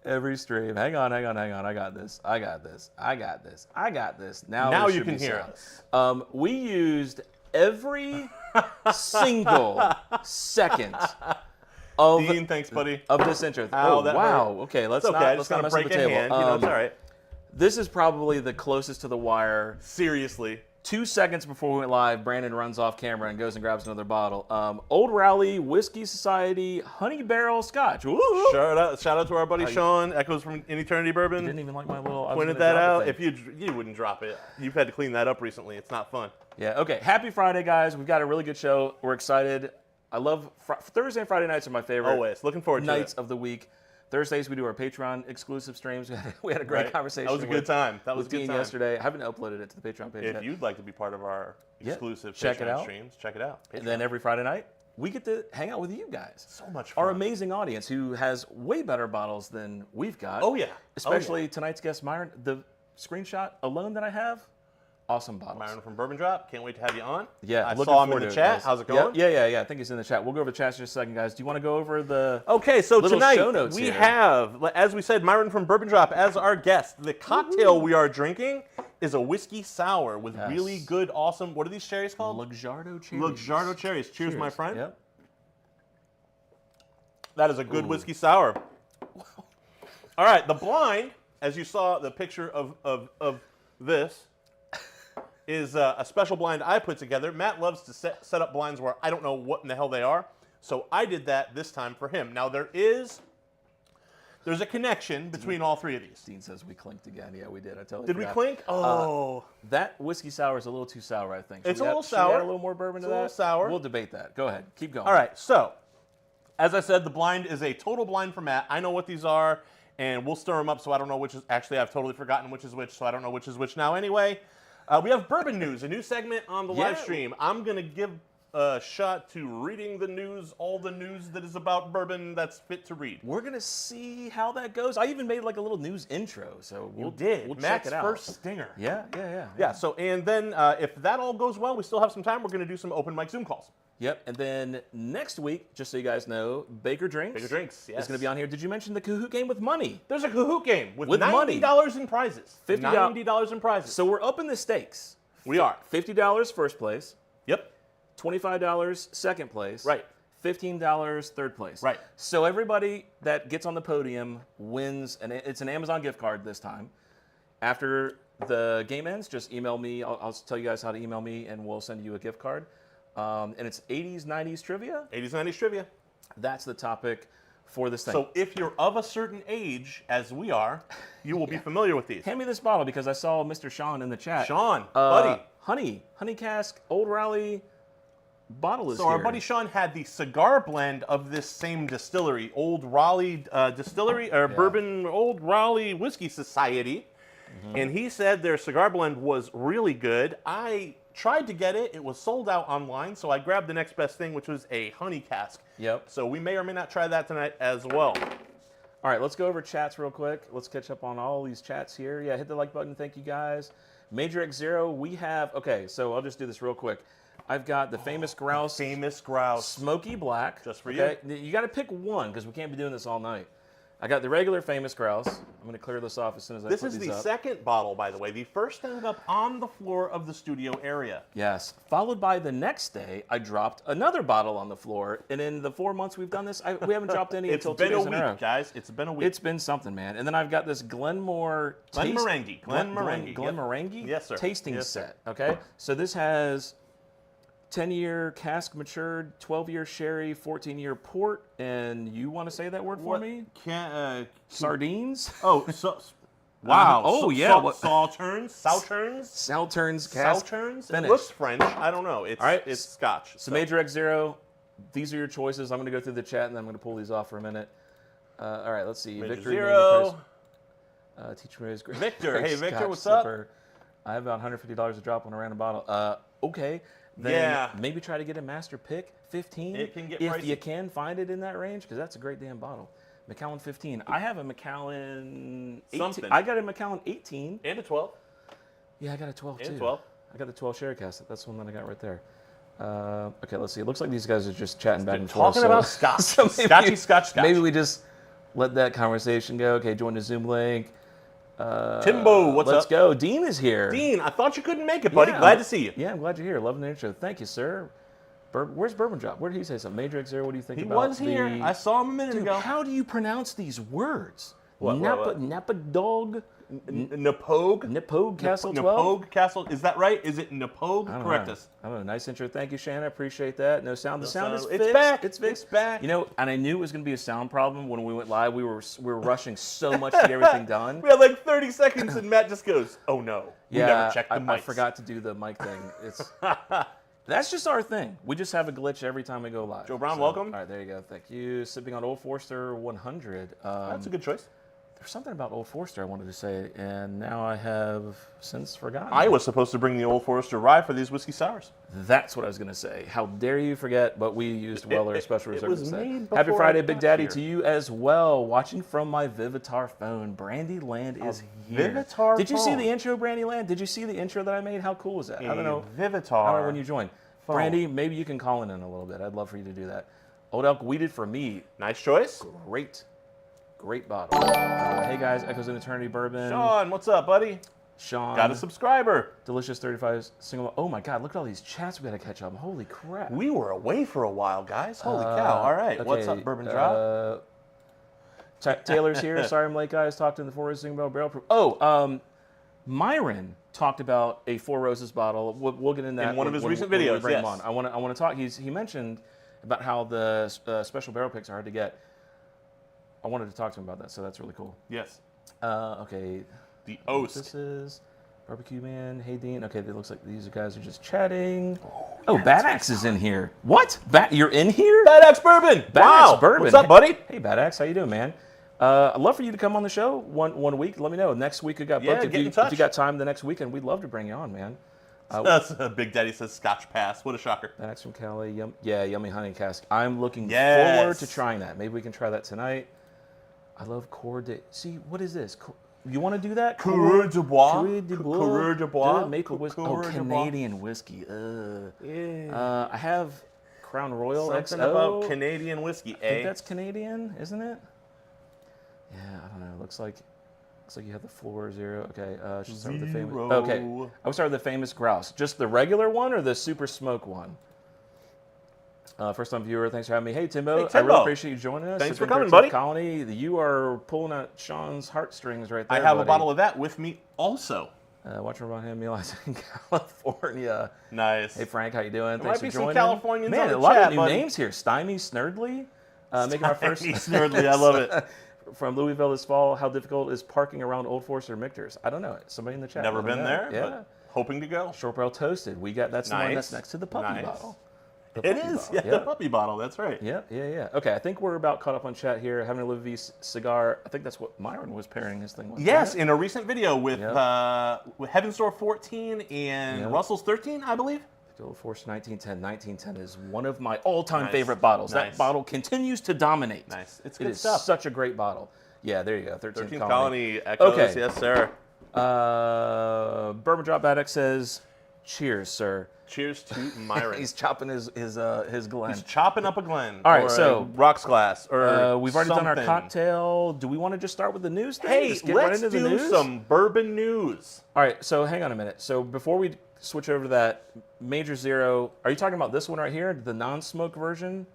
Every stream. Hang on. I got this. Now you can hear us. We used every single second of Dean, thanks, buddy. Of this intro. Ow, oh wow. Hurt. Okay, let's it's okay. not I just let's not gotta mess break with the a table. hand. It's all right. This is probably the closest to the wire. Seriously. 2 seconds before we went live, Brandon runs off camera and goes and grabs another bottle. Old Rowley Whiskey Society Honey Barrel Scotch. Woo! Shout out to our buddy Sean. Echoes from In Eternity Bourbon. You didn't even like my little. Pointed that out. If you wouldn't drop it, you've had to clean that up recently. It's not fun. Yeah. Okay. Happy Friday, guys. We've got a really good show. We're excited. I love Thursday and Friday nights are my favorite. Always looking forward to nights of the week. Thursdays we do our Patreon exclusive streams. We had a great conversation. That was a good time. That was a good time yesterday. I haven't uploaded it to the Patreon page yet. If you'd like to be part of our exclusive check Patreon streams, check it out. Patreon. And then every Friday night, we get to hang out with you guys. So much fun. Our amazing audience who has way better bottles than we've got. Oh, yeah. Especially tonight's guest, Myron. The screenshot alone that I have, awesome bottles. Myron from Bourbon Drop. Can't wait to have you on. Yeah, I saw him in the chat. How's it going? Yeah. I think he's in the chat. We'll go over the chat in just a second, guys. Do you want to go over the Okay, so little tonight show notes we here? have, as we said, Myron from Bourbon Drop as our guest. The cocktail we are drinking is a whiskey sour with really good, awesome, what are these cherries called? Luxardo cherries. Luxardo cherries. Cheers, my friend. Yep. That is a good whiskey sour. All right, the blind, as you saw the picture of this, is a special blind I put together. Matt loves to set up blinds where I don't know what in the hell they are, so I did that this time for him. Now there's a connection between all three of these. Dean says we clinked again. Yeah, we did. I totally Did we forgot. clink? Oh. That whiskey sour is a little too sour, I think. It's a little Should we add sour. a little more bourbon to It's that? a little sour. We'll debate that. Go ahead. Keep going. All right, so as I said, the blind is a total blind for Matt. I know what these are, and we'll stir them up, so I don't know which is, actually I've totally forgotten which is which, so I don't know which is which now anyway. We have Bourbon News, a new segment on the live stream. I'm going to give a shot to reading the news, all the news that is about bourbon that's fit to read. We're going to see how that goes. I even made like a little news intro, so we'll Matt's check it out. first stinger. Yeah. So, and then if that all goes well, we still have some time, we're going to do some open mic Zoom calls. Yep, and then next week, just so you guys know, Baker Drinks. Baker Drinks, yes. Is going to be on here. Did you mention the Kahoot game with money? There's a Kahoot game with money. $90 in prizes. $50 in prizes. So we're upping the stakes. We are. $50 first place. Yep. $25 second place. Right. $15 third place. Right. So everybody that gets on the podium wins, and it's an Amazon gift card this time. After the game ends, just email me. I'll tell you guys how to email me, and we'll send you a gift card. And it's 80s, 90s trivia. 80s, 90s trivia. That's the topic for this thing. So if you're of a certain age, as we are, you will be familiar with these. Hand me this bottle because I saw Mr. Sean in the chat. Sean, buddy. Honey cask, Old Rowley bottle is So here. our buddy Sean had the cigar blend of this same distillery, Old Rowley Distillery, or Bourbon Old Rowley Whiskey Society. And he said their cigar blend was really good. I tried to get it. It was sold out online, so I grabbed the next best thing, which was a honey cask. Yep. So we may or may not try that tonight as well. All right, let's go over chats real quick. Let's catch up on all these chats here. Yeah, hit the like button. Thank you, guys. Major X Zero, we have, okay, so I'll just do this real quick. I've got the Famous Grouse. Famous Grouse. Smoky Black. Just for you. You got to pick one because we can't be doing this all night. I got the regular Famous Grouse. I'm going to clear this off as soon as I put these up. This is the second bottle, by the way. The first ended up on the floor of the studio area. Yes. Followed by the next day, I dropped another bottle on the floor. And in the 4 months we've done this, we haven't dropped any until 2 days in a row. It's been a week, guys. It's been a week. It's been something, man. And then I've got this Glenmore Glenmorangie. Yes, sir. Tasting set. Okay. So this has 10-year cask matured, 12-year sherry, 14-year port, and you want to say that word for me? Sardines? Oh, wow. Sauternes cask. Sauternes. Finish. It looks French. I don't know. It's, all right. It's Scotch. So Major X Zero, these are your choices. I'm going to go through the chat, and then I'm going to pull these off for a minute. All right, let's see. Major Victor Zero. Teacher is great. Victor. Hey, Victor, Scotch what's up? Sipper. I have about $150 to drop on a random bottle. Okay. Then maybe try to get a master pick, 15. It can get if pricey. you can find it in that range, because that's a great damn bottle. Macallan 15. I have a Macallan 18. Something. I got a Macallan 18. And a 12. Yeah, I got a 12 too. And 12. I got the 12 sherry cask. That's the one that I got right there. Okay, let's see. It looks like these guys are just chatting back and forth. Talking about Scotch. So Scotch. Maybe we just let that conversation go. Okay, join the Zoom link. Timbo, what's up? Let's go. Dean is here. Dean, I thought you couldn't make it, buddy. Yeah, Glad to see you. Yeah, I'm glad you're here. Loving the intro. Thank you, sir. Where's Bourbon Drop? Where did he say something? Major X Zero, what do you think He about was here. I saw him a minute Dude, ago. how do you pronounce these words? What? Napa Dog? Napogue? Napogue Castle 12? Napogue Castle. Is that right? Is it Napogue? Correct us. I don't know. Nice intro. Thank you, Shanna. I appreciate that. No sound. The sound is It's fixed. back. It's fixed. It's back. You know, and I knew it was going to be a sound problem when we went live. We were rushing so much to get everything done. We had like 30 seconds, and Matt just goes, "Oh no, we never checked the mics." I forgot to do the mic thing. That's just our thing. We just have a glitch every time we go live. Joe Brown, welcome. All right, there you go. Thank you. Sipping on Old Forester 100. That's a good choice. There's something about Old Forester I wanted to say, and now I have since forgotten. I was supposed to bring the Old Forester rye for these whiskey sours. That's what I was going to say. How dare you forget, but we used Weller Special Reserve was instead. made Happy before Friday, I Big got Daddy, here. to you as well. Watching from my Vivitar phone. Brandy Land is here. Vivitar Did you see phone. the intro, Brandy Land? Did you see the intro that I made? How cool was that? I don't know. Vivitar. I don't know when you joined. phone. Brandy, maybe you can call in a little bit. I'd love for you to do that. Old Elk Weeded for me. Nice choice. Great bottle. Hey guys, Echoes in Eternity Bourbon. Sean, what's up, buddy? Sean. Got a subscriber. Delicious 35 single. Oh my God, look at all these chats we got to catch up. Holy crap. We were away for a while, guys. Holy cow. All right. What's up, Bourbon Drop? Taylor's here. Sorry I'm late, guys. Talked in the Four Roses Single Barrel Barrel Proof. Oh, Myron talked about a Four Roses bottle. We'll get in that In one of his recent when we videos, bring him yes. on. I want to talk. He mentioned about how the special barrel picks are hard to get. I wanted to talk to him about that, so that's really cool. Yes. Okay. The Oast. This is Barbecue Man. Hey, Dean. Okay, it looks like these guys are just chatting. Oh, Bad Axe is in here. What? You're in here? Bad Axe Bourbon. Bad Wow. Axe Bourbon. What's up, buddy? Hey, Bad Axe. How you doing, man? I'd love for you to come on the show one week. Let me know. Next week we got booked. get in touch. If you got time the next weekend, we'd love to bring you on, man. Big Daddy says Scotch Pass. What a shocker. Bad Axe from Cali. Yummy honey cask. I'm looking Yes. forward to trying that. Maybe we can try that tonight. I love Coeur de... See, what is this? You want to do that? Coureur de Bois. Coureur de Bois. Coureur de Bois. Dude, maple whiskey. Oh, Coureur de Bois. Canadian whiskey. Yeah. I have Crown Royal Something XO. about Canadian whiskey, I think eh? that's Canadian, isn't it? Yeah, I don't know. Looks like you have the floor zero. Okay, should start with the famous. Zero. Okay, I would start with the famous grouse. Just the regular one or the super smoke one? First time viewer, thanks for having me. Hey Timbo, Hey, I Timbo. really appreciate you joining us. Thanks for Sipping coming, Bricks buddy. Colony, you are pulling at Sean's heartstrings right there. I have buddy. a bottle of that with me also. Watching about him, meal in California. Nice. Hey Frank, how you doing? There Thanks might be for some joining. Californians Man, on the a lot chat, of new buddy. names here. Stymie Snurdly, making our first. Snurdly, I love it. From Louisville this fall, how difficult is parking around Old Forester Michter's? I don't know. Somebody in the chat. Never let me been know. there, Yeah. but hoping to go. Short Barrel Toasted. We got that's the one Nice. that's next to the puppy Nice. bottle. The It puppy is. bottle. Yeah, the puppy bottle. That's right. Yeah. Okay, I think we're about caught up on chat here. Having a Live V cigar. I think that's what Myron was pairing his thing with. Yes, wasn't in a recent video with Yep. Heaven's Door 14 and Yep. Russell's 13, I believe. it? Old Forester 1910. 1910 is one of my all-time Nice. favorite bottles. Nice. That bottle continues to dominate. Nice. It's It good is stuff. such a great bottle. Yeah, there you go. 13th 13th Colony. Colony Echoes. Okay. Yes, sir. Bourbon Drop Baddock says, "Cheers, sir." Cheers to Myron. He's chopping his Glen. He's chopping up a Glen. All right, or so a rocks glass. Or we've already done our something. cocktail. Do we want to just start with the news thing? Hey, Just get let's right into the do news? some bourbon news. All right, so hang on a minute. So before we switch over to that Major Zero, are you talking about this one right here, the non-smoke version?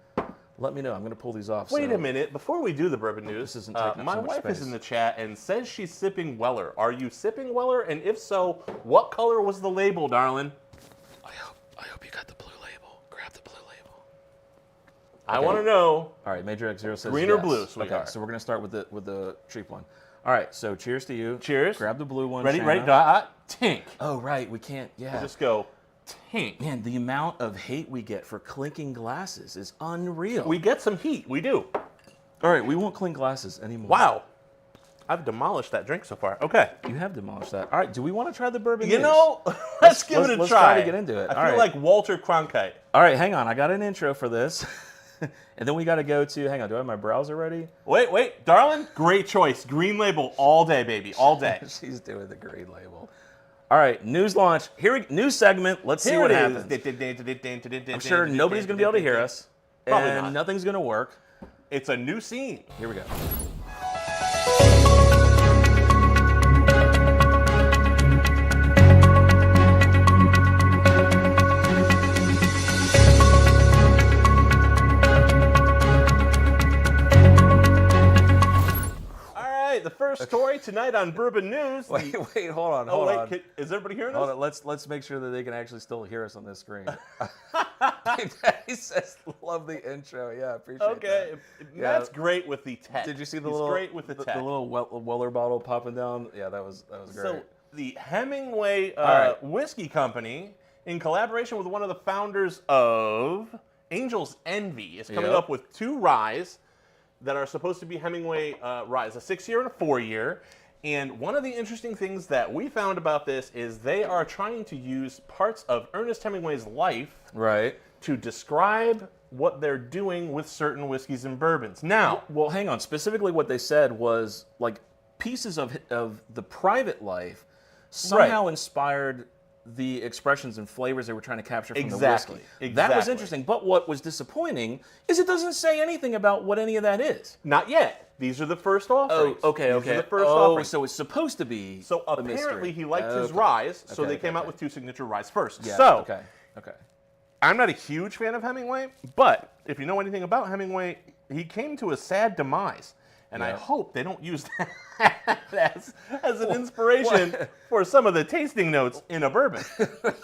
Let me know. I'm going to pull these off. Wait so- a minute. Before we do the bourbon news, This isn't taking up my so much wife space. is in the chat and says she's sipping Weller. Are you sipping Weller? And if so, what color was the label, darling? I hope you got the blue label. Grab the blue label. I want to know. All right, Major X Zero says Green or yes. blue, Okay, sweetheart? so we're going to start with the cheap one. All right, so cheers to you. Cheers. Grab the blue one. Ready, Shanna. ready, dot, tink. Oh, right, we can't. Yeah. Just go, tink. Man, the amount of hate we get for clinking glasses is unreal. We get some heat. We do. All right, we won't clink glasses anymore. Wow. I've demolished that drink so far. Okay. You have demolished that. All right, do we want to try the bourbon You news? know, let's give it a let's try. try to get into it. I All feel right. like Walter Cronkite. All right, hang on. I got an intro for this. And then we got to go to, hang on, do I have my browser ready? Wait, darling. Great choice. Green label all day, baby. All day. She's doing the green label. All right, news launch. News segment. Let's see Here what it happens. is. I'm sure nobody's going to be able to hear us. Probably and not. nothing's going to work. It's a new scene. Here we go. first story tonight on Bourbon News. Wait, hold on. Is everybody hearing Hold us? on, let's make sure that they can actually still hear us on this screen. He says, "Love the intro." Yeah, appreciate that. Okay, Matt's great with the tech. Did you see He's the little great with the tech. the little Weller bottle popping down? Yeah, that was great. So the Hemingway right. Whiskey Company, in collaboration with one of the founders of Angel's Envy, is coming up with 2 ryes that are supposed to be Hemingway ryes, a 6-year and a 4-year. And one of the interesting things that we found about this is they are trying to use parts of Ernest Hemingway's life to describe what they're doing with certain whiskeys and bourbons. Now, well, hang on. Specifically, what they said was like pieces of the private life somehow inspired the expressions and flavors they were trying to capture from the whiskey. That was interesting. But what was disappointing is it doesn't say anything about what any of that is. Not yet. These are the first offerings. Oh, okay. These are the first offerings. So it's supposed to be. So a apparently mystery. he liked his ryes, so they came out with 2 signature ryes first. Yeah, so okay. I'm not a huge fan of Hemingway, but if you know anything about Hemingway, he came to a sad demise. And I hope they don't use that as an inspiration for some of the tasting notes in a bourbon.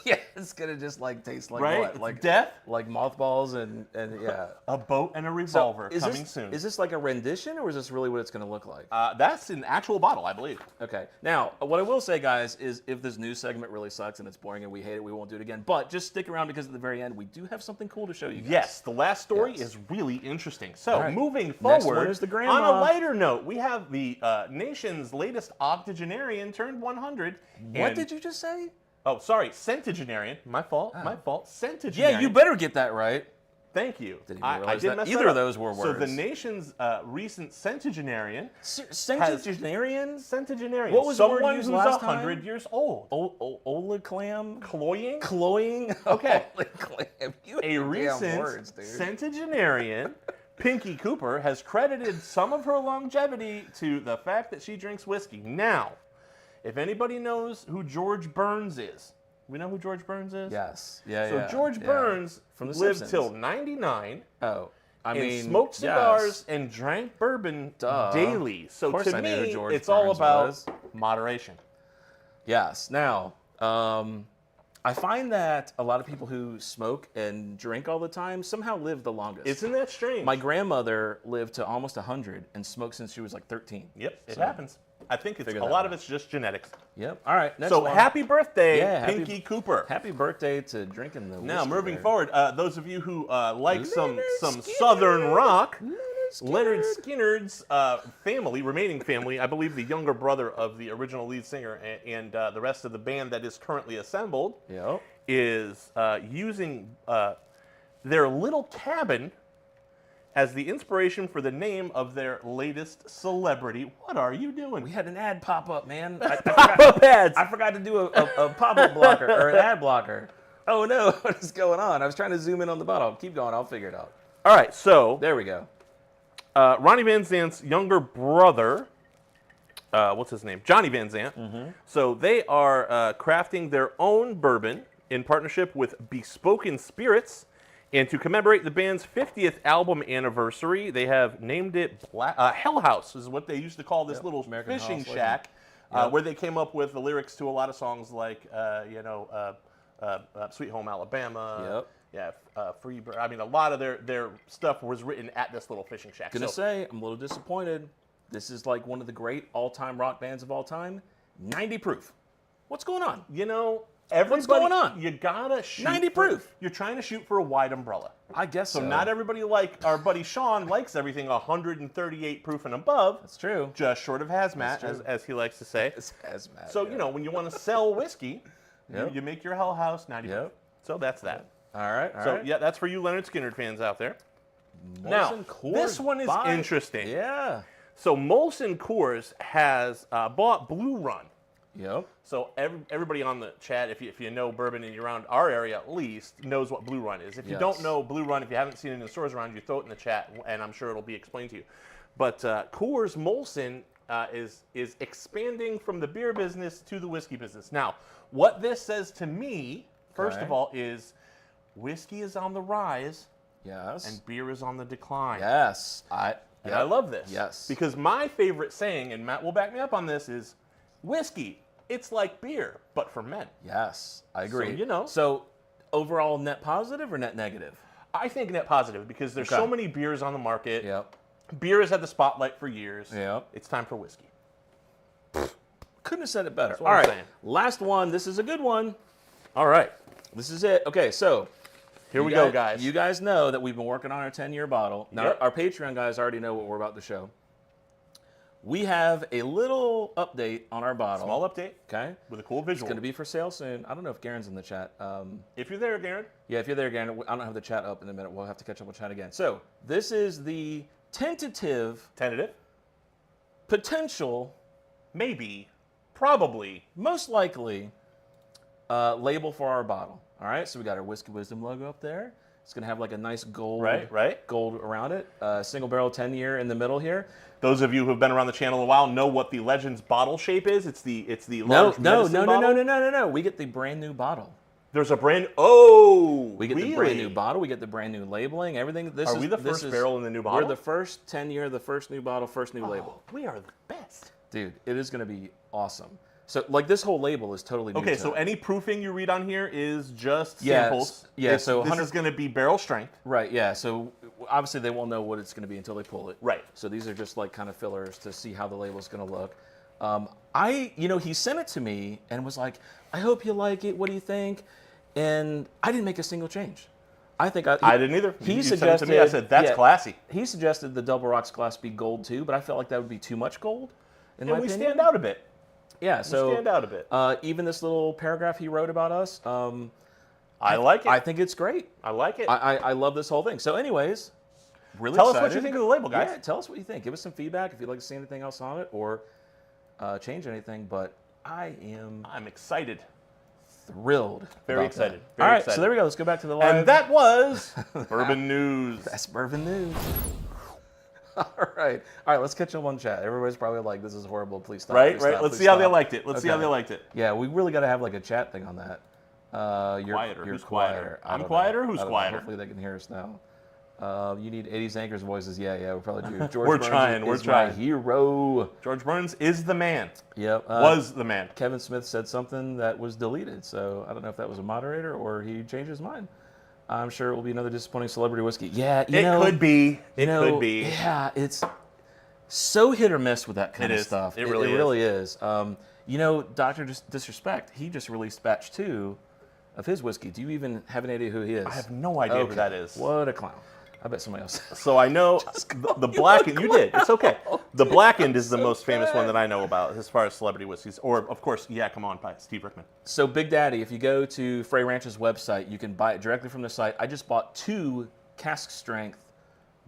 Yeah, it's gonna just like taste like what? Like death, like mothballs and yeah. A boat and a revolver so coming soon. Is this like a rendition, or is this really what it's gonna look like? That's an actual bottle, I believe. Okay. Now, what I will say, guys, is if this news segment really sucks and it's boring and we hate it, we won't do it again. But just stick around because at the very end, we do have something cool to show you guys. Yes, the last story is really interesting. So moving Next forward, one is the grandma. on a lighter note, we have the nation's latest octogenarian turned 100. What did you just say? Oh, sorry, centenarian. My fault. My fault. Centenarian. Yeah, you better get that right. Thank you. Didn't even I realize did that mess either that of up. those were So words. the nation's recent centenarian. Centenarian? Centenarian. What was the word someone used who's last 100 time? years old. Oleclam? Cloying? Cloying? Okay. Oleclam. You A damn recent words, dude. centenarian, Pinky Cooper, has credited some of her longevity to the fact that she drinks whiskey. Now, if anybody knows who George Burns is, we know who George Burns is? Yes. Yeah, So George Burns From The lived Simpsons. till 99 Oh. I and mean, smoked cigars yes. and drank bourbon Duh. daily. So Of course to I knew who me, George it's all Burns about was. moderation. Yes. Now, I find that a lot of people who smoke and drink all the time somehow live the longest. Isn't that strange? My grandmother lived to almost 100 and smoked since she was like 13. Yep, it happens. I think it's Figure a that lot out. of it's just genetics. Yep. All right. Next So one. happy birthday, Yeah, Pinky Cooper. Happy birthday to drinking the Now, whiskey moving there. forward, those of you who like some Skinner. Southern rock, Leonard Leonard Skinner's remaining family, I believe the younger brother of the original lead singer and the rest of the band that is currently assembled, Yep. is using their little cabin as the inspiration for the name of their latest celebrity. What are you doing? We had an ad pop up, man. Pop-up ads. I forgot to do a pop up blocker or an ad blocker. Oh no, what is going on? I was trying to zoom in on the bottle. Keep going, I'll figure it out. All right, so There we go. Ronnie Van Zant's younger brother, what's his name? Johnny Van Zant. Mm-hmm. So they are crafting their own bourbon in partnership with Bespoken Spirits. And to commemorate the band's 50th album anniversary, they have named it Hell House, is what they used to call this little American fishing House, shack, where they came up with the lyrics to a lot of songs like, Sweet Home Alabama. Yep. Yeah, Free Bird. I mean, a lot of their stuff was written at this little fishing shack. Gonna say, I'm a little disappointed. This is like one of the great all-time rock bands of all time. 90 proof. What's going on? You know, everybody, What's going on? You gotta shoot 90 proof. You're trying to shoot for a wide umbrella. I guess so. So not everybody, like our buddy Sean, likes everything 138 proof and above. That's true. Just short of hazmat, true. as he likes to say. It's hazmat. So you know, when you want to sell whiskey, Yep. you make your Hell House 90 proof. Yep. So that's that. All right. All So right. yeah, that's for you Leonard Skinner fans out there. Molson Now, Coors this one is by- interesting. Yeah. So Molson Coors has bought Blue Run. Yep. So everybody on the chat, if you know bourbon and you're around our area at least, knows what Blue Run is. If you Yes. don't know Blue Run, if you haven't seen it in the stores around you, throw it in the chat, and I'm sure it'll be explained to you. But Coors Molson is expanding from the beer business to the whiskey business. Now, what this says to me, first Okay. of all, is whiskey is on the rise Yes. and beer is on the decline. Yes. And Yep. I love this. Yes. Because my favorite saying, and Matt will back me up on this, is whiskey. It's like beer, but for men. Yes, I agree. So, So overall net positive or net negative? I think net positive because there's Okay. so many beers on the market. Yep. Beer has had the spotlight for years. Yep. It's time for whiskey. Couldn't have said it better. what All I'm right, saying. last one. This is a good one. All right. This is it. Okay, so Here we go, guys. You guys know that we've been working on our 10-year bottle. Now, Yep. our Patreon guys already know what we're about to show. We have a little update on our bottle. Small update Okay. with a cool It's visual. going to be for sale soon. I don't know if Garen's in the chat. If you're there, Garen. Yeah, if you're there, Garen, I don't have the chat up in a minute. We'll have to catch up with chat again. So this is the tentative Tentative. potential, Maybe. Probably. most likely, label for our bottle. All right, so we got our WhiskeyWisdom logo up there. It's gonna have like a nice gold, Right. gold around it. Single barrel 10-year in the middle here. Those of you who have been around the channel a while know what the Legends bottle shape is. It's the No, large medicine bottle. We get the brand new bottle. There's a brand. Oh, We get the brand new bottle. We get the brand new labeling. Everything. Are we the first barrel in the new bottle? We're the first 10-year, the first new bottle, first new label. We are the best. Dude, it is gonna be awesome. So like this whole label is totally new. Okay, to so it. any proofing you read on here is just Yeah, samples. yeah, so this 100 is going to be barrel strength. Right, yeah. So obviously they won't know what it's going to be until they pull it. Right. So these are just like kind of fillers to see how the label's going to look. He sent it to me and was like, "I hope you like it. What do you think?" And I didn't make a single change. I think I didn't either. He You suggested sent it to me. I said, "That's yeah, classy." He suggested the Double Rocks glass be gold too, but I felt like that would be too much gold. In my And we opinion. stand out a bit. Yeah. So stand out a bit. Even this little paragraph he wrote about us. I like it. I think it's great. I like it. I love this whole thing. So, anyways, really Tell us excited. what you think of the label, guys. Yeah, tell us what you think. Give us some feedback if you'd like to see anything else on it or change anything. But I'm excited. thrilled. Very about excited. that. Very All right, excited. so there we go. Let's go back to the live. And that was Bourbon News. That's Bourbon News. All right. Let's catch up on chat. Everybody's probably like, "This is horrible. Please stop." Right. please stop, Let's please see how they stop." liked it. Let's see how Okay. they liked it. Yeah, we really got to have like a chat thing on that. You're Quieter. You're Who's quieter? I I'm don't quieter? know. Who's I don't know. quieter? Hopefully they can hear us now. You need 80s anchors voices. Yeah, we probably do. George We're Burns trying, we're is trying. my hero. George Burns is the man. Yep. Was the man. Kevin Smith said something that was deleted, so I don't know if that was a moderator or he changed his mind. I'm sure it will be another disappointing celebrity whiskey. Yeah, It could be. It could be. Yeah, it's so hit or miss with that kind It of is. stuff. It really is. Dr. Disrespect, he just released batch 2 of his whiskey. Do you even have any idea who he is? I have no idea who that is. What a clown. I bet somebody else. So I know the blackened. You did. It's okay. The blackened is the most famous one that I know about as far as celebrity whiskeys. Or of course, Yeah, Come On by Steve Rickman. So Big Daddy, if you go to Frey Ranch's website, you can buy it directly from the site. I just bought 2 cask strength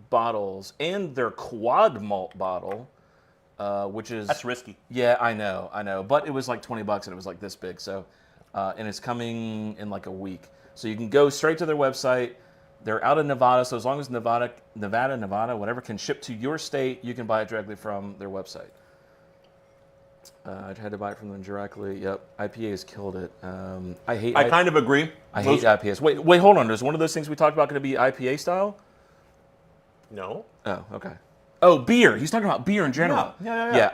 bottles and their quad malt bottle, which is That's risky. Yeah, I know, but it was like $20 and it was like this big. So, and it's coming in like a week. So you can go straight to their website. They're out of Nevada, so as long as Nevada, whatever, can ship to your state, you can buy it directly from their website. I tried to buy it from them directly. Yep, IPAs killed it. I kind of agree. I hate IPAs. Wait, hold on. Is one of those things we talked about going to be IPA style? No. Oh, okay. Oh, beer. He's talking about beer in general. Yeah.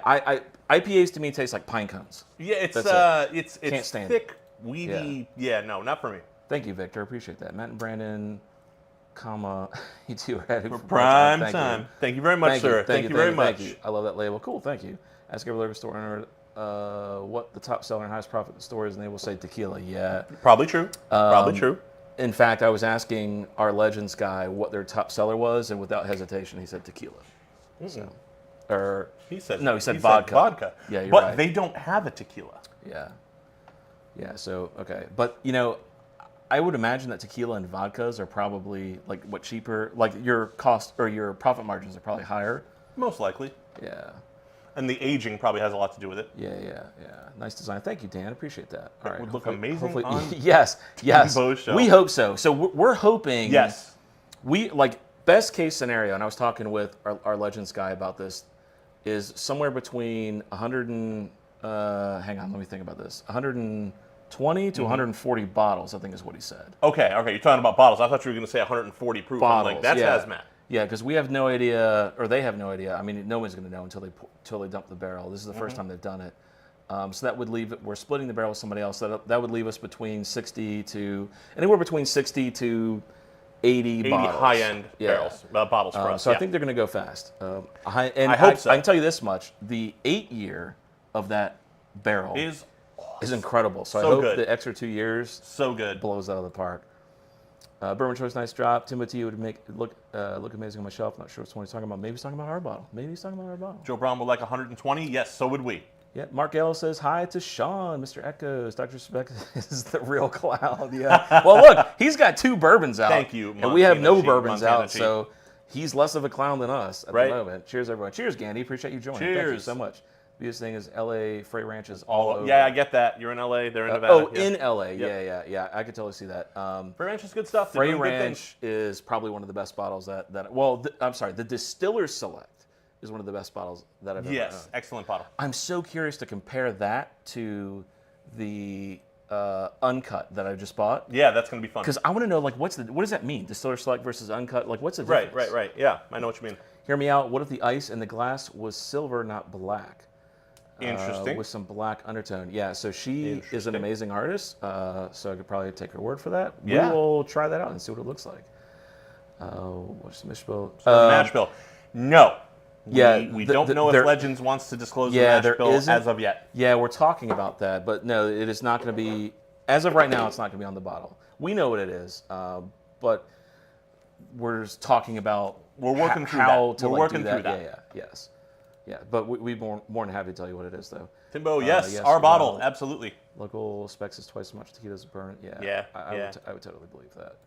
IPAs to me taste like pine cones. Yeah, it's That's it's Can't stand thick, weedy. Yeah, no, not for me. Thank you, Victor. Appreciate that. Matt and Brandon, you two are ready for Prime Thank you. time. Thank you very much, sir. Thank you very much. Thank you. I love that label. Cool. Thank you. Ask every liquor store owner what the top seller and highest profit store is, and they will say tequila. Yeah. Probably true. Probably true. In fact, I was asking our Legends guy what their top seller was, and without hesitation, he said tequila. So, or He said vodka. Vodka. Yeah, you're but right. they don't have a tequila. Yeah. So okay, but I would imagine that tequila and vodkas are probably like what cheaper. Like your cost or your profit margins are probably higher. Most likely. Yeah. And the aging probably has a lot to do with it. Yeah. Nice design. Thank you, Dan. Appreciate that. All right. Would look amazing on yes. Bo's shelf. We hope so. So we're hoping. Yes. We best case scenario, and I was talking with our Legends guy about this, is somewhere between 100 and hang on, let me think about this. 120 to 140 bottles, I think is what he said. Okay. You're talking about bottles. I thought you were going to say 140 proof. I'm like, that's hazmat. Yeah, because we have no idea, or they have no idea. I mean, no one's going to know until they dump the barrel. This is the first time they've done it. So that would leave, we're splitting the barrel with somebody else. That would leave us anywhere between 60 to 80 bottles. high-end barrels, bottles for us. So I think they're going to go fast. I hope so. I can tell you this much. The 8-year of that barrel is incredible. So I so hope good. the extra 2 years so good. blows out of the park. Bourbon Choice, nice drop. Timothy would make it look amazing on my shelf. Not sure what he's talking about. Maybe he's talking about our bottle. Joe Brown would like 120. Yes, so would we. Yeah, Mark Ellis says hi to Sean. Mr. Echoes, Dr. Speck is the real clown. Yeah. Well, look, he's got 2 bourbons out. Thank you, and we have no Montana bourbons Montana out, Chief. so he's less of a clown than us at Right. the moment. Cheers, everyone. Cheers, Gandy. Appreciate you joining. Thank you Cheers. so much. Biggest thing is L.A. Frey Ranch is all over. Yeah, I get that. You're in LA. They're in Nevada. in L.A. Yep. Yeah. I could totally see that. Frey Ranch is good stuff. They're Frey doing good Ranch things. is probably one of the best bottles the Distiller's Select is one of the best bottles that I've ever Yes, owned. excellent bottle. I'm so curious to compare that to the Uncut that I just bought. Yeah, that's going to be fun. Because I want to know, like, what does that mean? Distiller Select versus Uncut? Like, what's the difference? Right. Yeah, I know what you mean. Hear me out. What if the ice in the glass was silver, not black? Interesting. With some black undertone. Yeah, so she is an amazing artist, so I could probably take her word for that. Yeah. We will try that out and see what it looks like. What's the mash bill? Mash bill. No. Yeah, We don't know if Legends wants to disclose the mash bill as of yet. Yeah, we're talking about that, but no, it is not going to be, as of right now, it's not going to be on the bottle. We know what it is, but we're just talking about We're working through how that. to We're like, working do that. through that. Yeah, yes. Yeah, but we'd be more than happy to tell you what it is, though. Timbo, yes, our bottle, absolutely. Local specs is twice as much. Tequila's burn. Yeah. I would totally believe that.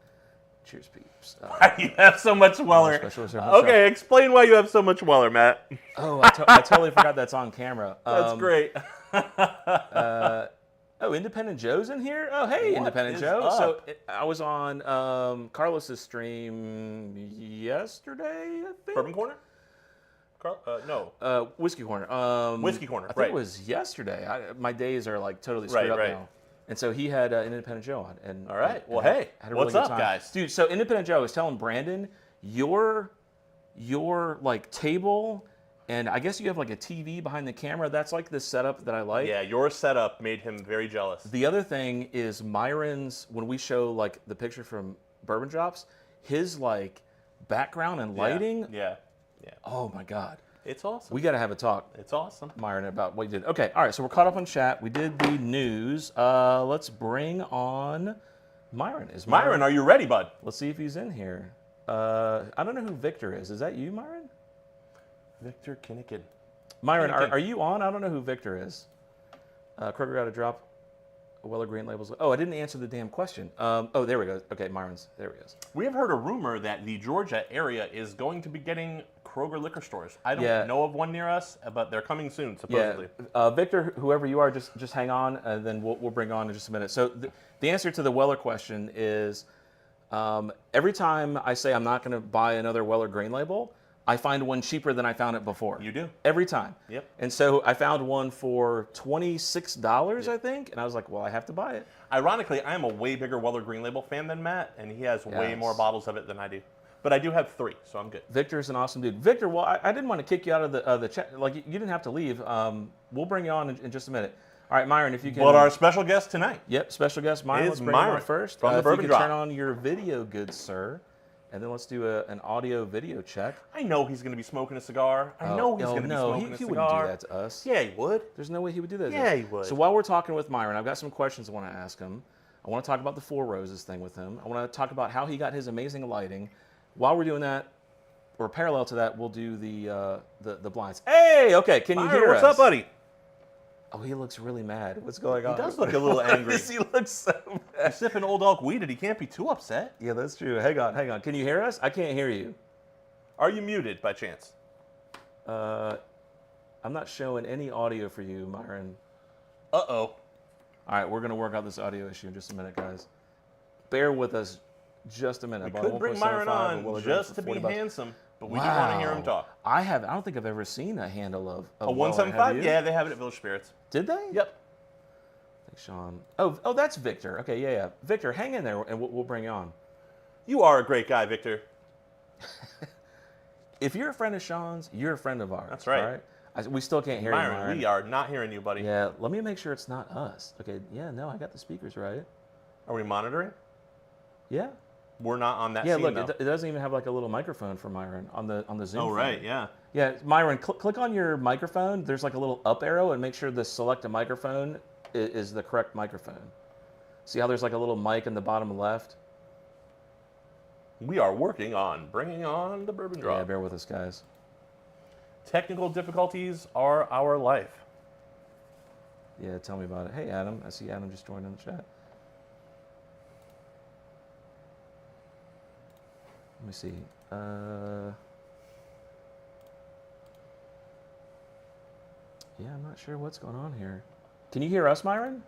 Cheers, peeps. You have so much Weller. Special Okay, explain why you have so much Weller, Matt. Oh, I totally forgot that's on camera. That's great. Independent Joe's in here? Oh, hey, What Independent is Joe. up? So I was on Carlos's stream yesterday, I think. Bourbon Corner? Karl? No. Whiskey Corner. Whiskey Corner, I think right. it was yesterday. My days are like totally screwed up now. And so he had Independent Joe on. And All right. Well, and hey, had a what's really up, good time. guys? Dude, so Independent Joe was telling Brandon, your like table, and I guess you have like a TV behind the camera. That's like the setup that I like. Yeah, your setup made him very jealous. The other thing is Myron's, when we show like the picture from Bourbon Drops, his like background and lighting. Yeah. Oh my God. It's awesome. We got to have a talk, It's awesome. Myron, about what you did. Okay, all right, so we're caught up on chat. We did the news. Let's bring on Myron. Myron, are you ready, bud? Let's see if he's in here. I don't know who Victor is. Is that you, Myron? Victor Kinnikin. Myron, are you on? I don't know who Victor is. Kroger got to drop Weller Green labels. Oh, I didn't answer the damn question. There we go. Okay, Myron's. There he is. We have heard a rumor that the Georgia area is going to be getting Kroger liquor stores. I don't know of one near us, but they're coming soon, supposedly. Yeah. Victor, whoever you are, just hang on, and then we'll bring on in just a minute. So the answer to the Weller question is, every time I say I'm not going to buy another Weller Green Label, I find one cheaper than I found it before. You do. Every time. Yep. And so I found one for $26, I think, and I was like, well, I have to buy it. Ironically, I am a way bigger Weller Green Label fan than Matt, and he has way more bottles of it than I do. But I do have 3, so I'm good. Victor's an awesome dude. Victor, well, I didn't want to kick you out of the chat. Like, you didn't have to leave. We'll bring you on in just a minute. All right, Myron, if you can. But our special guest tonight. Yep, special guest Myron. Is Let's bring Myron him on first. from the if Bourbon you Drop. could turn on your video, good sir, and then let's do an audio video check. I know he's going to be smoking a cigar. I know he's going to be smoking a cigar. He wouldn't do that to us. Yeah, he would. There's no way he would do that. Yeah, he would. So while we're talking with Myron, I've got some questions I want to ask him. I want to talk about the Four Roses thing with him. I want to talk about how he got his amazing lighting. While we're doing that, or parallel to that, we'll do the blinds. Hey, okay, can you hear us? What's up, buddy? Oh, he looks really mad. What's going on? He does look a little angry. He looks so mad. He's sipping Old Elk Weeded. He can't be too upset. Yeah, that's true. Hang on. Can you hear us? I can't hear you. Are you muted by chance? I'm not showing any audio for you, Myron. Uh-oh. All right, we're going to work out this audio issue in just a minute, guys. Bear with us just a minute. We could bring Myron on just to be handsome, but we do want to hear him talk. I don't think I've ever seen a handle of a 175? Yeah, they have it at Village Spirits. Did they? Yep. Thanks, Sean. Oh, that's Victor. Okay, yeah. Victor, hang in there, and we'll bring you on. You are a great guy, Victor. If you're a friend of Sean's, you're a friend of ours. That's right. All right? We still can't hear you, Myron. We are not hearing you, buddy. Yeah, let me make sure it's not us. Okay, yeah, no, I got the speakers right. Are we monitoring? Yeah. We're not on that Yeah, scene, look, though. it doesn't even have like a little microphone for Myron on the Zoom. Oh, phone. right, yeah. Yeah, Myron, click on your microphone. There's like a little up arrow, and make sure the select a microphone is the correct microphone. See how there's like a little mic in the bottom left? We are working on bringing on the bourbon drop. Yeah, bear with us, guys. Technical difficulties are our life. Yeah, tell me about it. Hey, Adam. I see Adam just joined in the chat. Let me see. Yeah, I'm not sure what's going on here. Can you hear us, Myron?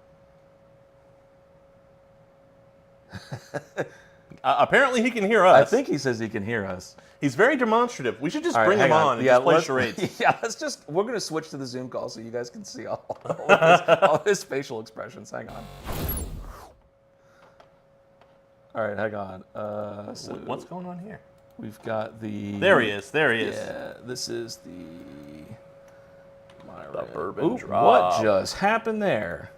Apparently he can hear us. I think he says he can hear us. He's very demonstrative. We should just All right, bring him hang on and just play charades. Yeah, we're going to switch to the Zoom call so you guys can see all his facial expressions. Hang on. All right, hang on. So What's going on here? we've got the... There he is. There he is. Yeah, this is the... The bourbon drop. What just happened there?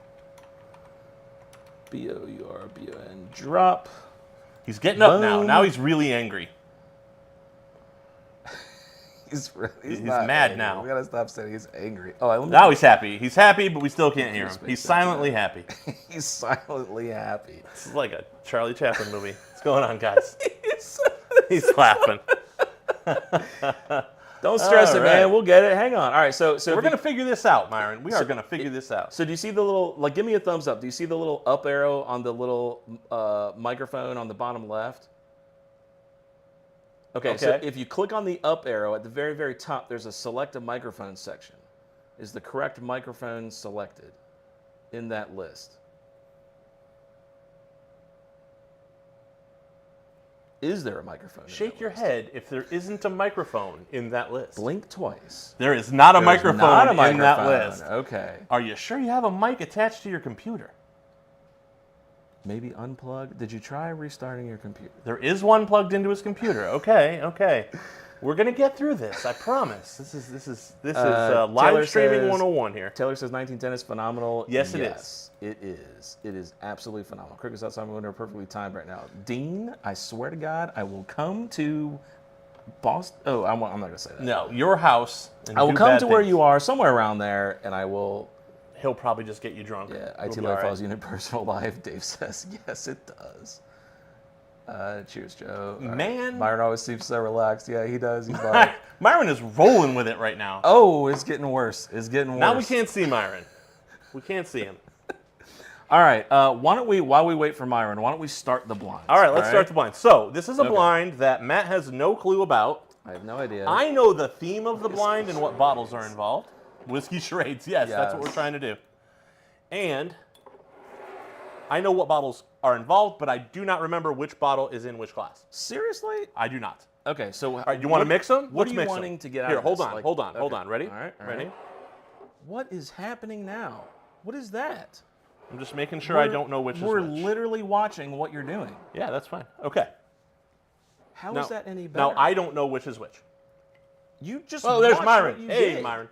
B-O-U-R-B-O-N drop. He's getting up now. Boom. Now he's really angry. He's mad angry. now. We gotta stop saying he's angry. Oh, let me... Now he's happy. He's happy, but we still can't hear him. Just make He's that silently happy. He's silently happy. This is like a Charlie Chaplin movie. What's going on, guys? He's laughing. Don't stress it, All man. right. We'll get it. Hang on. All right, so We're going to figure this out, Myron. We are going to figure this out. So do you see the little, like, give me a thumbs up. Do you see the little up arrow on the little microphone on the bottom left? Okay, so if you click on the up arrow at the very, very top, there's a select a microphone section. Is the correct microphone selected in that list? Is there a microphone? Shake your head if there isn't a microphone in that list. Blink twice. There is not a There's microphone not a in that microphone. list. Okay. Are you sure you have a mic attached to your computer? Maybe unplug. Did you try restarting your computer? There is one plugged into his computer. Okay, okay. We're gonna get through this. I promise. This is live Taylor streaming says- 101 here. Taylor says 1910 is phenomenal. Yes, it is. It is. It is absolutely phenomenal. Cricket's outside my window are perfectly timed right now. Dean, I swear to God, I will come to Boston. Oh, I'm not going to say that. No, your house. And I will do come bad to where things. you are, somewhere around there, and I will. He'll probably just get you drunk. Yeah, We'll IT be Life all right. Files Unit Personal Life. Dave says, yes, it does. Cheers, Joe. All right. Man. Myron always seems so relaxed. Yeah, he does. He's like, Myron is rolling with it right now. oh, it's getting worse. It's getting worse. Now we can't see Myron. We can't see him. All right. Why don't we, while we wait for Myron, why don't we start the blinds? All right, let's start the blind. So this is a Okay. blind that Matt has no clue about. I have no idea. I know the theme of the blind and what bottles are involved. Whiskey charades. Yes, that's what we're Yes. trying to do. And I know what bottles are involved, but I do not remember which bottle is in which glass. Seriously? I do not. Okay, so All right, you want to mix them? What Let's are you mix wanting them. to get out Here, of hold this? on, Like- hold on, hold okay. on. Ready? All right, all Ready? right. What is happening now? What is that? I'm just making sure I don't know which is We're which. literally watching what you're doing. Yeah, that's fine. Okay. How is Now- that any better? Now I don't know which is which. You just Oh, there's watched Myron. what you Hey, did. Myron.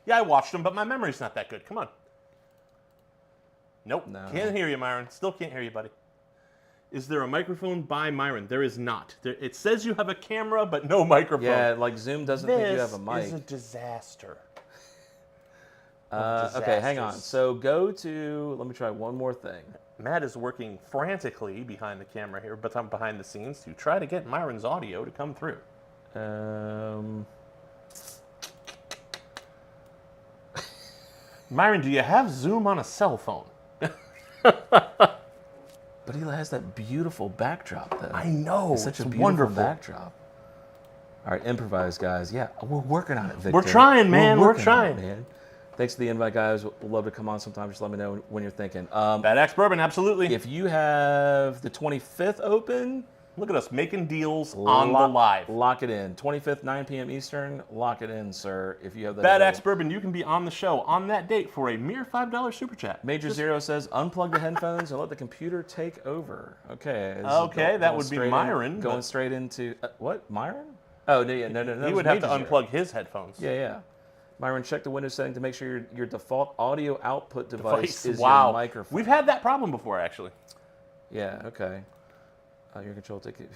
Yeah, I watched them, but my memory's not that good. Come on. Nope. No. Can't hear you, Myron. Still can't hear you, buddy. Is there a microphone by Myron? There is not. It says you have a camera, but no microphone. Yeah, like Zoom doesn't think you have a mic. This is a disaster. Okay, hang on. disasters. So go to, let me try one more thing. Matt is working frantically behind the camera here, but I'm behind the scenes to try to get Myron's audio to come through. Myron, do you have Zoom on a cell phone? But he has that beautiful backdrop, though. I know. It's such a it's beautiful wonderful. backdrop. All right, improvise, guys. Yeah, we're working on it, Victor. We're trying, man. We're working on it, trying. man. Thanks for the invite, guys. We'd love to come on sometime. Just let me know when you're thinking. Bad Axe Bourbon, absolutely. If you have the 25th open, Look at us making deals on the live. Lock it in. 25th, 9 p.m. Eastern. Lock it in, sir. If you have that. Bad available. Axe Bourbon, you can be on the show on that date for a mere $5 super chat. Major Zero says, unplug the headphones and let the computer take over. Okay. this is Okay, that going would be straight Myron, Going but- straight into, what, Myron? Oh, no, yeah, no. He would have to unplug his headphones. Yeah. Myron, check the Windows setting to make sure your default audio output device is wow. your microphone. We've had that problem before, actually. Yeah, okay. Your control ticket.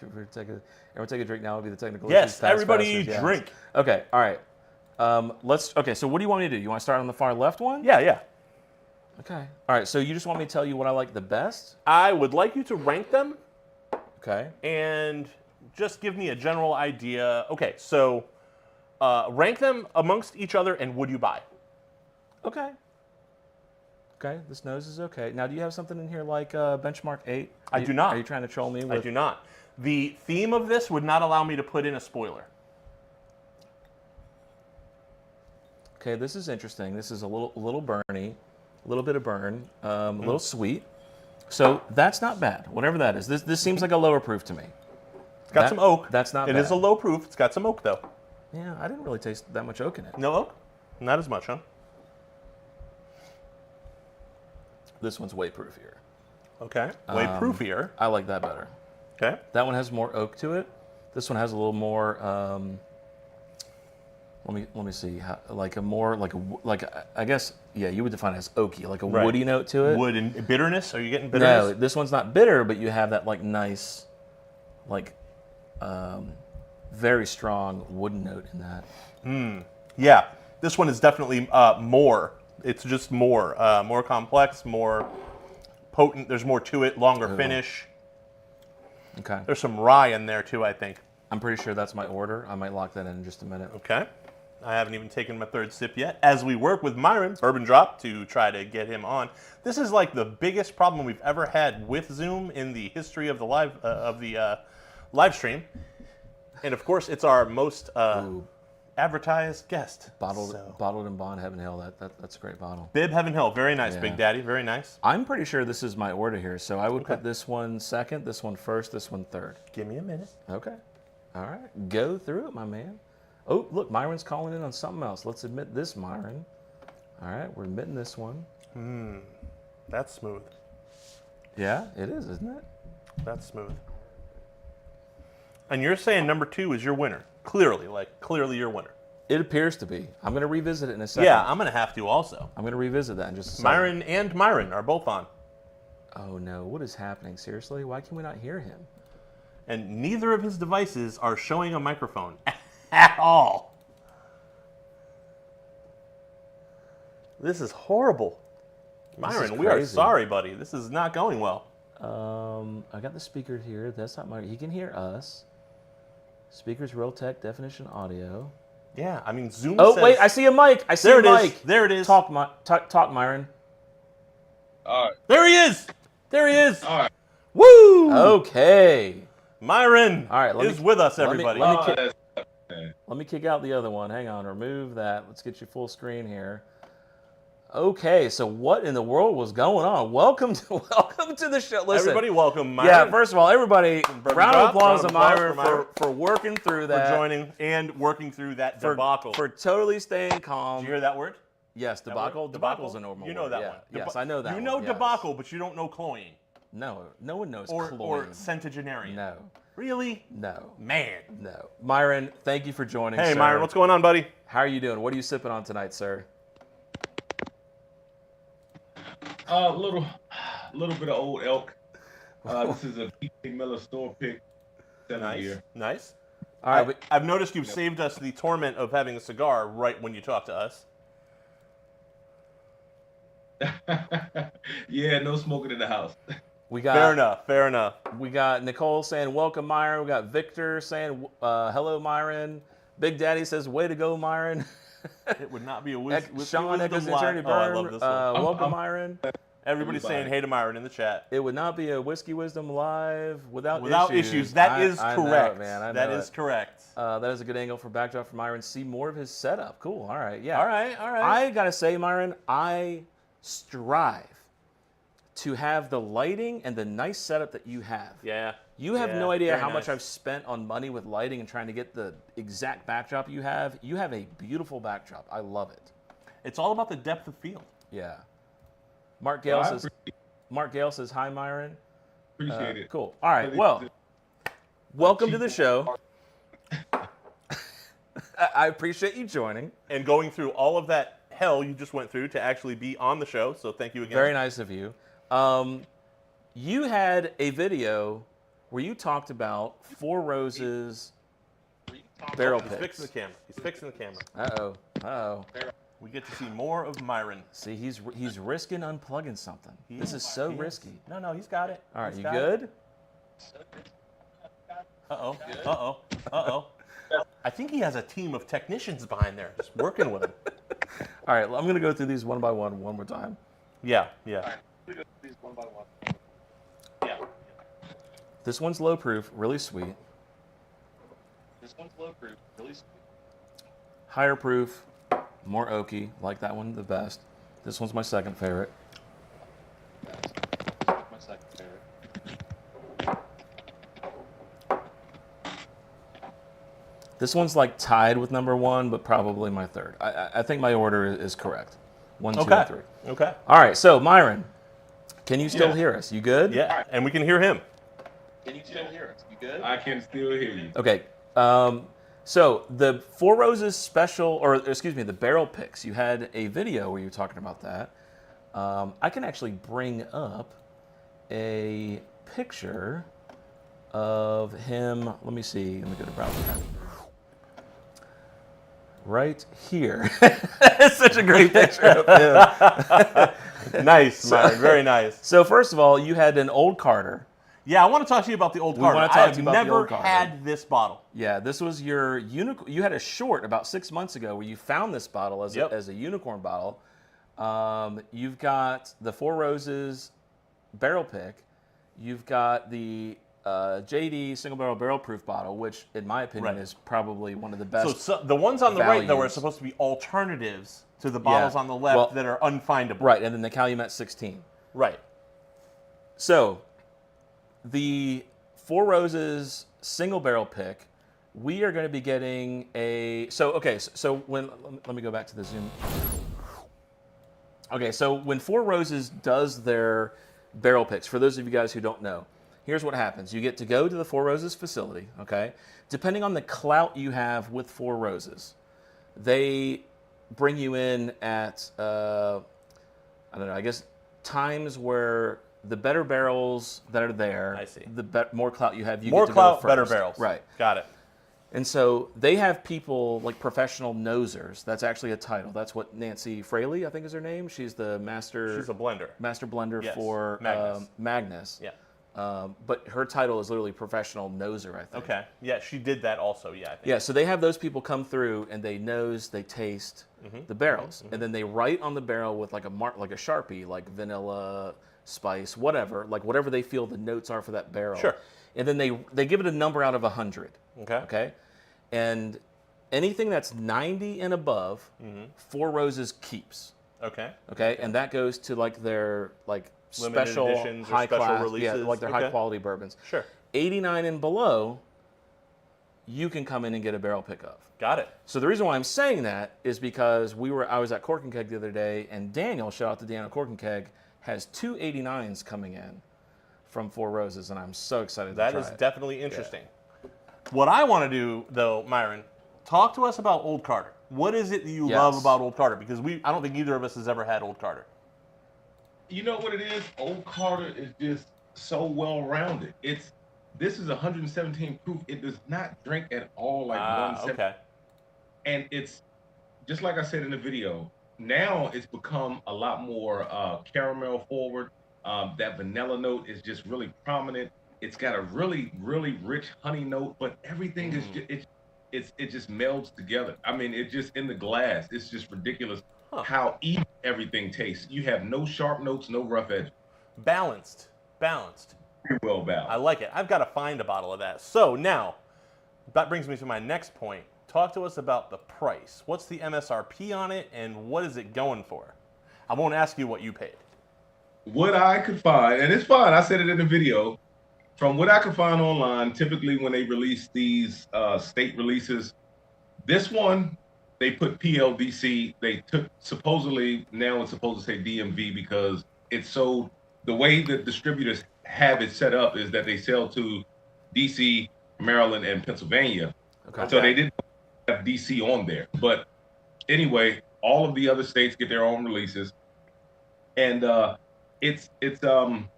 Everyone take a drink now. It'll be the technical Yes, issues. everybody drink. Okay, all right. Okay, so what do you want me to do? You want to start on the far left one? Yeah. Okay. All right, so you just want me to tell you what I like the best? I would like you to rank them. Okay. And just give me a general idea. Okay, so rank them amongst each other and would you buy? Okay. Okay, this nose is okay. Now, do you have something in here like Benchmark 8? I do not. Are you trying to troll me? I do not. The theme of this would not allow me to put in a spoiler. Okay, this is interesting. This is a little burny, a little bit of burn, a little sweet. So that's not bad, whatever that is. This seems like a lower proof to me. It's got some oak. That's not bad. It is a low proof. It's got some oak, though. Yeah, I didn't really taste that much oak in it. No oak? Not as much, huh? This one's way proofier. Okay, way proofier. I like that better. Okay. That one has more oak to it. This one has a little more. Let me see. I guess you would define it as oaky, like a woody note to it. Wood and bitterness. Are you getting bitterness? No, this one's not bitter, but you have that nice, very strong wooden note in that. Yeah, this one is definitely more. It's just more complex, more potent. There's more to it, longer finish. Okay. There's some rye in there too, I think. I'm pretty sure that's my order. I might lock that in just a minute. Okay. I haven't even taken my third sip yet. As we work with Myron, Bourbon Drop, to try to get him on. This is like the biggest problem we've ever had with Zoom in the history of the live stream, and of course, it's our most advertised guest. Bottled in Bond Heaven Hill. That's a great bottle. Bib Heaven Hill. Very nice, Big Daddy. Very nice. I'm pretty sure this is my order here, so I would put this one second, this one first, this one third. Give me a minute. Okay. All right. Go through it, my man. Oh, look, Myron's calling in on something else. Let's admit this, Myron. All right, we're admitting this one. That's smooth. Yeah, it is, isn't it? That's smooth. And you're saying number 2 is your winner. Clearly your winner. It appears to be. I'm going to revisit it in a second. Yeah, I'm going to have to also. I'm going to revisit that in just a second. Myron and Myron are both on. Oh, no. What is happening? Seriously? Why can we not hear him? And neither of his devices are showing a microphone at all. This is horrible. Myron, we are sorry, buddy. This is not going well. I got the speaker here. That's not Myron. He can hear us. Speakers, Realtek, definition, audio. Yeah, I mean, Zoom Oh, says... wait, I see a mic. I see a mic. There it is. Talk, Myron. All right. There he is. There he is. All right. Woo! Okay. Myron All right, is with us, everybody. Let me kick out the other one. Hang on, remove that. Let's get you full screen here. Okay, so what in the world was going on? Welcome to the show. Listen, Everybody, welcome Myron. Yeah, first of all, everybody, round of applause to Myron Myron for working through that. For joining and working through that debacle. For totally staying calm. Did you hear that word? Yes, debacle. Debacle's a normal word. You know that one. Yes, I know that one. You know yes. debacle, but you don't know cloying. No, no one knows cloying. Or centenarian. No. Really? No. Man. No. Myron, thank you for joining, Hey, sir. Myron, what's going on, buddy? How are you doing? What are you sipping on tonight, sir? A little bit of Old Elk. This is a P.K. Miller store pick. Nice. All right. I've noticed you've saved us the torment of having a cigar right when you talk to us. Yeah, no smoking in the house. Fair enough. We got Nicole saying, welcome, Myron. We got Victor saying, hello, Myron. Big Daddy says, way to go, Myron. It would not be a WhiskeyWisdom Sean Echoes live. Eternity Oh, I Burn. love this one. Welcome, Myron. Everybody's saying hey to Myron in the chat. It would not be a WhiskeyWisdom live without issues. That is correct. I know it, man. That is correct. That is a good angle for backdrop for Myron. See more of his setup. Cool. All right. Yeah. All right. I got to say, Myron, I strive to have the lighting and the nice setup that you have. Yeah. You have no idea how nice. much I've spent on money with lighting and trying to get the exact backdrop you have. You have a beautiful backdrop. I love it. It's all about the depth of field. Yeah. Mark Gale says, hi, Myron. Appreciate it. Cool. All right. Well, welcome to the show. I appreciate you joining. and going through all of that hell you just went through to actually be on the show. So thank you again. Very nice of you. You had a video where you talked about Four Roses barrel He's picks. fixing the camera. He's fixing the camera. Uh-oh. Uh-oh. We get to see more of Myron. See, he's risking unplugging something. This is so risky. No, he's got it. All right, He's you got good? it. Uh-oh. I think he has a team of technicians behind there just working with him. All right, I'm going to go through these one by one more time. Yeah. This one's low proof, really sweet. Higher proof, more oaky, like that one the best. This one's my second favorite. This one's like tied with number one, but probably my third. I think my order is correct. 1, 2, and 3. Okay. All right, so Myron, can you still hear us? You good? Yeah, and we can hear him. Can you still hear us? You good? I can still hear you. Okay. So the Four Roses special, or excuse me, the barrel picks, you had a video where you were talking about that. I can actually bring up a picture of him. Let me see. Let me go to browser tab. Right here. It's such a great picture of him. Nice, Myron. Very nice. So first of all, you had an old Carter. Yeah, I want to talk to you about the old Carter. wanna I talk have to you about the never old Carter. had this bottle. Yeah, this was your unicorn. You had a short about 6 months ago where you found this bottle as, Yep. as a unicorn bottle. You've got the Four Roses barrel pick. You've got the JD single barrel barrel proof bottle, which in my opinion Right. is probably one of the best. So the ones on the right, though, are values. supposed to be alternatives to the bottles on the left Well, that are unfindable. Right, and then the Calumet 16. Right. So the Four Roses single barrel pick, we are going to be getting a. So when let me go back to the Zoom. Okay, so when Four Roses does their barrel picks, for those of you guys who don't know, here's what happens. You get to go to the Four Roses facility, okay? Depending on the clout you have with Four Roses, they bring you in at, I don't know, I guess times where the better barrels that are there, I see. the more clout you have, you More get to clout, go first. better barrels. Right. Got it. And so they have people like professional nosers. That's actually a title. That's what Nancy Fraley, I think is her name. She's the master. She's a blender. Master blender Yes, for Magnus. Magnus. Yeah. But her title is literally professional noser, I think. Okay. Yeah, she did that also. Yeah. I think. Yeah. So they have those people come through and they nose, they taste the barrels, and then they write on the barrel with like a like a Sharpie, like vanilla, spice, whatever, like whatever they feel the notes are for that barrel. Sure. And then they give it a number out of 100. Okay. Okay. And anything that's 90 and above, Four Roses keeps. Okay. Okay. And that goes to like their like Limited special editions or high special class, releases. yeah, like their Okay. high quality bourbons. Sure. 89 and below, you can come in and get a barrel pick of. Got it. So the reason why I'm saying that is because I was at Cork and Keg the other day, and Daniel, shout out to Daniel Cork and Keg, has 2 89s coming in from Four Roses, and I'm so excited That to try is it. definitely interesting. What I want to do, though, Myron, talk to us about Old Carter. What is it that you love about Old Carter? Because I don't think either of us has ever had Old Carter. You know what it is? Old Carter is just so well-rounded. This is 117 proof. It does not drink at all like 117. Okay. And it's just like I said in the video. Now it's become a lot more caramel forward. That vanilla note is just really prominent. It's got a really, really rich honey note, but everything is it just melds together. I mean, it just in the glass. It's just ridiculous how even everything tastes. You have no sharp notes, no rough edge. Balanced. Very well I balanced. like it. I've got to find a bottle of that. So now, that brings me to my next point. Talk to us about the price. What's the MSRP on it, and what is it going for? I won't ask you what you paid. What I could find, and it's fine. I said it in the video. From what I could find online, typically when they release these state releases, this one, they put PLDC. They took, supposedly, now it's supposed to say DMV because it's sold, the way that distributors have it set up is that they sell to DC, Maryland, and Pennsylvania. Okay. So they didn't have DC on there. But anyway, all of the other states get their own releases, and it's um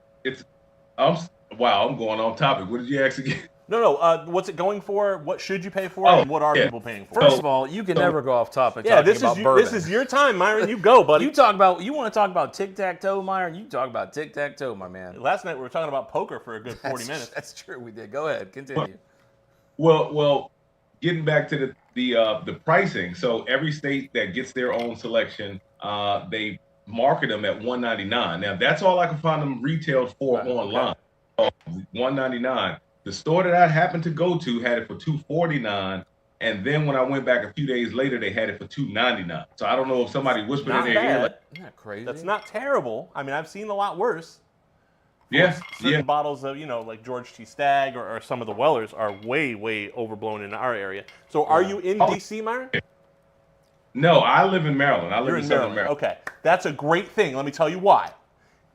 wow, I'm going on topic. What did you ask again? No. What's it going for? What should you pay for? Oh, And what are yeah. people paying for? First of all, you can never go off topic Yeah, talking about bourbon. this is your time, Myron. You go, buddy. You want to talk about tic-tac-toe, Myron? You talk about tic-tac-toe, my man. Last night we were talking about poker for a good 40 minutes. That's true. We did. Go ahead. Continue. Well, getting back to the pricing. So every state that gets their own selection, they market them at $199. Now that's all I can find them retailed for online. Okay. $199. The store that I happened to go to had it for $249, and then when I went back a few days later, they had it for $299. So I don't know if somebody whispered in their ear. Like, Isn't that crazy? That's not terrible. I mean, I've seen a lot worse. Yeah, Certain bottles of, like George T. Stagg or some of the Wellers are way, way overblown in our area. So are you in D.C., Myron? No, I live in Maryland. I live You're in Southern Maryland. Okay, that's a great thing. Let me tell you why.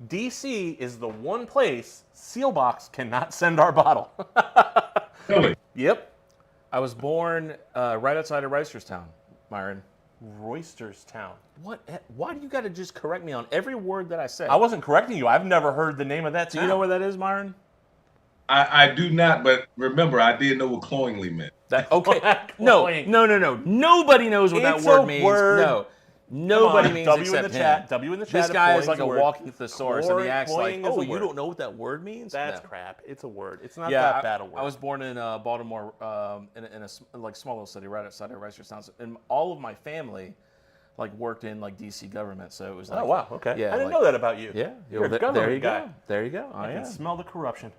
D.C. is the one place Sealbox cannot send our bottle. Really? Yep. I was born right outside of Reisterstown, Myron. Roysterstown. What? Why do you got to just correct me on every word that I said? I wasn't correcting you. I've never heard the name of that Do town. you know where that is, Myron? I do not, but remember, I did know what cloyingly meant. That okay? No. Nobody knows what that It's word a means. word. No, nobody means W except in the him. chat. W in the chat. This guy is cloying's like a word. walking thesaurus, and he acts like, Cloying is "Oh, a you word. don't know what that word means?" That's No. crap. It's a word. It's not Yeah, that bad a word. I was born in Baltimore, in a like small little city right outside of Reisterstown, and all of my family like worked in like DC government, so it was like, Oh wow. Okay. yeah, I didn't like- know that about you. yeah, You're a there government you guy. go, there you go. I can smell the corruption.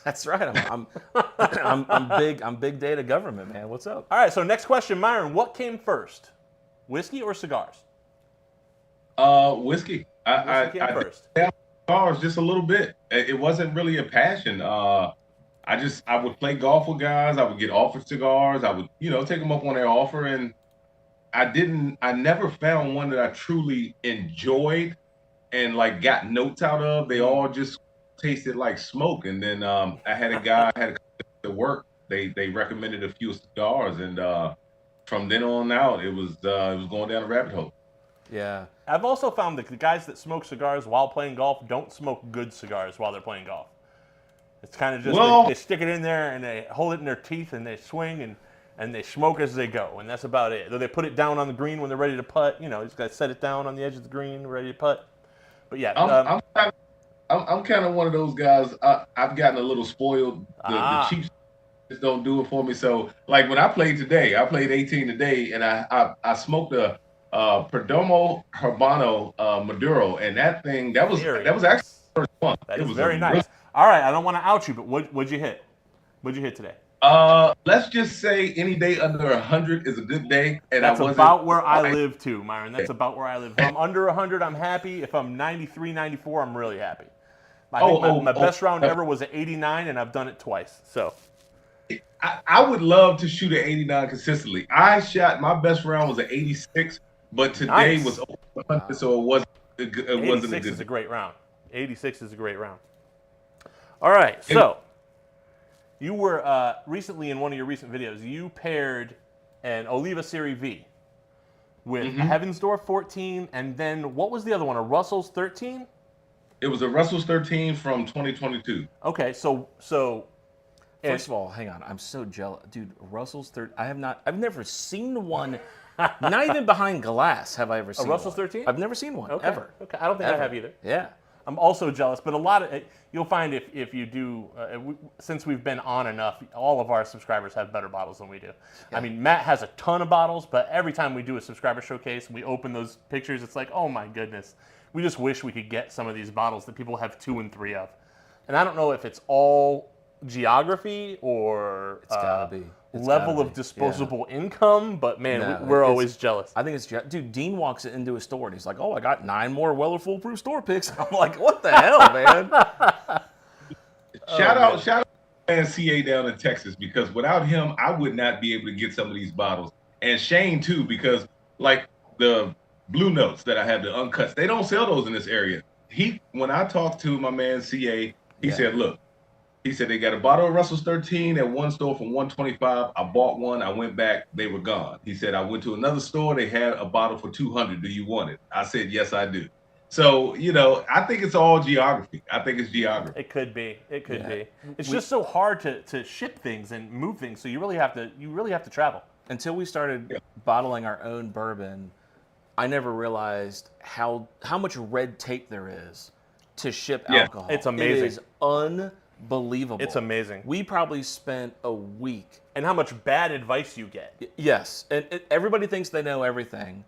That's right. I'm big data government, man. What's up? All right. So next question, Myron. What came first, whiskey or cigars? Whiskey. Whiskey came I first. cigars just a little bit. It wasn't really a passion. I would play golf with guys. I would get offered cigars. I would, take them up on their offer, and I never found one that I truly enjoyed and like got notes out of. They all just tasted like smoke. And then I had a guy to work. They recommended a few cigars, and from then on out, it was going down a rabbit hole. Yeah. I've also found that the guys that smoke cigars while playing golf don't smoke good cigars while they're playing golf. It's kind of just they stick it in there and they hold it in their teeth and they swing and they smoke as they go, and that's about it. Though they put it down on the green when they're ready to putt. Just got to set it down on the edge of the green, ready to putt. But yeah, I'm kind of one of those guys. I've gotten a little spoiled. The cheap just don't do it for me. So like when I played today, I played 18 today, and I smoked a Perdomo Habano Maduro, and that was actually the first one. That is very nice. All right, I don't want to out you, but what'd you hit? What'd you hit today? Let's just say any day under 100 is a good day, and that's about where I live too, Myron. That's about where I live. If I'm under 100, I'm happy. If I'm 93, 94, I'm really happy. I think my best round ever was at 89, and I've done it twice. So I would love to shoot at 89 consistently. My best round was at 86, but today was over 100, so it wasn't a good. 86 is a great round. 86 is a great round. All right, so you were recently in one of your recent videos, you paired an Oliva Serie V with a Heaven's Door 14, and then what was the other one, a Russell's 13? It was a Russell's 13 from 2022. Okay, so First of all, hang on. I'm so jealous, dude. Russell's 13. I've never seen one. Not even behind glass have I ever seen Russell's one. 13? I've never seen one ever. Okay, I don't think I have either. Yeah. I'm also jealous, but a lot of you'll find if you do, since we've been on enough, all of our subscribers have better bottles than we do. Yeah. I mean, Matt has a ton of bottles, but every time we do a subscriber showcase and we open those pictures, it's like, oh my goodness, we just wish we could get some of these bottles that people have 2 and 3 of. And I don't know if it's all geography or it's gotta be. Level of disposable income, but man, we're always jealous. I think it's dude. Dean walks into a store and he's like, "Oh, I got 9 more Weller Foolproof store picks." I'm like, "What the hell, man?" Shout out to man CA down in Texas, because without him, I would not be able to get some of these bottles. And Shane too, because like the Blue Notes that I have, the uncuts, they don't sell those in this area. When I talked to my man CA, he said, "Look, He said they got a bottle of Russell's 13 at one store for $125. I bought one. I went back. They were gone. He said I went to another store. They had a bottle for $200. Do you want it? I said yes, I do. So I think it's all geography. I think it's geography. It could be. It could be. It's just so hard to ship things and move things. So you really have to travel. Until we started bottling our own bourbon, I never realized how much red tape there is to ship alcohol. It's amazing. It is unbelievable. It's amazing. We probably spent a week. And how much bad advice you get. Yes. And everybody thinks they know everything,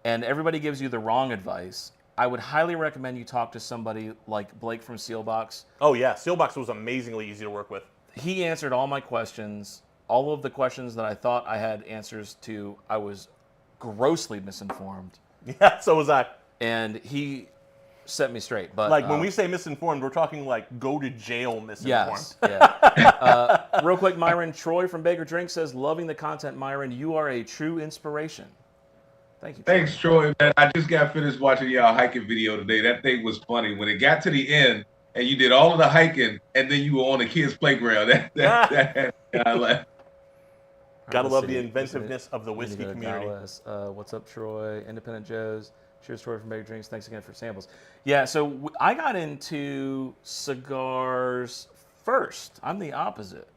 and everybody gives you the wrong advice. I would highly recommend you talk to somebody like Blake from Sealbox. Oh, yeah. Sealbox was amazingly easy to work with. He answered all my questions. All of the questions that I thought I had answers to, I was grossly misinformed. Yeah, so was I. And he set me straight. But like when we say misinformed, we're talking like go to jail misinformed. Yes. Yeah. Real quick, Myron Troy from Baker Drink says, "Loving the content, Myron. You are a true inspiration." Thank you. Thanks, Troy. Man, I just got finished watching y'all hiking video today. That thing was funny. When it got to the end and you did all of the hiking and then you were on the kids' playground. I laughed. Gotta love the inventiveness of the whiskey community. Dallas. What's up, Troy? Independent Joe's. Cheers, Troy from Baker Drinks. Thanks again for samples. Yeah, so I got into cigars first. I'm the opposite.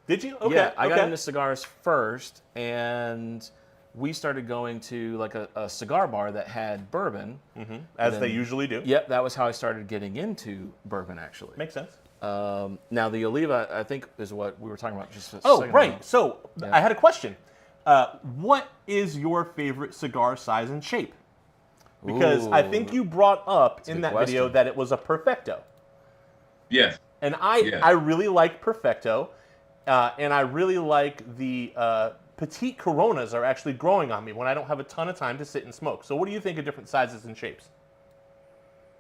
Did you? Okay. Yeah, I got into cigars first, and we started going to like a cigar bar that had bourbon. Mm-hmm. As they usually do. Yep, that was how I started getting into bourbon, actually. Makes sense. Now, the Oliva, I think, is what we were talking about just a second Oh, right. ago. So I had a question. What is your favorite cigar size and shape? Because I think you brought up in that video that it was a Perfecto. Yes. And I really like Perfecto, and I really like the petite Coronas are actually growing on me when I don't have a ton of time to sit and smoke. So what do you think of different sizes and shapes?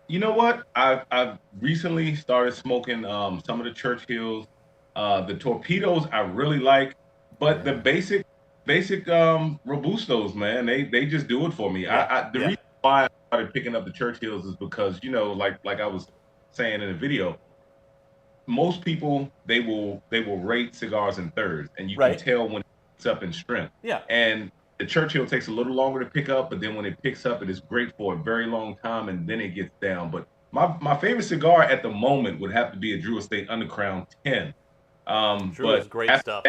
You know what? I've recently started smoking some of the Churchills. The Torpedoes I really like, but the basic Robustos, man, they just do it for me. The reason why I started picking up the Churchills is because, like I was saying in the video, most people they will rate cigars in thirds, and you can tell when it's up in strength. Yeah. And the Churchill takes a little longer to pick up, but then when it picks up, it is great for a very long time, and then it gets down. But my favorite cigar at the moment would have to be a Drew Estate Undercrown 10. Drew is great stuff.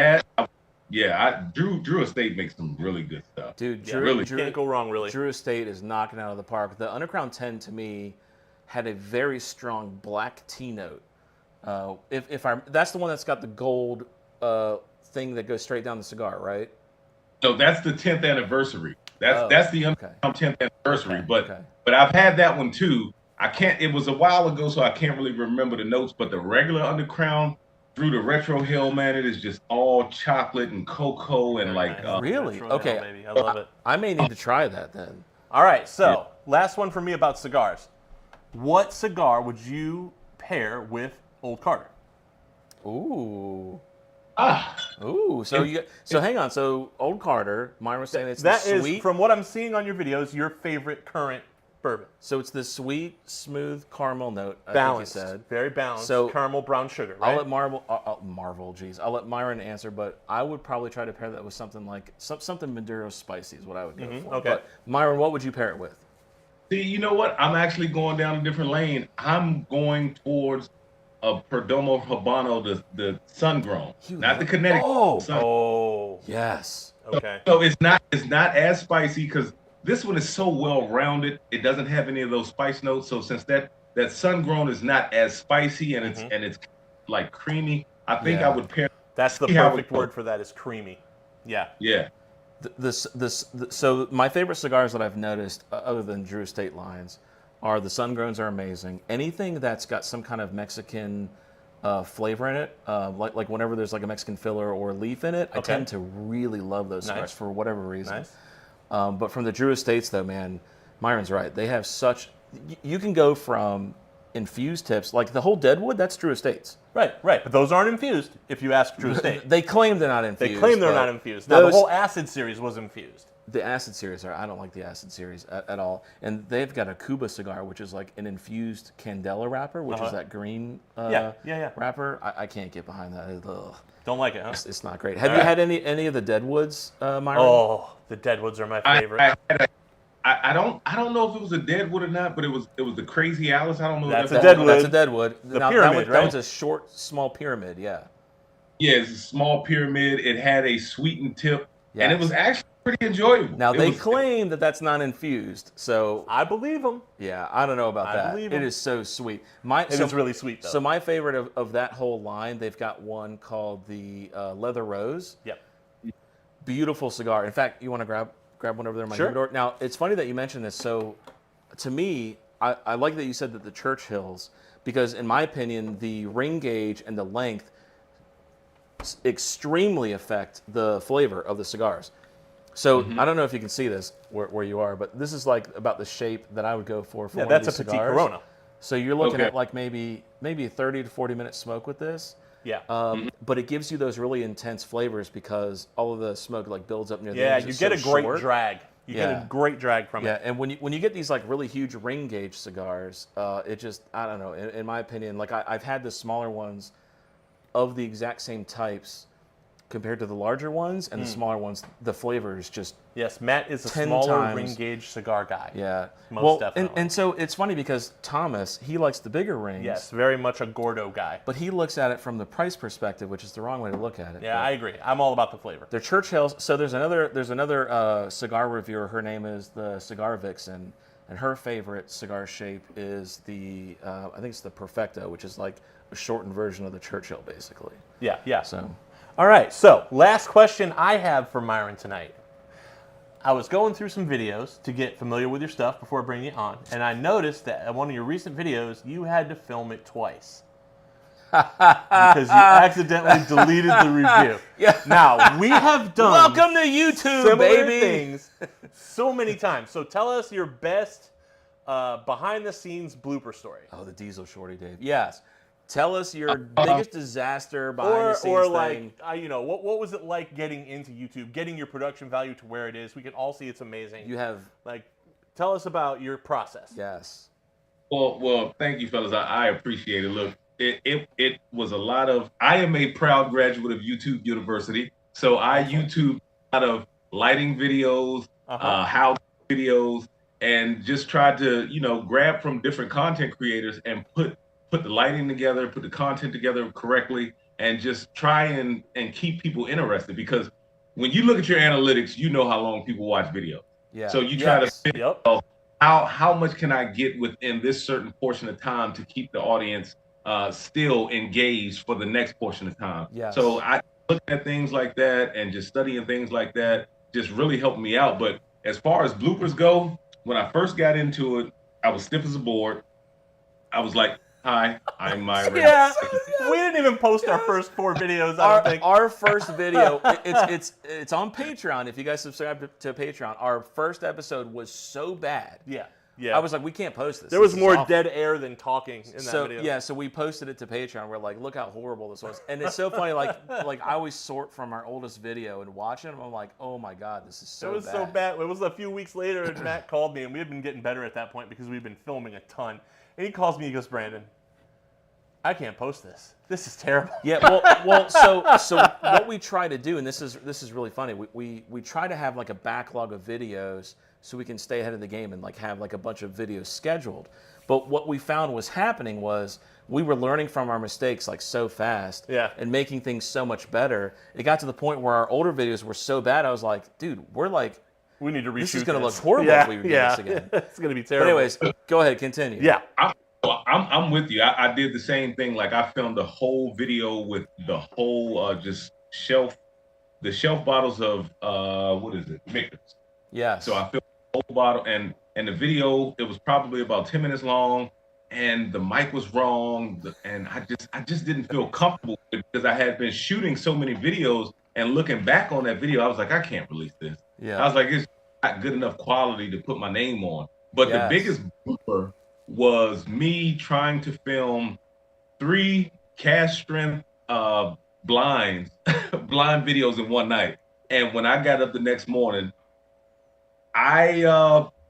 Drew Estate makes some really good stuff. Dude, Drew can't go wrong, really. Drew Estate is knocking out of the park. The Undercrown 10 to me had a very strong black tea note. That's the one that's got the gold thing that goes straight down the cigar, right? So that's the 10th anniversary. That's the Undercrown 10th anniversary. Okay. But I've had that one too. It was a while ago, so I can't really remember the notes. But the regular Undercrown through the Retro Hill, man, it is just all chocolate and cocoa and really? Retro Okay. Hill, baby. I love it. I may need to try that then. All right. So last one for me about cigars. What cigar would you pair with Old Carter? Ooh. Ooh. So hang on. So Old Carter, Myron was saying it's that the sweet. Is, from what I'm seeing on your videos, your favorite current bourbon. So it's the sweet, smooth caramel note. Balanced. I think you said. Very balanced. So caramel brown sugar. Right? I'll let Myron answer, but I would probably try to pair that with something like something Maduro spicy is what I would go for. Okay. But Myron, what would you pair it with? See, you know what? I'm actually going down a different lane. I'm going towards a Perdomo Habano, the sun-grown, not the Connecticut. Oh, yes. Okay. So it's not as spicy because this one is so well-rounded. It doesn't have any of those spice notes. So since that sun-grown is not as spicy and it's like creamy, I think I would pair. That's the perfect word for that is creamy. Yeah. Yeah. So my favorite cigars that I've noticed, other than Drew Estate lines, are the sun-growns are amazing. Anything that's got some kind of Mexican flavor in it, like whenever there's like a Mexican filler or leaf in it, I tend to really love those cigars for whatever reason. Nice. But from the Drew Estates, though, man, Myron's right. They have such. You can go from infused tips, like the whole Deadwood, that's Drew Estates. Right. But those aren't infused if you ask Drew Estate. They claim they're not infused. They claim they're not infused. Now, the whole acid series was infused. the acid series I don't like the acid series at all. And they've got a Cuba cigar, which is like an infused Candela wrapper, which is that green wrapper. I can't get behind that. Ugh. Don't like it, huh? It's not great. Have you had any of the Deadwoods, Myron? Oh, the Deadwoods are my favorite. I don't know if it was a Deadwood or not, but it was the Crazy Alice. I don't know. That's if a Deadwood. That's a Deadwood. The Now, pyramid, that was a short, small pyramid. Yeah. Yeah, it's a small pyramid. It had a sweetened tip, and it Yes. was actually pretty enjoyable. Now they claim that that's not infused, so I believe them. yeah, I don't know about that. believe It 'em. is so sweet. It is really sweet, though. So my favorite of that whole line, they've got one called the Leather Rose. Yep. Beautiful cigar. In fact, you want to grab one over there in my Sure. humidor? Now, it's funny that you mentioned this. So, to me, I like that you said that the Churchills, because in my opinion, the ring gauge and the length extremely affect the flavor of the cigars. So, I don't know if you can see this where you are, but this is like about the shape that I would go for one that's of these a petite cigars. Corona. So you're looking Okay. at like maybe 30 to 40 minute smoke with this. Yeah. But it gives you those really intense flavors because all of the smoke like builds up near the Yeah, end. you It's get a so great short. drag. You get Yeah. a great drag from Yeah, it. and when you get these like really huge ring gauge cigars, it just, I don't know. In my opinion, like I've had the smaller ones of the exact same types compared to the larger ones, and the smaller ones, the flavor is just Yes, Matt is a 10 smaller times. ring gauge cigar guy. yeah. Most definitely. And so it's funny because Thomas, he likes the bigger rings. Yes, very much a Gordo guy. But he looks at it from the price perspective, which is the wrong way to look at it. Yeah, But I agree. I'm all about the flavor. they're Churchills. So there's another cigar reviewer. Her name is the Cigar Vixen, and her favorite cigar shape is the I think it's the Perfecto, which is like a shortened version of the Churchill, basically. Yeah, yeah. So All right, so last question I have for Myron tonight. I was going through some videos to get familiar with your stuff before bringing it on, and I noticed that in one of your recent videos, you had to film it twice. Because you accidentally deleted the review. Yeah. Now, we have done welcome to YouTube, similar baby. things so many times. So tell us your best behind-the-scenes blooper story. Oh, the Diesel Shorty, Dave. Yes. Tell us your biggest disaster behind the scenes Or thing. like, you know, what was it like getting into YouTube, getting your production value to where it is? We can all see it's amazing. You have, Like, tell us about your process. yes. Well, thank you, fellas. I appreciate it. Look, it was a lot of. I am a proud graduate of YouTube University, so I YouTube a lot of lighting videos, how videos, and just tried to grab from different content creators and put the lighting together, put the content together correctly, and just try and keep people interested. Because when you look at your analytics, you know how long people watch videos. Yeah. So you try to figure out how much can I get within this certain portion of time to keep the audience still engaged for the next portion of time. Yes. So I look at things like that and just studying things like that just really helped me out. But as far as bloopers go, when I first got into it, I was stiff as a board. I was like, hi, I'm Myron. Yeah, we didn't even post our first 4 videos, I don't think. Our first video, it's on Patreon. If you guys subscribe to Patreon, our first episode was so bad. Yeah. I was like, we can't post this. There was This is more awful. dead air than talking in that video. Yeah, so we posted it to Patreon. We're like, look how horrible this was. And it's so funny, like I always sort from our oldest video and watching them. I'm like, oh my God, this is so bad. It was so bad. It was a few weeks later, and Matt called me, and we had been getting better at that point because we'd been filming a ton. And he calls me, he goes, Brandon, I can't post this. This is terrible. Yeah, well, so what we try to do, and this is really funny. We try to have like a backlog of videos so we can stay ahead of the game and like have like a bunch of videos scheduled. But what we found was happening was we were learning from our mistakes like so fast, and making things so much better. It got to the point where our older videos were so bad. I was like, dude, We need to reshoot this is going to look this. horrible if we do this again. It's going to be But terrible. anyways, go ahead, continue. Yeah. I'm with you. I did the same thing. Like I filmed the whole video with the whole just the shelf bottles of what is it, Mickers. Yes. So I filmed the whole bottle, and the video, it was probably about 10 minutes long, and the mic was wrong, and I just didn't feel comfortable with it because I had been shooting so many videos, and looking back on that video, I was like, I can't release this. Yeah. I was like, it's not good enough quality to put my name on. But the biggest blooper was me trying to film 3 cash strength blind videos in one night. And when I got up the next morning,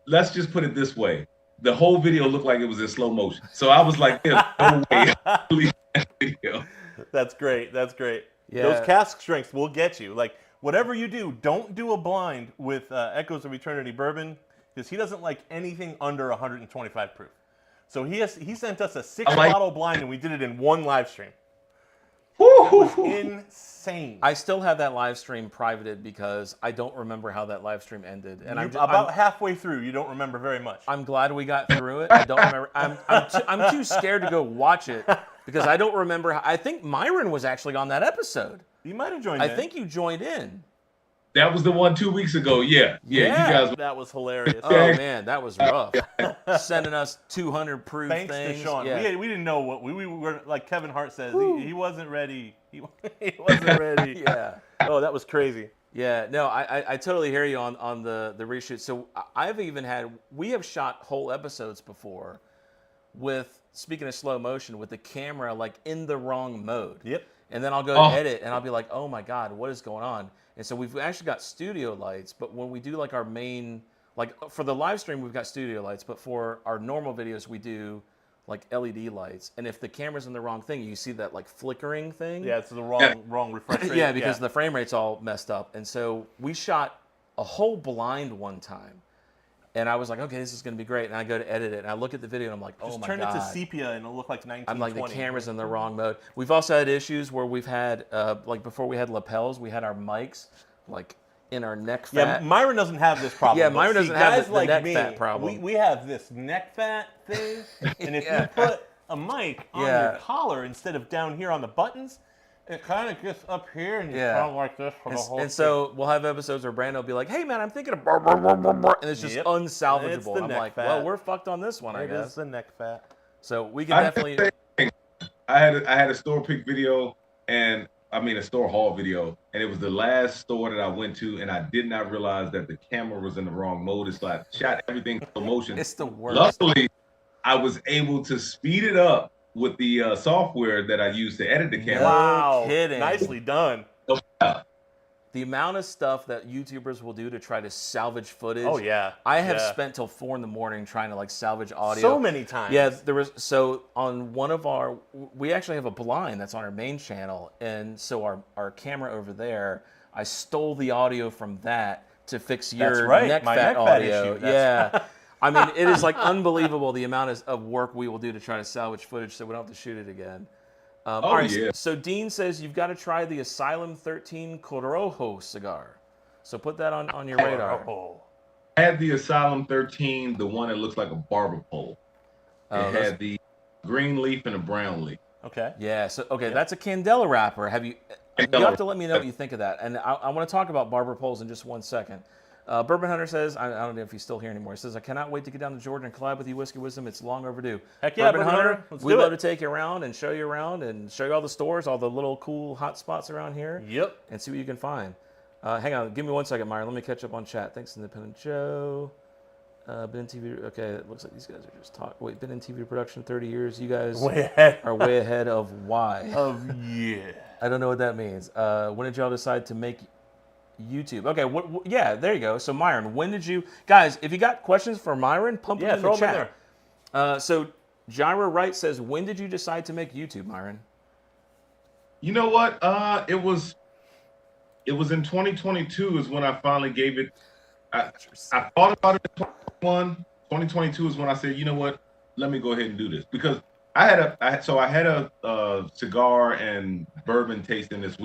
Let's just put it this way. The whole video looked like it was in slow motion. So I was like, there's no way I believe that video. That's great. That's great. Yeah. Those cask strengths will get you. Like, whatever you do, don't do a blind with Echoes of Eternity Bourbon, because he doesn't like anything under 125 proof. So he sent us a 6-bottle blind, and we did it in one live stream. It was insane. I still have that live stream privated because I don't remember how that live stream ended, and I'm halfway through. You don't remember very much. I'm glad we got through it. I don't remember. I'm too scared to go watch it because I don't remember. I think Myron was actually on that episode. You might have joined in. I think you joined in. That was the one 2 weeks ago. Yeah. You guys. That was hilarious. Oh man, that was rough. Sending us 200 proof Thanks things. to Sean. Yeah. We didn't know what we were like. Kevin Hart says he wasn't ready. He wasn't ready. Yeah. Oh, that was crazy. Yeah. No, I totally hear you on the reshoot. So we have shot whole episodes before with, speaking of slow motion, with the camera like in the wrong mode. Yep. And then I'll go edit and I'll be like, oh my God, what is going on? And so we've actually got studio lights, but when we do like our main, like for the live stream, we've got studio lights, but for our normal videos, we do like LED lights. And if the camera's in the wrong thing, you see that like flickering thing. Yeah, it's the wrong refresh rate. Yeah, because the frame rate's all messed up. And so we shot a whole blind one time. And I was like, okay, this is going to be great. And I go to edit it, and I look at the video, and I'm like, oh my God. Just turn it to sepia, and it'll look like 1920. I'm like, the camera's in the wrong mode. We've also had issues where we've had, like before we had lapels, we had our mics like in our neck fat. Yeah, Myron doesn't have this problem. Yeah, Myron doesn't have the like neck fat problem. We have this neck fat thing, and if you put a mic on your collar instead of down here on the buttons, it kind of gets up here and you sound like this for the whole And so we'll have episodes where Brando will be like, hey man, I'm thinking of and it's just unsalvageable. It's the I'm neck like, fat. well, we're fucked on this one, I guess. It's the neck fat. So we can definitely. I had a store pick video, and I mean a store haul video, and it was the last store that I went to, and I did not realize that the camera was in the wrong mode. It's like shot everything in slow motion. It's the worst. Luckily, I was able to speed it up with the software that I use to edit the camera. Wow, No kidding. Nicely done. The amount of stuff that YouTubers will do to try to salvage footage. Oh yeah. I have spent till 4 a.m. trying to like salvage audio. So many times. Yeah, so on one of we actually have a blind that's on our main channel, and so our camera over there, I stole the audio from that to fix your neck fat audio. Issue. Yeah. I mean, it is like unbelievable the amount of work we will do to try to salvage footage so we don't have to shoot it again. All right, so Dean says you've got to try the Asylum 13 Corojo cigar. So put that on your radar. I had the Asylum 13, the one that looks like a barber pole. It had the green leaf and a brown leaf. Okay. Yeah, so that's a Candela wrapper. You have to let me know what you think of that. And I want to talk about barber poles in just 1 second. Bourbon Hunter says, I don't know if he's still here anymore. He says, I cannot wait to get down to Georgia and collab with you, Whiskey Wisdom. It's long overdue. Heck yeah, Bourbon Hunter, Let's we'd do love it. to take you around and show you all the stores, all the little cool hot spots around here. Yep. And see what you can find. Hang on, give me 1 second, Myron. Let me catch up on chat. Thanks, Independent Joe. Been in TV. Okay, it looks like these guys are just talking. Wait, been in TV production 30 years. You guys are way ahead of why. I don't know what that means. When did y'all decide to make YouTube? Okay, yeah, there you go. So Myron, when did you guys? If you got questions for Myron, pump them in the chat. So Gyra Wright says, when did you decide to make YouTube, Myron? You know what? It was in 2022 is when I finally gave it. I thought about it in 2022 is when I said, you know what? Let me go ahead and do this, because I had a cigar and bourbon tasting this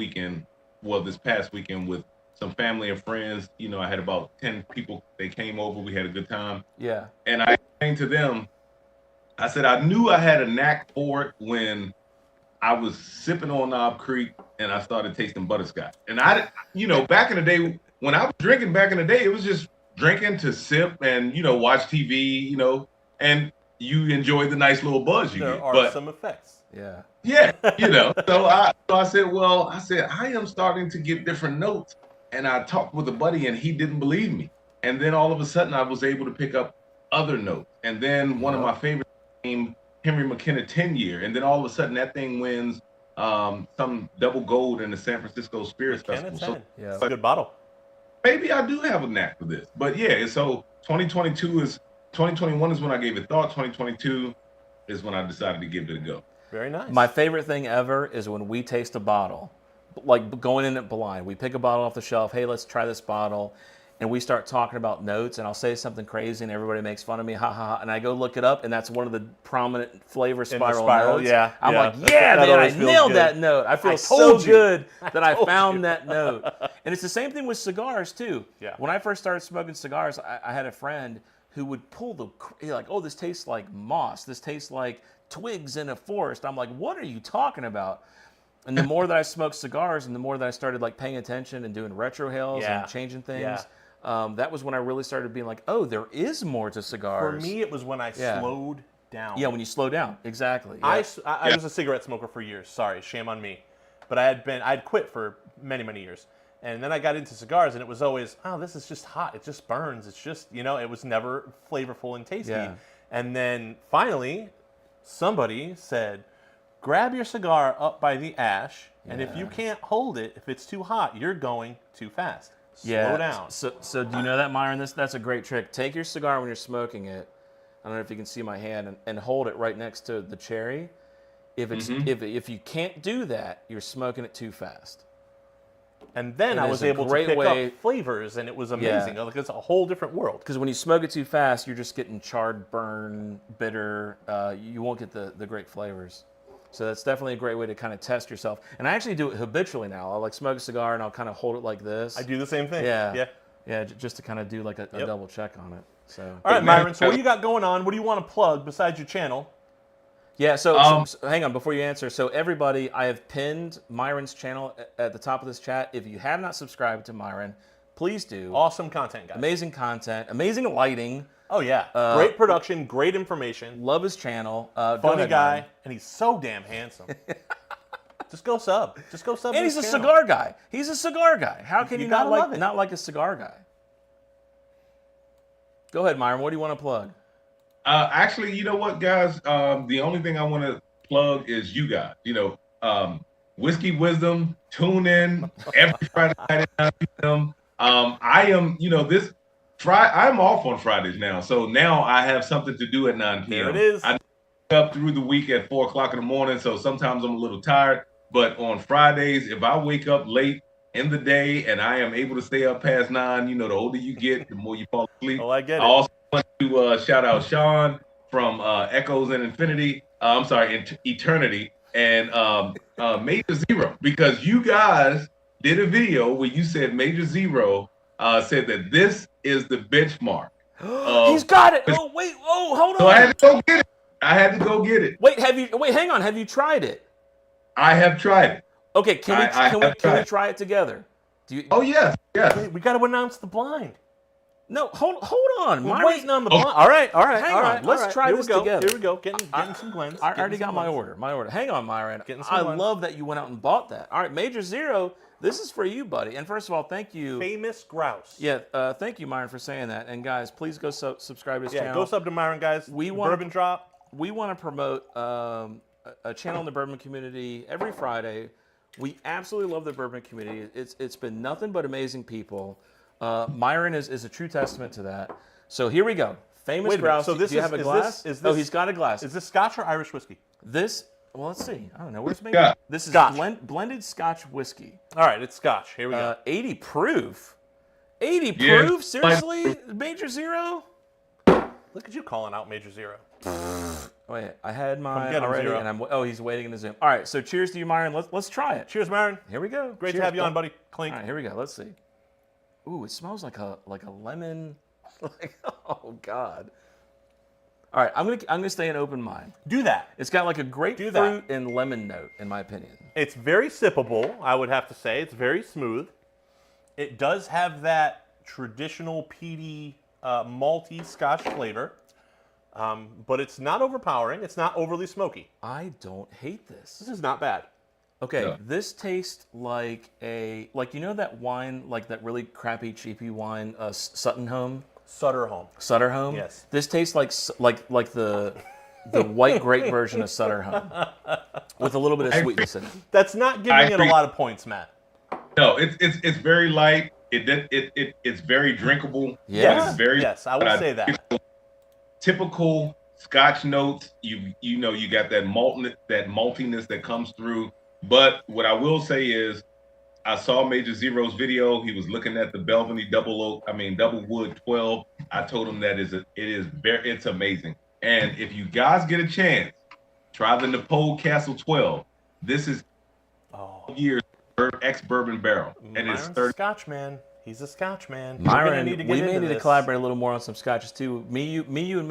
past weekend with some family and friends. You know, I had about 10 people. They came over. We had a good time. Yeah. And I explained to them, I said, I knew I had a knack for it when I was sipping on Knob Creek and I started tasting butterscotch. And back in the day, when I was drinking back in the day, it was just drinking to sip and, watch TV, and you enjoy the nice little buzz you get. There are some effects. Yeah. Yeah, So I said, I am starting to get different notes. And I talked with a buddy and he didn't believe me. And then all of a sudden I was able to pick up other notes. And then one of my favorites came Henry McKenna 10 year. And then all of a sudden that thing wins some double gold in the San Francisco Spirits Festival. So, yeah, it's a good bottle. maybe I do have a knack for this. But yeah, so 2021 is when I gave it thought. 2022 is when I decided to give it a go. Very nice. My favorite thing ever is when we taste a bottle, like going in it blind. We pick a bottle off the shelf. Hey, let's try this bottle. And we start talking about notes, and I'll say something crazy, and everybody makes fun of me, ha ha ha. And I go look it up, and that's one of the prominent flavor spiral notes. Yeah, I'm yeah. like, yeah, That man, I always feels nailed good. that note. I feel so told you. good that I told found you. that note. And it's the same thing with cigars too. Yeah. When I first started smoking cigars, I had a friend who would pull like, oh, this tastes like moss. This tastes like twigs in a forest. I'm like, what are you talking about? And the more that I smoked cigars, and the more that I started like paying attention and doing retrohales Yeah. and changing things. Yeah. That was when I really started being like, oh, there is more to For cigars. me, it was when I Yeah. slowed down. Yeah, when you slow down. Exactly. Yeah. I was a cigarette smoker for years. Sorry, shame on me. But I'd quit for many, many years. And then I got into cigars, and it was always, oh, this is just hot. It just burns. It's just, it was never flavorful and tasty. Yeah. And then finally, somebody said, grab your cigar up by the ash, and if you can't hold it, if it's too hot, you're going too fast. Slow down. So do you know that, Myron? That's a great trick. Take your cigar when you're smoking it. I don't know if you can see my hand, and hold it right next to the cherry. If it's if you can't do that, you're smoking it too fast. And then I It was is a able to great pick way- up flavors, and it was amazing. Like, it's a whole different world. Because when you smoke it too fast, you're just getting charred, burn, bitter. You won't get the great flavors. So that's definitely a great way to kind of test yourself. And I actually do it habitually now. I'll like smoke a cigar and I'll kind of hold it like this. I do the same thing. Yeah. Yeah. Just to kind of do like a double check on it. So. All right, Myron, so what do you got going on? What do you want to plug besides your channel? Yeah, so hang on before you answer. So everybody, I have pinned Myron's channel at the top of this chat. If you have not subscribed to Myron, please do. Awesome content, guys. Amazing content, amazing lighting. Oh, yeah. Great production, great information. Love his channel. Go Funny ahead, guy, Myron. and he's so damn handsome. Just go sub. Just go sub. And his he's a channel. cigar guy. He's a cigar guy. How can You you gotta love it. not like a cigar guy? Go ahead, Myron. What do you want to plug? Actually, you know what, guys? The only thing I want to plug is you guys. Whiskey Wisdom. Tune in every Friday night at 9 p.m. I am, this Friday. I'm off on Fridays now, so now I have something to do at 9 p.m. There it is. I wake up through the week at 4 o'clock in the morning, so sometimes I'm a little tired. But on Fridays, if I wake up late in the day and I am able to stay up past 9, the older you get, the more you fall asleep. Oh, I get it. I also want to shout out Sean from Echoes in Infinity. I'm sorry, Eternity, and Major Zero, because you guys did a video where you said Major Zero said that this is the benchmark. He's got it. Oh wait. Oh, hold on. So I had to go get it. Wait, hang on. Have you tried it? I have tried it. Okay, can we try it together? Do you? Oh yes. We got to announce the blind. No, hold on. We're Myron's- waiting on the blind. All right. Hang on. All Let's right. try Here this we go. together. Here we go. Getting some blends. I already got my order. Hang on, Myron. Getting some I blends. love that you went out and bought that. All right, Major Zero, this is for you, buddy. And first of all, thank you. Famous grouse. Yeah, thank you, Myron, for saying that. And guys, please go subscribe to his Yeah, channel. go sub to Myron, guys. Bourbon Drop. We want to promote a channel in the bourbon community every Friday. We absolutely love the bourbon community. It's been nothing but amazing people. Myron is a true testament to that. So here we go. Famous Wait a minute. grouse. So this do you is- have a is glass? this- Oh, he's got a glass. Is this Scotch or Irish whiskey? Well, let's see. I don't know. Where's maybe? Scotch. This is Scotch. blended Scotch whiskey. All right, it's Scotch. Here we go. 80 proof. 80 Yeah. proof? Seriously? Major Zero? Look at you calling out Major Zero. Wait, I had mine getting already, Zero. and he's waiting in the Zoom. All right, so cheers to you, Myron. Let's try it. Cheers, Myron. Here we go. Great Cheers. to have you on, buddy. Clink. All right, here we go. Let's see. Ooh, it smells like a lemon. Oh God. All right, I'm gonna stay in open mind. Do that. It's got like a that. grapefruit and lemon note, in my opinion. It's very sippable, I would have to say. It's very smooth. It does have that traditional peaty, malty Scotch flavor, but it's not overpowering. It's not overly smoky. I don't hate this. This is not bad. Okay, Yeah. this tastes like that wine, like that really crappy, cheapy wine, Sutton Home. Sutter Home. Sutter Home. Yes. This tastes like the white grape version of Sutter Home, with a little bit of sweetness in it. That's not I giving it a agree. lot of points, Matt. No, it's very light. It's very drinkable. Yes. But it's very, Yes, I will say that. typical Scotch notes. You know you got that maltiness that comes through. But what I will say is, I saw Major Zero's video. He was looking at the Belvany Double Wood 12. I told him that it's amazing. And if you guys get a chance, try the Napole Castle 12. This is years ex-bourbon barrel, and it's Myron's a Scotch man. He's a Scotch man. Myron, we may need to collaborate a little more on some scotches too. Me, you, and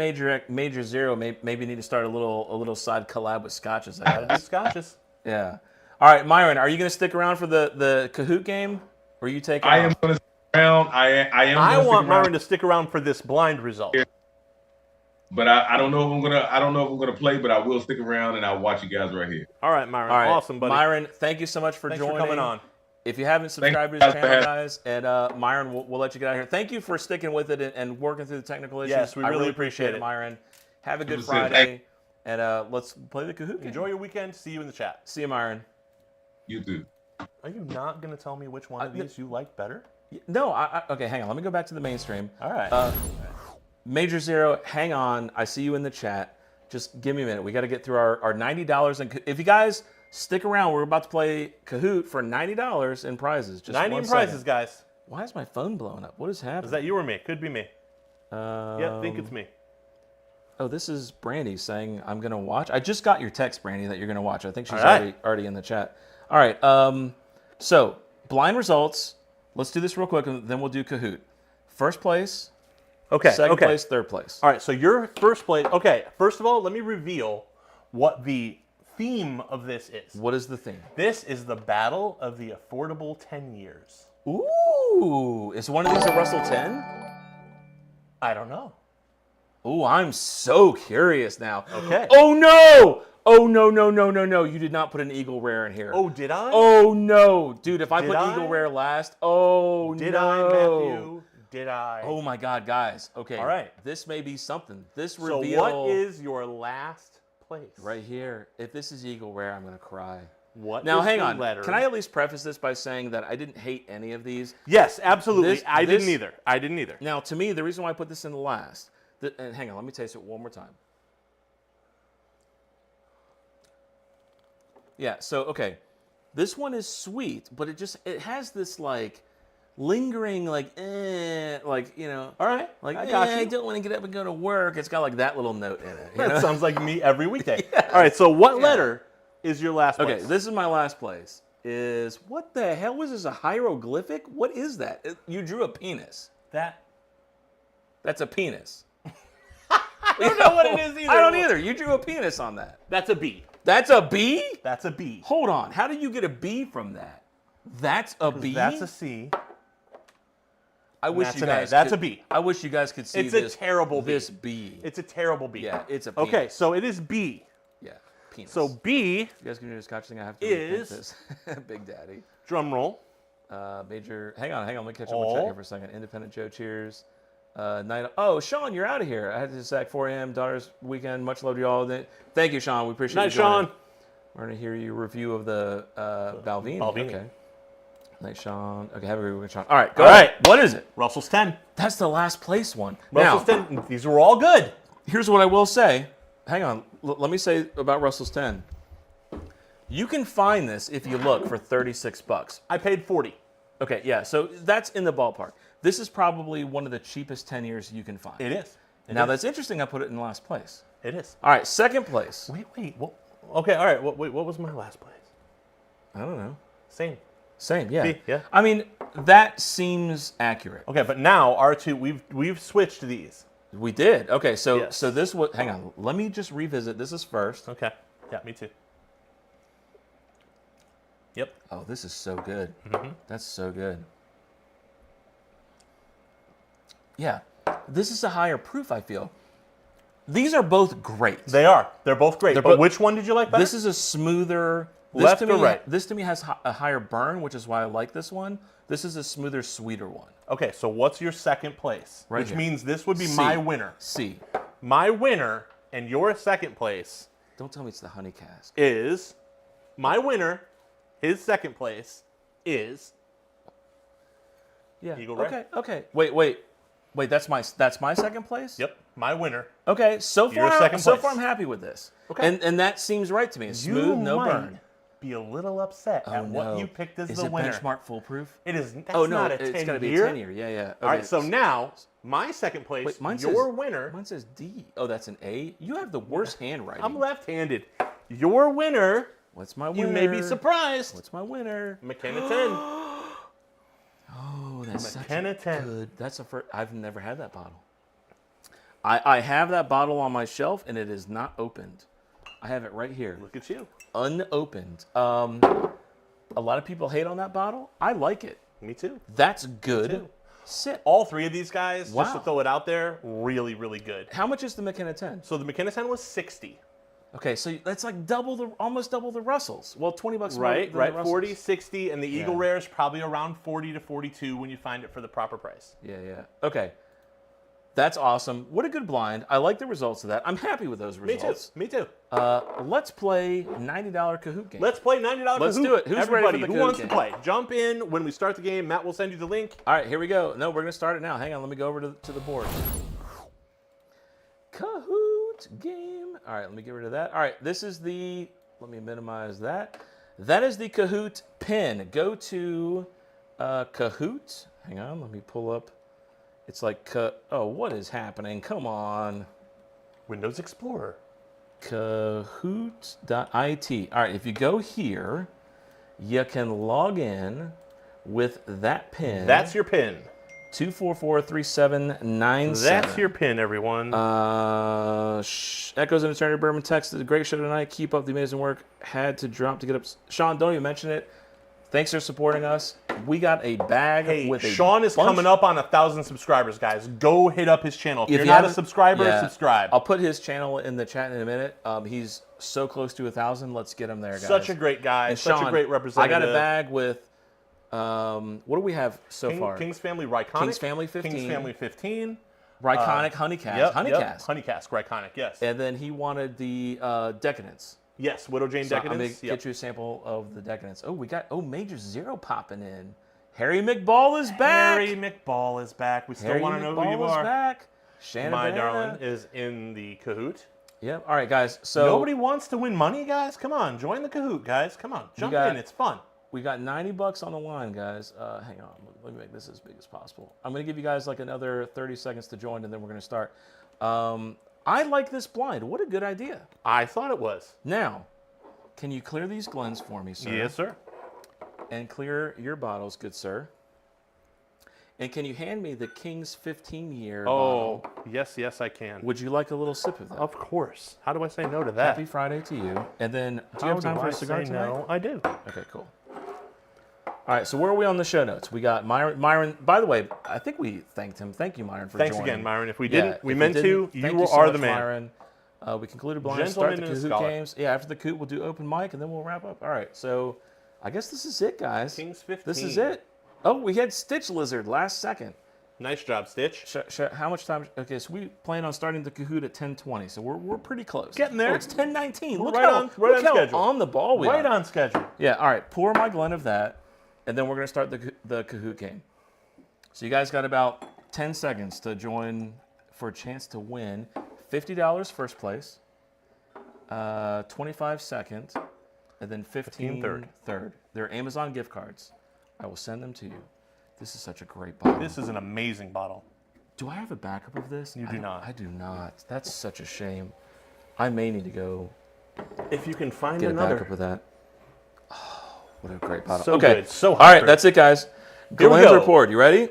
Major Zero maybe need to start a little side collab with scotches. Gotta do scotches. Yeah. All right, Myron, are you going to stick around for the Kahoot game, or are you taking? I am going to stick around. I want Myron to stick around for this blind result. But I don't know if I'm gonna play, but I will stick around and I'll watch you guys right here. All right, Myron. All right. Awesome, buddy. Myron, thank you so much for joining. Thanks for coming on. If you haven't subscribed to his channel, guys, and Myron, we'll let you get out of here. Thank you for sticking with it and working through the technical issues. Yes, we really appreciate it, Myron. Have a good It. Friday, and let's play the Kahoot game. Enjoy your weekend. See you in the chat. See you, Myron. You too. Are you not going to tell me which one of these you like better? No, okay, hang on. Let me go back to the mainstream. All right. Major Zero, hang on. I see you in the chat. Just give me a minute. We got to get through our $90. And if you guys stick around, we're about to play Kahoot for $90 in prizes. Just 90 in prizes, guys. Why is my phone blowing up? What is happening? Is that you or me? Could be me. Yeah, I think it's me. Oh, this is Brandy saying I'm going to watch. I just got your text, Brandy, that you're going to watch. I think she's already in the chat. All right. So, blind results. Let's do this real quick, and then we'll do Kahoot. First place. Okay. Second place, third place. All right, so your first place. Okay, first of all, let me reveal what the theme of this is. What is the theme? This is the battle of the affordable 10 years. Ooh, is one of these a Russell 10? I don't know. Ooh, I'm so curious now. Okay. Oh no! Oh no! You did not put an Eagle Rare in here. Oh, did I? Oh no, dude! If I put I? Eagle Rare last, oh Did no! I, Matthew? Did I? Oh my God, guys. Okay. All right. This may be something. This So reveal. what is your last place? Right here? If this is Eagle Rare, I'm gonna cry. What? Now is hang the on. letter? Can I at least preface this by saying that I didn't hate any of these? Yes, absolutely. This- I this- didn't either. I didn't either. Now, to me, the reason why I put this in the last, and hang on, let me taste it one more time. Yeah, so, okay. This one is sweet, but it has this, like, lingering, like, you know. All right. Like, I got you. I don't want to get up and go to work. It's got, like, that little note in it. You That know? sounds like me every weekday. All right, so what letter is your last place? Okay, this is my last place. What the hell was this, a hieroglyphic? What is that? You drew a penis. That's a penis. I don't know what it is either. I don't either. You drew a penis on that. That's a B. That's a B? That's a B. Hold on. How did you get a B from that? That's a B? That's a C. I wish That's you an A. guys That's could, a B. I wish you guys could see It's this. a terrible B. This B. It's a terrible B. Yeah, it's a penis. Okay, so it is B. Yeah, penis. So B, you guys can do the Scotch thing. I have to is- rethink this. Big Daddy. drum roll. Major. Hang on. Let me catch up Oh. with chat here for a second. Independent Joe, cheers. Night. Oh, Sean, you're out of here. I had to sack 4 a.m. Daughter's weekend. Much love to you all. Thank you, Sean. We appreciate Night, you joining. Sean. We're going to hear your review of the Balvenie. Balvenie. Okay. Night, Sean. Okay, have a good weekend, Sean. All right, go All ahead. right. What is it? Russell's 10. That's the last place one. Russell's Now, 10. These were all good. here's what I will say. Hang on. Let me say about Russell's 10. You can find this if you look for $36. I paid 40. Okay, yeah, so that's in the ballpark. This is probably one of the cheapest 10 years you can find. It is. Now, that's interesting I put it in last place. It is. All right, second place. Wait. Okay, all right. Wait, what was my last place? I don't know. Same. Same, yeah. B, yeah. I mean, that seems accurate. Okay, but now R2, we've switched these. We did. Okay, so Yes. so this was, hang on, let me just revisit. This is first. Okay. Yeah, me too. Yep. Oh, this is so good. That's so good. Yeah, this is a higher proof, I feel. These are both great. They are. They're both great. They're But both- which one did you like better? This is a smoother. Left to me, or right? This to me has a higher burn, which is why I like this one. This is a smoother, sweeter one. Okay, so what's your second place? Right Which here. means this would be C. my winner. C. My winner and your second place Don't tell me it's the honey cask. is my winner. His second place is Yeah. Eagle Rare. Okay. Okay. Wait. That's my second place. Yep, my winner. Okay. So You're far, second so place. far, I'm happy with this. Okay. And that seems right to me. It's smooth, no might burn. be a little upset at what you picked as the winner. Is it benchmark foolproof? It is. That's Oh no, not a 10 it's got to be year. a 10-year. Yeah, yeah. Okay. All right. So now my second place. Wait, mine your says, winner. Mine says D. Oh, that's an A. You have the worst handwriting. I'm left-handed. Your winner. What's my winner? You may be surprised. What's my winner? McKenna 10. Oh, that's such McKenna a 10. good. That's a first. I've never had that bottle. I have that bottle on my shelf and it is not opened. I have it right here. Look at you. Unopened. A lot of people hate on that bottle. I like it. Me too. That's good. too. Sit. All three of these guys, just Wow. to throw it out there, really, really good. How much is the McKenna 10? So the McKenna 10 was 60. Okay, so that's like almost double the Russells. Well, $20 more Right, than right. the Russells. 40, 60, and the Eagle Yeah. Rare is probably around 40 to 42 when you find it for the proper price. Yeah, yeah. Okay. That's awesome. What a good blind. I like the results of that. I'm happy with those Me too. results. Me too. Let's play $90 Kahoot game. Let's play $90 Let's Kahoot. do it. Who's ready for Everybody the who Kahoot wants game? to play, jump in when we start the game. Matt will send you the link. All right, here we go. No, we're going to start it now. Hang on, let me go over to the board. Kahoot game. All right, let me get rid of that. All right, this is the, let me minimize that. That is the Kahoot pin. Go to Kahoot. Hang on, let me pull up. It's like, oh, what is happening? Come on. Windows Explorer. Kahoot.it. All right, if you go here, you can log in with that pin. That's your pin. 2443797. That's your pin, everyone. Echoes in Eternity Bourbon text. A great show tonight. Keep up the amazing work. Had to drop to get up. Sean, don't even mention it. Thanks for supporting us. We got a bag Hey, with a Sean is bunch- coming up on 1,000 subscribers, guys. Go hit up his channel. If you're you not a haven't- subscriber, yeah, subscribe. I'll put his channel in the chat in a minute. He's so close to 1,000. Let's get him there, guys. Such a great guy. And Such Sean, a great representative. I got a bag with, what do we have so far? King's Family Ryconic. King's Family 15. King's Family 15. Ryconic Honey Cask. Yep, Honey yep. Cask. Honey Cask, Ryconic, yes. And then he wanted the Decadence. Yes, Widow Jane So I'm Decadence. going to get you a sample of the Decadence. Oh, we got, Major Zero popping in. Harry McBall is back. Harry McBall is back. We still Harry want to know who McBall you is are. back. Shannon My Banana. darling is in the Kahoot. Yep. All right, guys. So Nobody wants to win money, guys? Come on, join the Kahoot, guys. Come on, jump got- in. It's fun. we got $90 on the line, guys. Hang on. Let me make this as big as possible. I'm going to give you guys like another 30 seconds to join, and then we're going to start. I like this blind. What a good idea. I thought it was. Now, can you clear these Glens for me, sir? Yes, sir. And clear your bottles, good sir. And can you hand me the King's 15-year Oh, bottle? yes, I can. Would you like a little sip of that? Of course. How do I say no to that? Happy Friday to you. And then, do you How have time do for I a cigar say tonight? No, I do. Okay, cool. All right, so where are we on the show notes? We got Myron. Myron, by the way, I think we thanked him. Thank you, Myron, for Thanks joining. again, Myron. If we Yeah, didn't, we if meant didn't, to. thank You so are much, the man. Myron. We concluded blind. Start Gentleman the and Kahoot scholar. games. Yeah, after the Kahoot, we'll do open mic, and then we'll wrap up. All right, so I guess this is it, guys. King's 15. This is it. Oh, we had Stitch Lizard last second. Nice job, Stitch. How much time? Okay, so we plan on starting the Kahoot at 10:20, so we're pretty close. Getting there. Oh, it's 10:19. We're Look right how, on look how schedule. on the ball we Right are. on schedule. Yeah, all right. Pour my Glen of that, and then we're going to start the Kahoot game. So you guys got about 10 seconds to join for a chance to win $50 first place, 25 second, and then 15 third. They're Amazon gift cards. I will send them to you. This is such a great bottle. This is an amazing bottle. Do I have a backup of this? You do not. I do not. That's such a shame. I may need to go If you can find get a another. backup of that. Oh, what a great bottle. So okay. good. So All hot right, for- that's it, guys. Here we Glenn's go. report. You ready?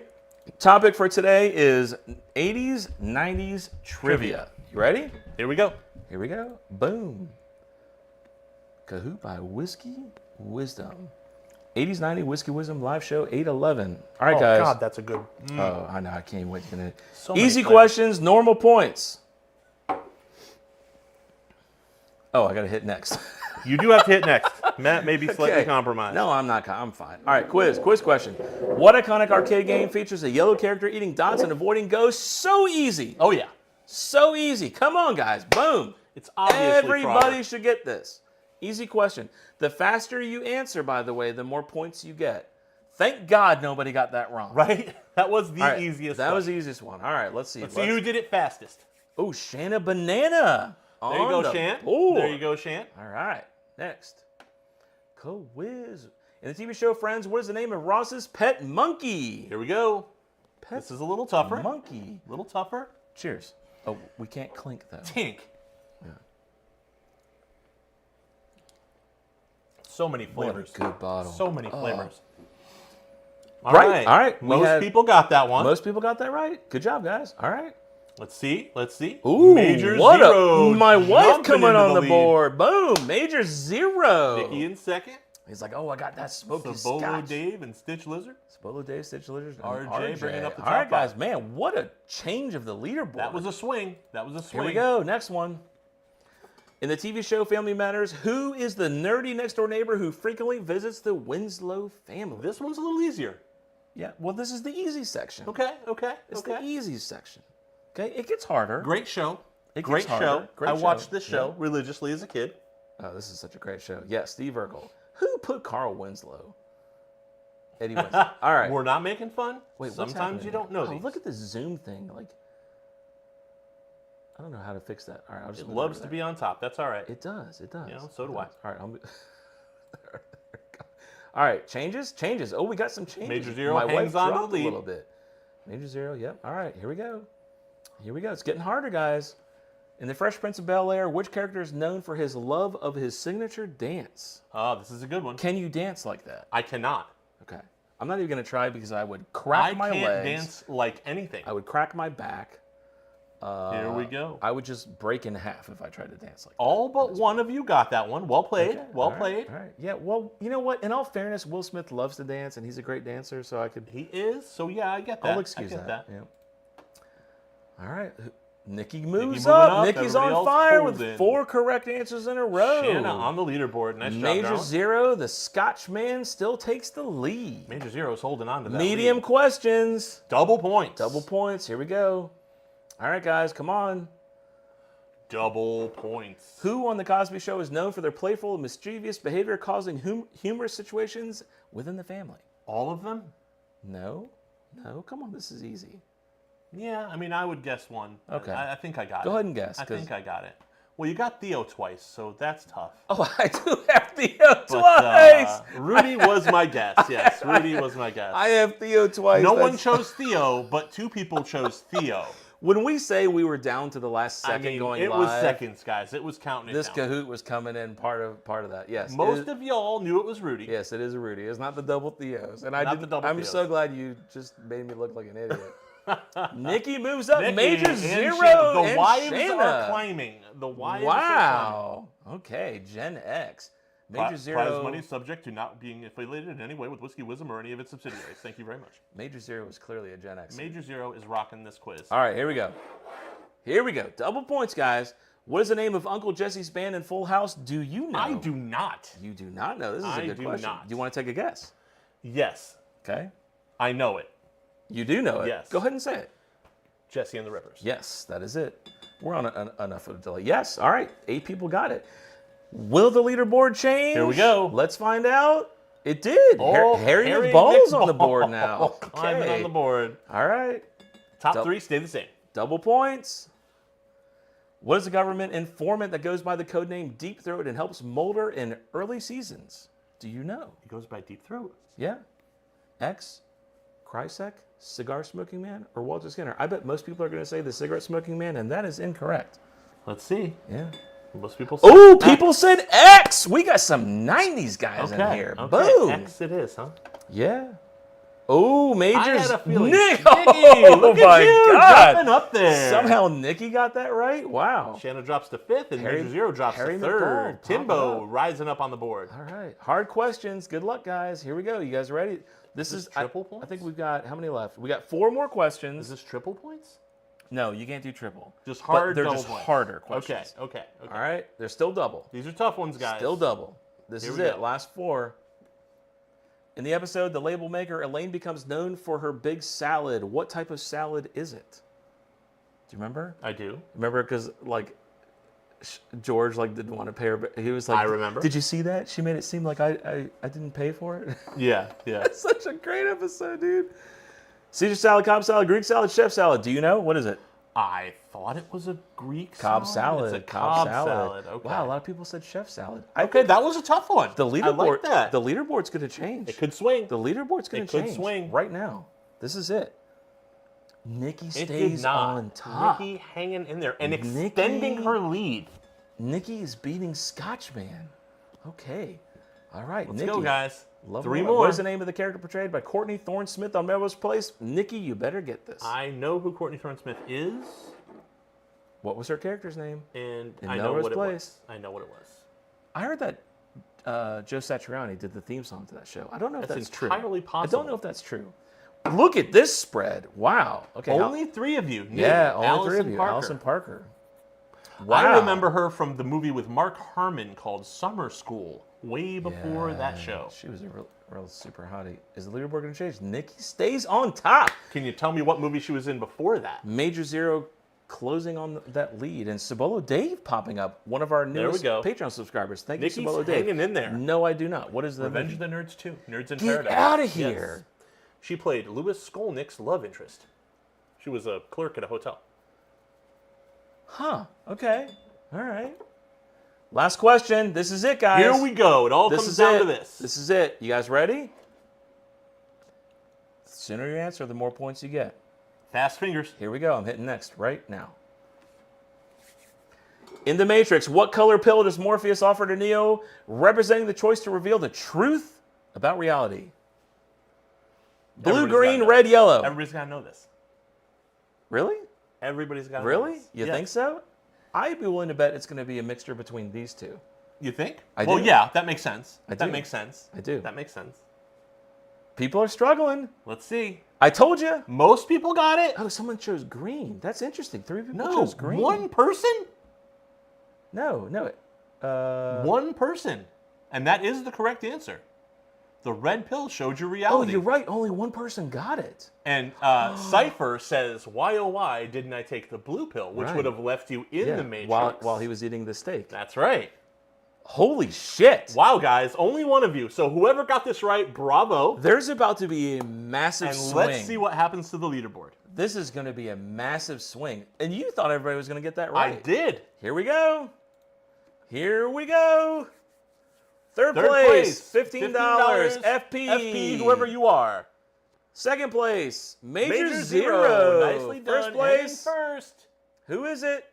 Topic for today is 80s, 90s trivia. You ready? Here we go. Here we go. Boom. Kahoot by Whiskey Wisdom. 80s, 90s Whiskey Wisdom live show 811. All right, Oh, guys. God, that's a good. Oh, I know. I can't wait to get it. So many Easy flavors. questions, normal points. Oh, I got to hit next. You do have to hit next. Matt may be slightly Okay. compromised. No, I'm not. I'm fine. All right, quiz question. What iconic arcade game features a yellow character eating dots and avoiding ghosts? So easy. Oh, yeah. So easy. Come on, guys. Boom. It's obviously Everybody Frogger. should get this. Easy question. The faster you answer, by the way, the more points you get. Thank God nobody got that wrong. Right? That was the All right, easiest That one. was the easiest one. All right, let's see. Let's see who did it fastest. Oh, Shanna Banana. There you go, Shant. There you go, Shant. All right, next. Quiz. In the TV show Friends, what is the name of Ross's pet monkey? Here we go. This is a little tougher. Monkey. A little tougher. Cheers. Oh, we can't clink though. Tink. Yeah. So many What a flavors. good bottle. So many flavors. All Right, all right. Most people got that one. Most people got that right. Good job, guys. All right. Let's see. Let's see. Ooh, Major what Zero. my wife jumping coming into on the lead. board. Boom. Major Zero. Nikki in second. He's like, oh, I got that smoky Sabolo Scotch. Dave and Stitch Lizard. Sabolo Dave, Stitch Lizard, and RJ bringing up the All right, top guys. five. Man, what a change of the leaderboard. That was a swing. That was a swing. Here we go. Next one. In the TV show Family Matters, who is the nerdy next door neighbor who frequently visits the Winslow family? This one's a little easier. Yeah, well, this is the easy section. Okay. It's the easy section. Okay, it gets harder. Great show. It Great gets show. harder. Great I show. watched this show Yeah. religiously as a kid. Oh, this is such a great show. Yeah, Steve Urkel. Who put Carl Winslow? Eddie Winslow. All right. We're not making fun. Wait, what's Sometimes happening you here? don't know Oh, these. look at this Zoom thing. Like, I don't know how to fix that. All right, I'll just It move loves over to there. be on top. That's all right. It does. It does. You know, so do It I. does. All right. There we go. All right. Changes. Oh, we got some changes. Major Zero My hangs wife on to the dropped lead. a little bit. Major Zero. Yep. All right. Here we go. It's getting harder, guys. In The Fresh Prince of Bel-Air, which character is known for his love of his signature dance? Oh, this is a good one. Can you dance like that? I cannot. Okay. I'm not even going to try because I would crack my I can't legs. dance like anything. I would crack my back. Here we go. I would just break in half if I tried to dance like that. All but one of you got that one. Well played. Okay, Well all right, played. All right. Yeah, well, you know what? In all fairness, Will Smith loves to dance, and he's a great dancer, so I could... He is. So, yeah, I get that. I'll excuse I get that. Yeah. All right. Nikki moving moves up, up. Nikki's everybody on else fire with holding. 4 correct answers in a row. Shanna on the leaderboard. Nice job, Major darling. Zero, the Scotch man, still takes the lead. Major Zero is holding on to that Medium lead. questions. Double points. Double points. Here we go. All right, guys, come on. Double points. Who on The Cosby Show is known for their playful and mischievous behavior causing humorous situations within the family? All of them? No. Come on, this is easy. Yeah, I mean, I would guess one. Okay. I think I got it. Go ahead and guess. I 'cause- think I got it. Well, you got Theo twice, so that's tough. Oh, I do have Theo But, twice. Rudy was my guess. Yes, Rudy was my guess. I have Theo twice. No one That's- chose Theo, but 2 people chose Theo. When we say we were down to the last I second mean, going it live, was seconds, guys. It was counting it this down. Kahoot was coming in part of that. Yes. Most of y'all knew it was Rudy. Yes, it is a Rudy. It's not the double Theos. And I Not did, the double I'm Theos. so glad you just made me look like an idiot. Nikki moves up. Nikki Major and Zero. The and wives Shayna. are climbing. The wives are Wow. Okay, Gen X. Major climbing. Zero. Prize money subject to not being affiliated in any way with WhiskeyWisdom or any of its subsidiaries. Thank you very much. Major Zero is clearly a Gen X. Major Zero is rocking this quiz. All right, here we go. Double points, guys. What is the name of Uncle Jesse's band in Full House? Do you know? I do not. You do not know. This is a I good do question. not. Do you want to take a guess? Yes, Okay. I know it. You do know it. Yes. Go ahead and say it. Jesse and the Rippers. Yes, that is it. We're on enough of a delay. Yes. All right. 8 people got it. Will the leaderboard change? Here we go. Let's find out. It did. Oh, Harry Harry McBall's on the McBall board now. Climbing Okay. on the board. All right. Top 3 stay the same. Double points. What is a government informant that goes by the codename Deep Throat and helps Mulder in early seasons? Do you know? He goes by Deep Throat. Yeah. X, Krysek, cigar smoking man, or Walter Skinner? I bet most people are going to say the cigarette smoking man, and that is incorrect. Let's see. Yeah. Most people say Oh, X. people said X. We got some 90s guys in here. Okay. Boom. X it is, huh? Yeah. Oh, Major's I had a feeling. Nick. Nikki, Oh, look my at you, God. jumping up there. Somehow Nikki got that right. Wow. Shanna drops to 5th, and Harry- Major Zero drops Harry to 3rd. McBall, pop it Timbo up. rising up on the board. All right. Hard questions. Good luck, guys. Here we go. You guys ready? This Is is this triple I points? think we've got how many left? We got 4 more questions. Is this triple points? No, you can't do triple. Just But hard they're double just points. harder questions. Okay. All right. They're still double. These are tough ones, guys. Still double. This Here is we it. go. Last 4. In the episode, the label maker Elaine becomes known for her big salad. What type of salad is it? Do you remember? I do. Remember, because like George like didn't want to pay her, but he was like, I remember. Did you see that? She made it seem like I didn't pay for it. Yeah. That's such a great episode, dude. Caesar salad, Cobb salad, Greek salad, chef salad. Do you know? What is it? I thought it was a Greek Cobb salad. salad. It's a Cobb salad. Okay. Wow, a lot of people said chef salad. Okay, that was a tough one. The I leaderboard. like that. The leaderboard's going to change. It could swing. The leaderboard's going to change. It could swing. Right now. This is it. Nikki It stays did not. on top. Nikki hanging in there and Nikki- extending her lead. Nikki is beating Scotch Man. Okay. All right, Let's Nikki. go, guys. Love 3 her. more. What is the name of the character portrayed by Courtney Thorne Smith on Melrose Place? Nikki, you better get this. I know who Courtney Thorne Smith is, What was her character's name? and In I know Melrose what Place. it was. I know what it was. I heard that Joe Satriani did the theme song to that show. I don't know if That's that's true. entirely I possible. don't know if that's true. Look at this spread. Wow. Okay. Only 3 of you knew. yeah, only Allison 3 of you. Parker. Allison Parker. Wow. I remember her from the movie with Mark Harmon called Summer School, way before that show. She was a real super hottie. Is the leaderboard going to change? Nikki stays on top. Can you tell me what movie she was in before that? Major Zero closing on that lead, and Cibolo Dave popping up, one of our newest go. Patreon subscribers. Thank Nikki's you, Cibolo Dave. hanging in there. No, I do not. What is the Revenge movie? of the Nerds 2. Nerds in Get Paradise. out of here. Yes. She played Louis Skolnick's love interest. She was a clerk at a hotel. Huh. Okay. All right. Last question. This is it, guys. Here we go. It all This comes is down it. to this. This is it. You guys ready? The sooner you answer, the more points you get. Fast fingers. Here we go. I'm hitting next right now. In The Matrix, what color pill does Morpheus offer to Neo, representing the choice to reveal the truth about reality? Blue, Everybody's green, gotta know. red, yellow. Everybody's got to know this. Really? Everybody's got to know Really? this. You Yes. think so? I'd be willing to bet it's going to be a mixture between these two. You think? I Well, do. yeah, that makes sense. I That do. makes sense. I do. That makes sense. People are struggling. Let's see. I told you. Most people got it. Oh, someone chose green. That's interesting. 3 people No, chose green. one person? No. One person. And that is the correct answer. The red pill showed you Oh, reality. you're right. Only one person got it. And Cypher says, why oh why didn't I take the blue pill, which Right. would have left you in the Matrix. while he was eating the steak. That's right. Holy shit. Wow, guys, only one of you. So whoever got this right, bravo. There's about to be a massive And swing. let's see what happens to the leaderboard. This is going to be a massive swing. And you thought everybody was going to get that right. I did. Here we go. Here we go. Third Third place, place, $15. FP. FP, whoever you are. Second place, Major Major Zero. Zero. Nicely done. First place. Heading first. Who is it?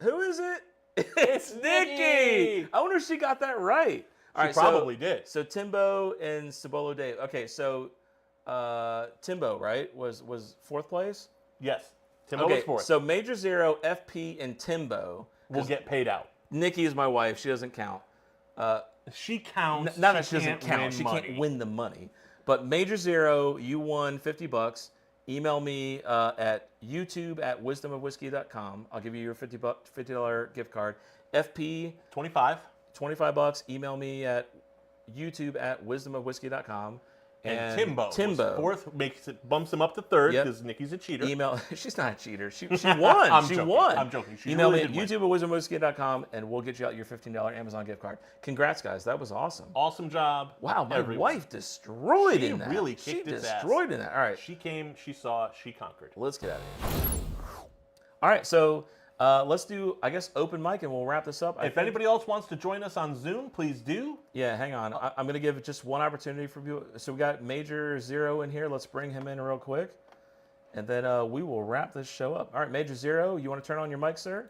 Who is it? It's Nikki. Nikki. I wonder if she got that right. All She right, probably did. So Timbo and Cibolo Dave. Okay, so Timbo, right, was 4th place? Yes. Timbo Okay, was fourth. so Major Zero, FP, and Timbo. We'll get paid out. Nikki is my wife. She doesn't count. She counts. Not that she doesn't can't count. win She money. can't win the money. But Major Zero, you won $50. Email me at youtube@wisdomofwhiskey.com. I'll give you your $50 gift card. FP, 25. $25. Email me at youtube@wisdomofwhiskey.com. And Timbo. Timbo. Was fourth, bumps him up to third Yep. because Nikki's a cheater. Email. She's not a cheater. She won. I'm she joking. won. I'm joking. She Email really me at did win. youtube@wisdomofwhiskey.com and we'll get you out your $15 Amazon gift card. Congrats, guys. That was awesome. Awesome job. Wow, my everyone. wife destroyed She in that. really She kicked its ass. destroyed in that. All right. She came, she saw, she conquered. Let's get out of here. All right, so let's do, I guess, open mic, and we'll wrap this up. If anybody else wants to join us on Zoom, please do. Yeah, hang on. I'm going to give just one opportunity for people. So we got Major Zero in here. Let's bring him in real quick, and then we will wrap this show up. All right, Major Zero, you want to turn on your mic, sir?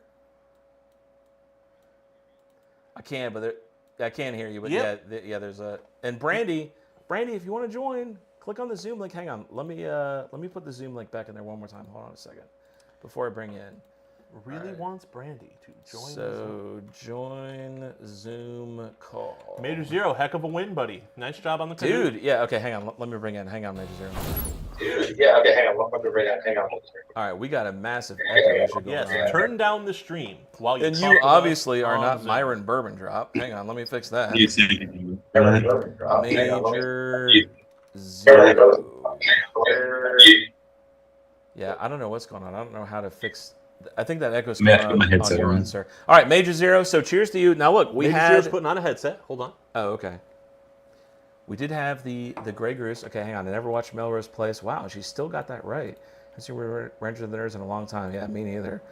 I can, but I can't hear you. But Yep. yeah, there's a and Brandy, if you want to join, click on the Zoom link. Hang on, let me put the Zoom link back in there one more time. Hold on a second before I bring you in. Really right. wants Brandy to join us. So join Zoom call. Major Zero, heck of a win, buddy. Nice job on the Dude, yeah, okay, hang on. Let me bring in. Hang on, Major Zero. Dude, yeah, okay, hang on. Let me bring that. Hang on. All right, we got a massive echo issue going Yes, on. turn down the stream while you And talk you with obviously us are on not Zoom. Myron Bourbon Drop. Hang on, let me fix that. Major Major. Yeah, I don't know what's going on. I don't know how to fix I think that echo's I'm gonna coming have to put my on headset your on. end, sir. All right, Major Zero. So cheers to you. Now look, we Major had. Zero's putting on a headset. Hold on. Oh, okay. We did have the Grey Goose. Okay, hang on. I never watched Melrose Place. Wow, she still got that right. I see we're Ranger of the Nerds in a long time. Yeah, me neither.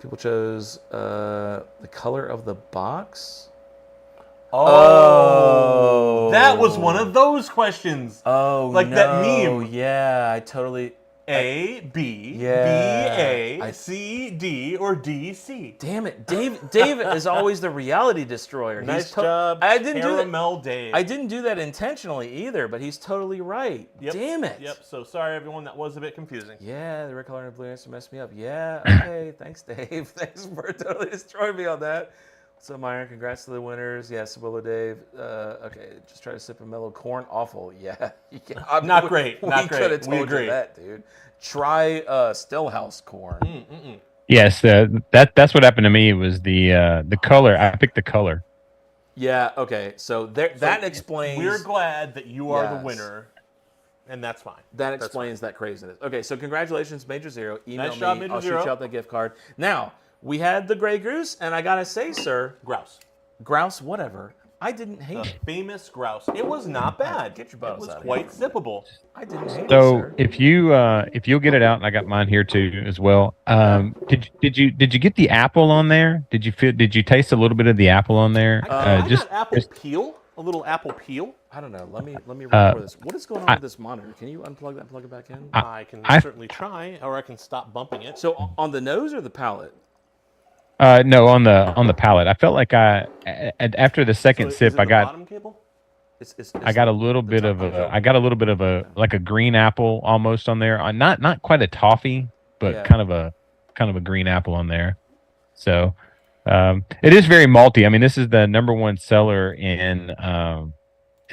People chose the color of the box. Oh, that was one of those questions. Oh, like no. that meme. Yeah, I totally. A, B, Yeah. B, A, C, D, or D, C. Damn it, Dave is always the reality destroyer. Nice job, I didn't Caramel Dave. I didn't do that intentionally either, but he's totally right. Yep. Damn it. Yep. So sorry, everyone. That was a bit confusing. Yeah, the red color and blue answer messed me up. Yeah, okay. Thanks, Dave. Thanks for totally destroying me on that. What's up, Myron? Congrats to the winners. Yeah, Sabolo Dave. Okay, just try to sip a mellow corn. Awful. Yeah. Not great. We Not could have great. We told agree. you that, dude. Try Stillhouse corn. Yes, that's what happened to me. It was the color. I picked the color. Yeah, okay. So that explains. We're glad that you are the Yes. winner, and that's fine. That explains that craziness. Okay, so congratulations, Major Zero. Email Nice job, me. Major I'll Zero. shoot you out the gift card. Now, we had the Grey Goose, and I gotta say, sir, Grouse, whatever. I didn't hate it. Famous grouse. It was not bad. Get your It bottles was out of quite here. sippable. I didn't hate it, So sir. if you'll get it out, and I got mine here too as well. Did you get the apple on there? Did you taste a little bit of the apple on there? I got apple peel. A little apple peel. I don't know. Let me record this. What is going on with this monitor? Can you unplug that and plug it back in? I can certainly try, or I can stop bumping it. So on the nose or the palate? No, on the palate. I felt like after the second So is sip, it I the got bottom cable? I got a little bit of a like a green apple almost on there. Not quite a toffee, but Yeah. kind of a green apple on there. So it is very malty. I mean, this is the #1 seller in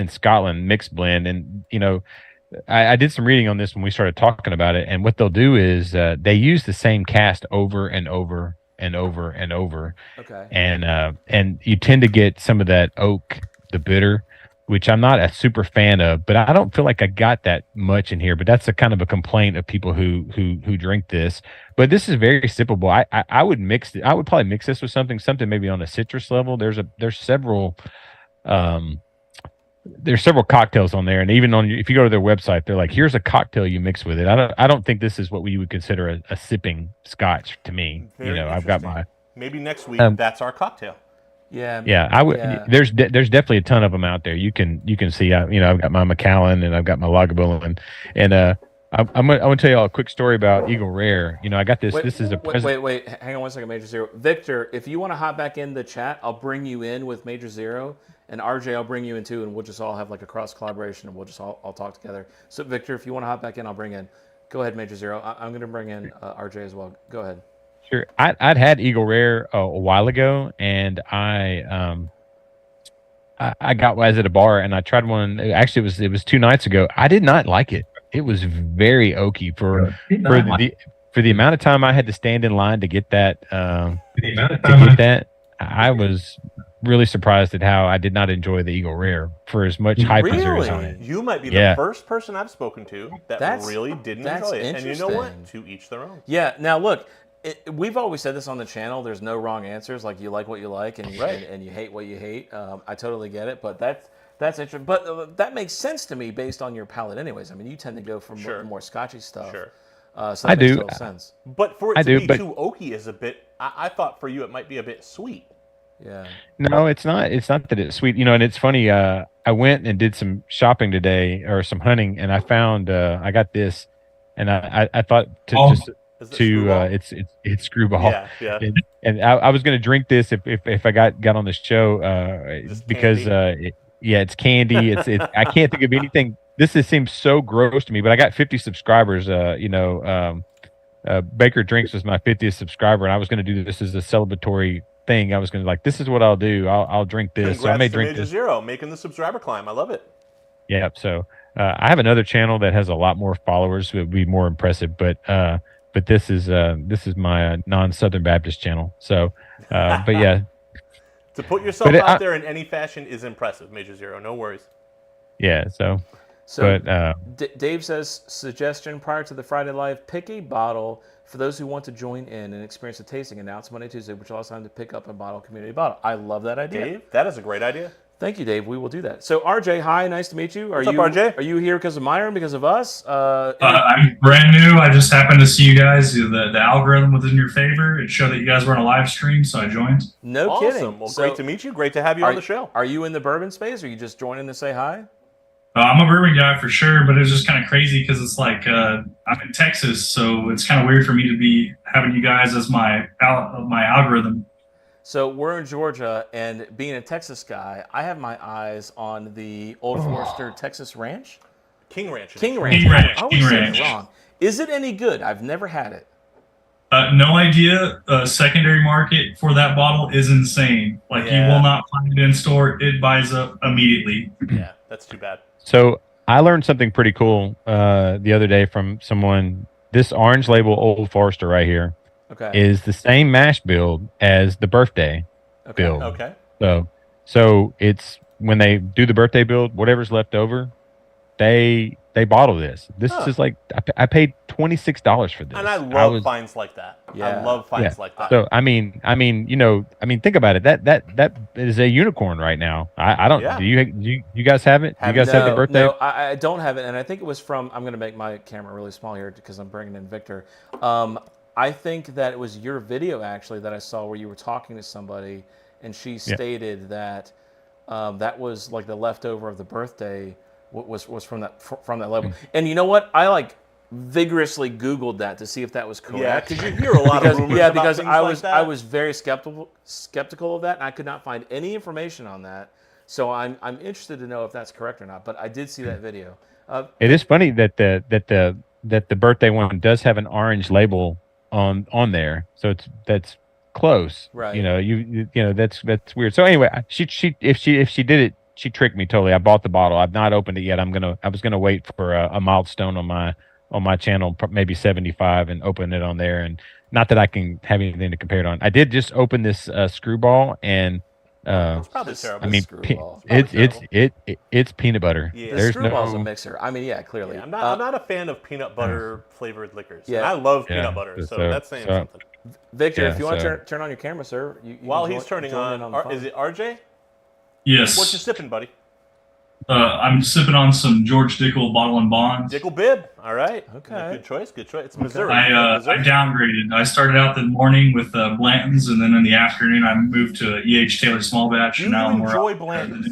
Scotland, mixed blend, and I did some reading on this when we started talking about it. And what they'll do is they use the same cast over and over and over and over. Okay. And you tend to get some of that oak, the bitter, which I'm not a super fan of, but I don't feel like I got that much in here. But that's a kind of a complaint of people who drink this. But this is very sippable. I would mix it. I would probably mix this with something maybe on a citrus level. There's several cocktails on there, and even if you go to their website, they're like, here's a cocktail you mix with it. I don't think this is what we would consider a sipping Scotch to me. Very I've got interesting. my Maybe next week that's our cocktail. Yeah. I would. Yeah. There's definitely a ton of them out there. You can see. I've got my Macallan and I've got my Lagavulin, and I'm gonna tell you all a quick story about Eagle Rare. I got this. This is a present. Wait. Hang on one second, Major Zero. Victor, if you want to hop back in the chat, I'll bring you in with Major Zero, and RJ, I'll bring you in too, and we'll just all have like a cross collaboration, and we'll just all talk together. So, Victor, if you want to hop back in, I'll bring in. Go ahead, Major Zero. I'm gonna bring in RJ as well. Go ahead. Sure. I'd had Eagle Rare a while ago, and I got was at a bar and I tried one. Actually, it was 2 nights ago. I did not like it. It was very oaky for the amount of time I had to stand in line to get that. I was really surprised at how I did not enjoy the Eagle Rare for as much hype as there is on it. You might be the first person I've spoken to that really didn't enjoy it. And you know what? To each their own. Yeah. Now look. We've always said this on the channel. There's no wrong answers. Like, you like what you like, and you hate what you hate. I totally get it, but that's interesting. But that makes sense to me based on your palate, anyways. I mean, you tend to go for more Scotchy stuff. Sure. So that makes total sense. But for it to be too oaky is a bit. I thought for you it might be a bit sweet. Yeah. No, it's not. It's not that it's sweet. And it's funny. I went and did some shopping today, or some hunting, and I found I got this, and I thought it's Screwball. Yeah. And I was going to drink this if I got on this show because it's candy. It's I can't think of anything. This seems so gross to me, but I got 50 subscribers. Baker Drinks was my 50th subscriber, and I was going to do this as a celebratory thing. I was going to this is what I'll do. I'll drink this. Congrats so I may to drink Major this. Zero, making the subscriber climb. I love it. Yeah. So I have another channel that has a lot more followers. It would be more impressive, but this is my non-Southern Baptist channel. So, but yeah. To put yourself out there in any fashion is impressive, Major Zero. No worries. Yeah. So. So But Dave says, suggestion prior to the Friday Live, pick a bottle for those who want to join in and experience the tasting. Announce Monday, Tuesday, which allows time to pick up a bottle, community bottle. I love that idea. Dave, that is a great idea. Thank you, Dave. We will do that. So, RJ, hi, nice to meet you. What's up, RJ? Are you here because of Myron, because of us? I'm brand new. I just happened to see you guys. The algorithm was in your favor. It showed that you guys were on a live stream, so I joined. No Awesome. kidding. Well, So, great to meet you. Great to have you on the show. Are you in the bourbon space, or are you just joining to say hi? I'm a bourbon guy for sure, but it was just kind of crazy because it's like I'm in Texas, so it's kind of weird for me to be having you guys as my algorithm. So we're in Georgia, and being a Texas guy, I have my eyes on the Old Forester Texas Ranch. King Ranch. King Ranch. I always say it wrong. Is it any good? I've never had it. No idea. Secondary market for that bottle is insane. Like you will not find it in store. It buys up immediately. Yeah, that's too bad. so I learned something pretty cool the other day from someone. This orange label Old Forester right here is the same mash build as the birthday build. Okay. So it's when they do the birthday build, whatever's left over, they bottle this. This is like I paid $26 for this. And I love finds like that. Yeah. I love finds like that. So I mean, think about it. That is a unicorn right now. I don't. Yeah. Do you guys have it? Do you guys have the birthday? No, I don't have it, and I think it was from. I'm going to make my camera really small here because I'm bringing in Victor. I think that it was your video actually that I saw where you were talking to somebody, and she stated that that was like the leftover of the birthday was from that level. And you know what? I vigorously Googled that to see if that was correct. Yeah, because you hear a lot of rumors about because things I was very skeptical of that, and I could not find any information on that. So I'm interested to know if that's correct or not. But I did see that video. It is funny that the birthday one does have an orange label on there, so that's close. Right. You know that's weird. So anyway, if she did it, she tricked me totally. I bought the bottle. I've not opened it yet. I was gonna wait for a milestone on my channel, maybe 75, and open it on there. And not that I can have anything to compare it on. I did just open this screwball, and it's probably terrible. I mean, Screwball. it's peanut butter. Yeah. The Screwball's a mixer. I mean, yeah, clearly. I'm not a fan of peanut butter flavored liquors. Yeah. And I love peanut butter, so that's saying something. Victor, if you want to turn on your camera, sir. You While can he's turning on, the phone. is it RJ? Yes. What you sipping, buddy? I'm sipping on some George Dickel Bottle and Bond. Dickel Bib. All right. Okay. Good choice. It's Missouri. I downgraded. I started out the morning with Blanton's, and then in the afternoon I moved to E.H. Taylor Small Batch. Do you enjoy Blanton's?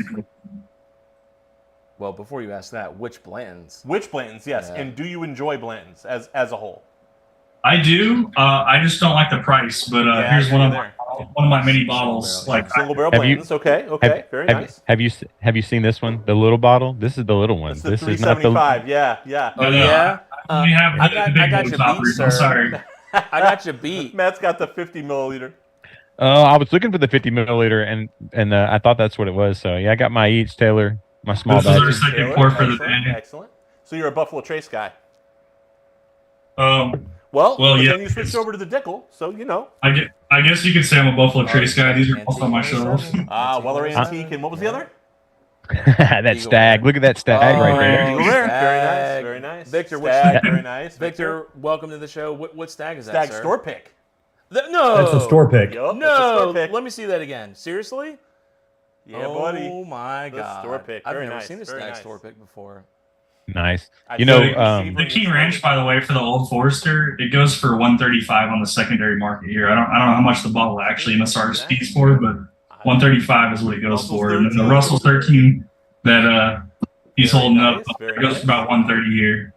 Well, before you ask that, which Blanton's? Which Blanton's, yes. Yeah. And do you enjoy Blanton's as a whole? I do. I just don't like the price. But here's one of my mini bottles. Single barrel Blanton's. Okay. Very nice. Have you seen this one? The little bottle. This is the little one. It's the This is not the. 375. Yeah. Oh, yeah? I got you beat, sir. I'm sorry. I got you beat. Matt's got the 50 milliliter. I was looking for the 50 milliliter, and I thought that's what it was. So yeah, I got my E.H. Taylor, my small This is our batch. second pour for the day. Excellent. So you're a Buffalo Trace guy. Well, yeah. Then you switched over to the Dickel, so you know. I guess you could say I'm a Buffalo Trace guy. These are also my shelves. Weller Antique, and what was the other? That stag. Look at that stag right there. Eagle Rare. Very nice. Victor, Stag, very nice. Victor, welcome to the show. What stag is that, Stag sir? store pick. No. That's a store pick. Yup, No. that's a store pick. Let me see that again. Seriously? Yeah, buddy. Oh my The God. store pick. I've Very never nice. seen a Very stag nice. store pick before. Nice. I You feel know, like The King Ranch, by the way, for the Old Forester, it goes for $135 on the secondary market here. I don't know how much the bottle actually MSR speaks for, but $135 is what it goes for. And then the Russell 13 that he's Very holding nice, up very goes nice. for about $130 here.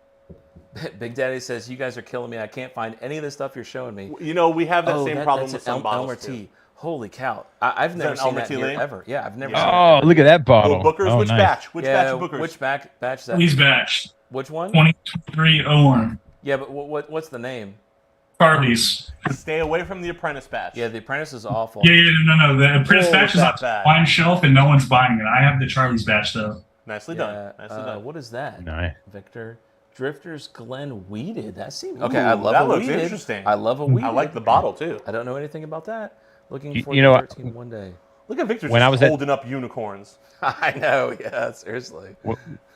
Big Daddy says, you guys are killing me. I can't find any of the stuff you're showing me. You know, we have that same problem that's with an some bottles Elmer too. T. Holy cow. I've never that seen Elmer that T. here Lane? ever. Yeah, I've never Yeah. seen it. Oh, look at that bottle. Little Booker's, Oh, which nice. batch? Which batch Yeah, of Booker's? which batch is that? Please batch. Which one? 2023-01. Yeah, but what's the name? Charlie's. Stay away from the Apprentice batch. Yeah, The Apprentice is awful. Yeah, no. The Apprentice Oh, batch is on that bad. the wine shelf and no one's buying it. I have the Charlie's batch though. Nicely Yeah, done. Nicely done. what is that? Nice. Victor. Drifters Glen Weeded. That seems okay. I Ooh, love that a looks weeded. interesting. I love a weeded. I like the bottle too. I don't know anything about that. Looking for You know the what? 13 one day. Look at Victor When just I was at- holding up unicorns. I know, yeah, seriously.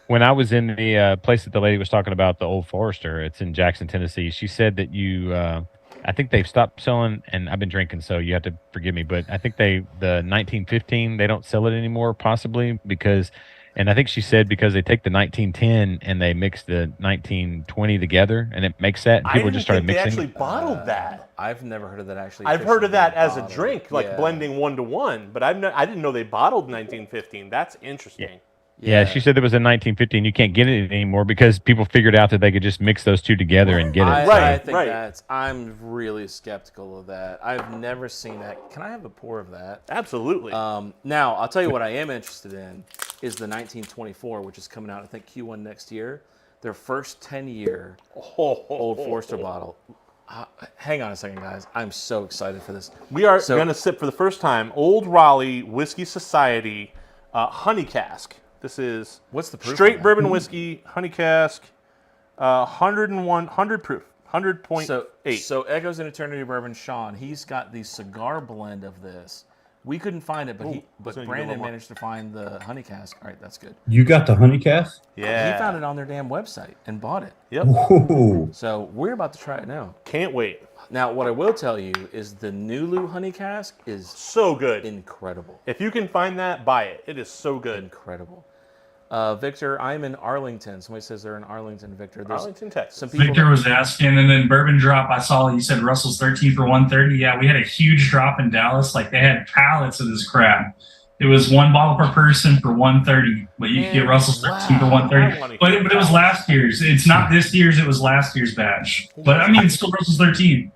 When I was in the place that the lady was talking about, the Old Forester, it's in Jackson, Tennessee. She said that I think they've stopped selling, and I've been drinking, so you have to forgive me, but I think the 1915, they don't sell it anymore, possibly because, and I think she said because they take the 1910 and they mix the 1920 together, and it makes that, and people just started They mixing. actually bottled that. I've never heard of that actually. I've heard of that as a bottled. drink, like Yeah. blending 1-to-1, but I didn't know they bottled 1915. That's interesting. Yeah, she said there was a 1915. You can't get it anymore because people figured out that they could just mix those two together and get it. I think right. I'm really skeptical of that. I've never seen that. Can I have a pour of that? Absolutely. Now, I'll tell you what I am interested in is the 1924, which is coming out, I think, Q1 next year. Their first 10-year Old Forester bottle. Hang on a second, guys. I'm so excited for this. We are going to sip for the first time Old Raleigh Whiskey Society honey cask. This is what's the proof straight bourbon whiskey, honey cask, 100 proof, 100.8. So Echoes in Eternity Bourbon, Sean, he's got the cigar blend of this. We couldn't find it, but Brandon managed to find the honey cask. All right, that's good. You got the honey cask? Yeah. He found it on their damn website and bought it. Yep. Ooh. So we're about to try it now. Can't wait. Now, what I will tell you is the Nulu honey cask is so good. Incredible. If you can find that, buy it. It is so good. Incredible. Victor, I'm in Arlington. Somebody says they're in Arlington, Victor. Arlington, Texas. Some people Victor was asking, and then Bourbon Drop, I saw you said Russell's 13 for 130. Yeah, we had a huge drop in Dallas. Like, they had pallets of this crap. It was one bottle per person for 130, but you could get Russell's 13 for 130. But it was last year's. It's not this year's. It was last year's batch. But I mean, it's still Russell's 13.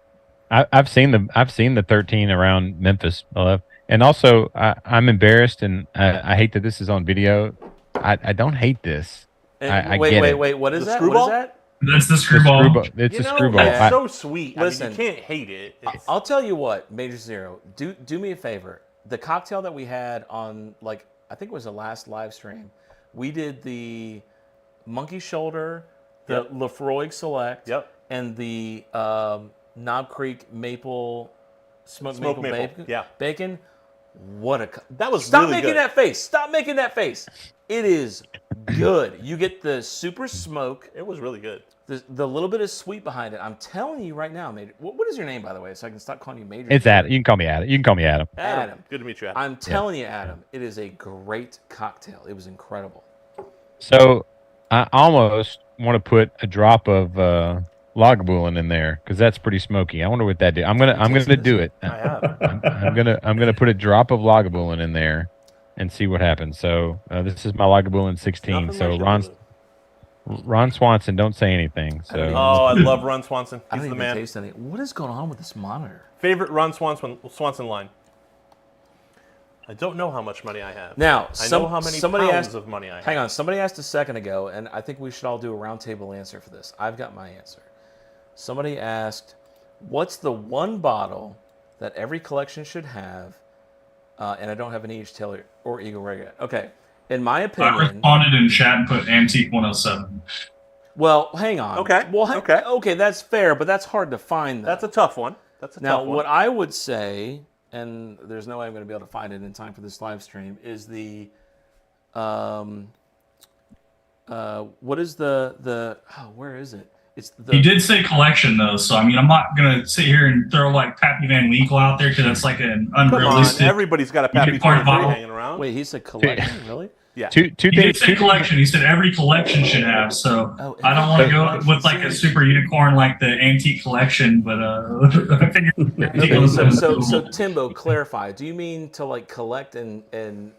I've seen the 13 around Memphis, and also I'm embarrassed, and I hate that this is on video. I don't hate this. I get it. Wait. What is that? Screwball? What is that? That's the screwball. It's a screwball. It's so sweet. Listen, I mean, you can't hate it. I'll tell you what, Major Zero. Do me a favor. The cocktail that we had on, like, I think it was the last live stream. We did the Monkey Shoulder, the Lafroig Select, and the Knob Creek Maple Smoked Maple Bacon. What a that was Stop really making good. that face. Stop making that face. It is good. You get the super smoke. It was really good. The little bit of sweet behind it. I'm telling you right now, Major. What is your name, by the way, so I can stop calling you Major? It's Adam. You can call me Adam. Adam. Good to meet you, Adam. I'm telling you, Adam, it is a great cocktail. It was incredible. So I almost want to put a drop of Lagavulin in there because that's pretty smoky. I wonder what that did. I'm gonna do it. I have. I'm gonna put a drop of Lagavulin in there and see what happens. So this is my Lagavulin 16. Nothing So like Ron Swanson, don't say anything. So I love Ron Swanson. I He's don't the even man. taste any. What is going on with this monitor? Favorite Ron Swanson line. I don't know how much money I have. Now, I know how many pounds of money I have. Hang on, somebody asked a second ago, and I think we should all do a roundtable answer for this. I've got my answer. Somebody asked, what's the one bottle that every collection should have, and I don't have an E.H. Taylor or Eagle Rare yet. Okay, in my I opinion... responded in chat and put Antique 107. Well, hang on. Okay, Well, okay. Okay, that's fair, but that's hard to find. That's a tough one. Now, what I would say, and there's no way I'm going to be able to find it in time for this live stream, is the, what is where is it? It's the. He did say collection though, so I mean, I'm not gonna sit here and throw like Pappy Van Winkle out there because that's like an Come on, unrealistic. everybody's got a Pappy could part 23 bottle. hanging around. Wait, he said collection, really? Yeah. two He did things. say collection. He said every collection should have. So Oh, I don't want to go every with like a super unicorn like the antique collection, but I figured. Okay, so Timbo, clarify. Do you mean to like collect and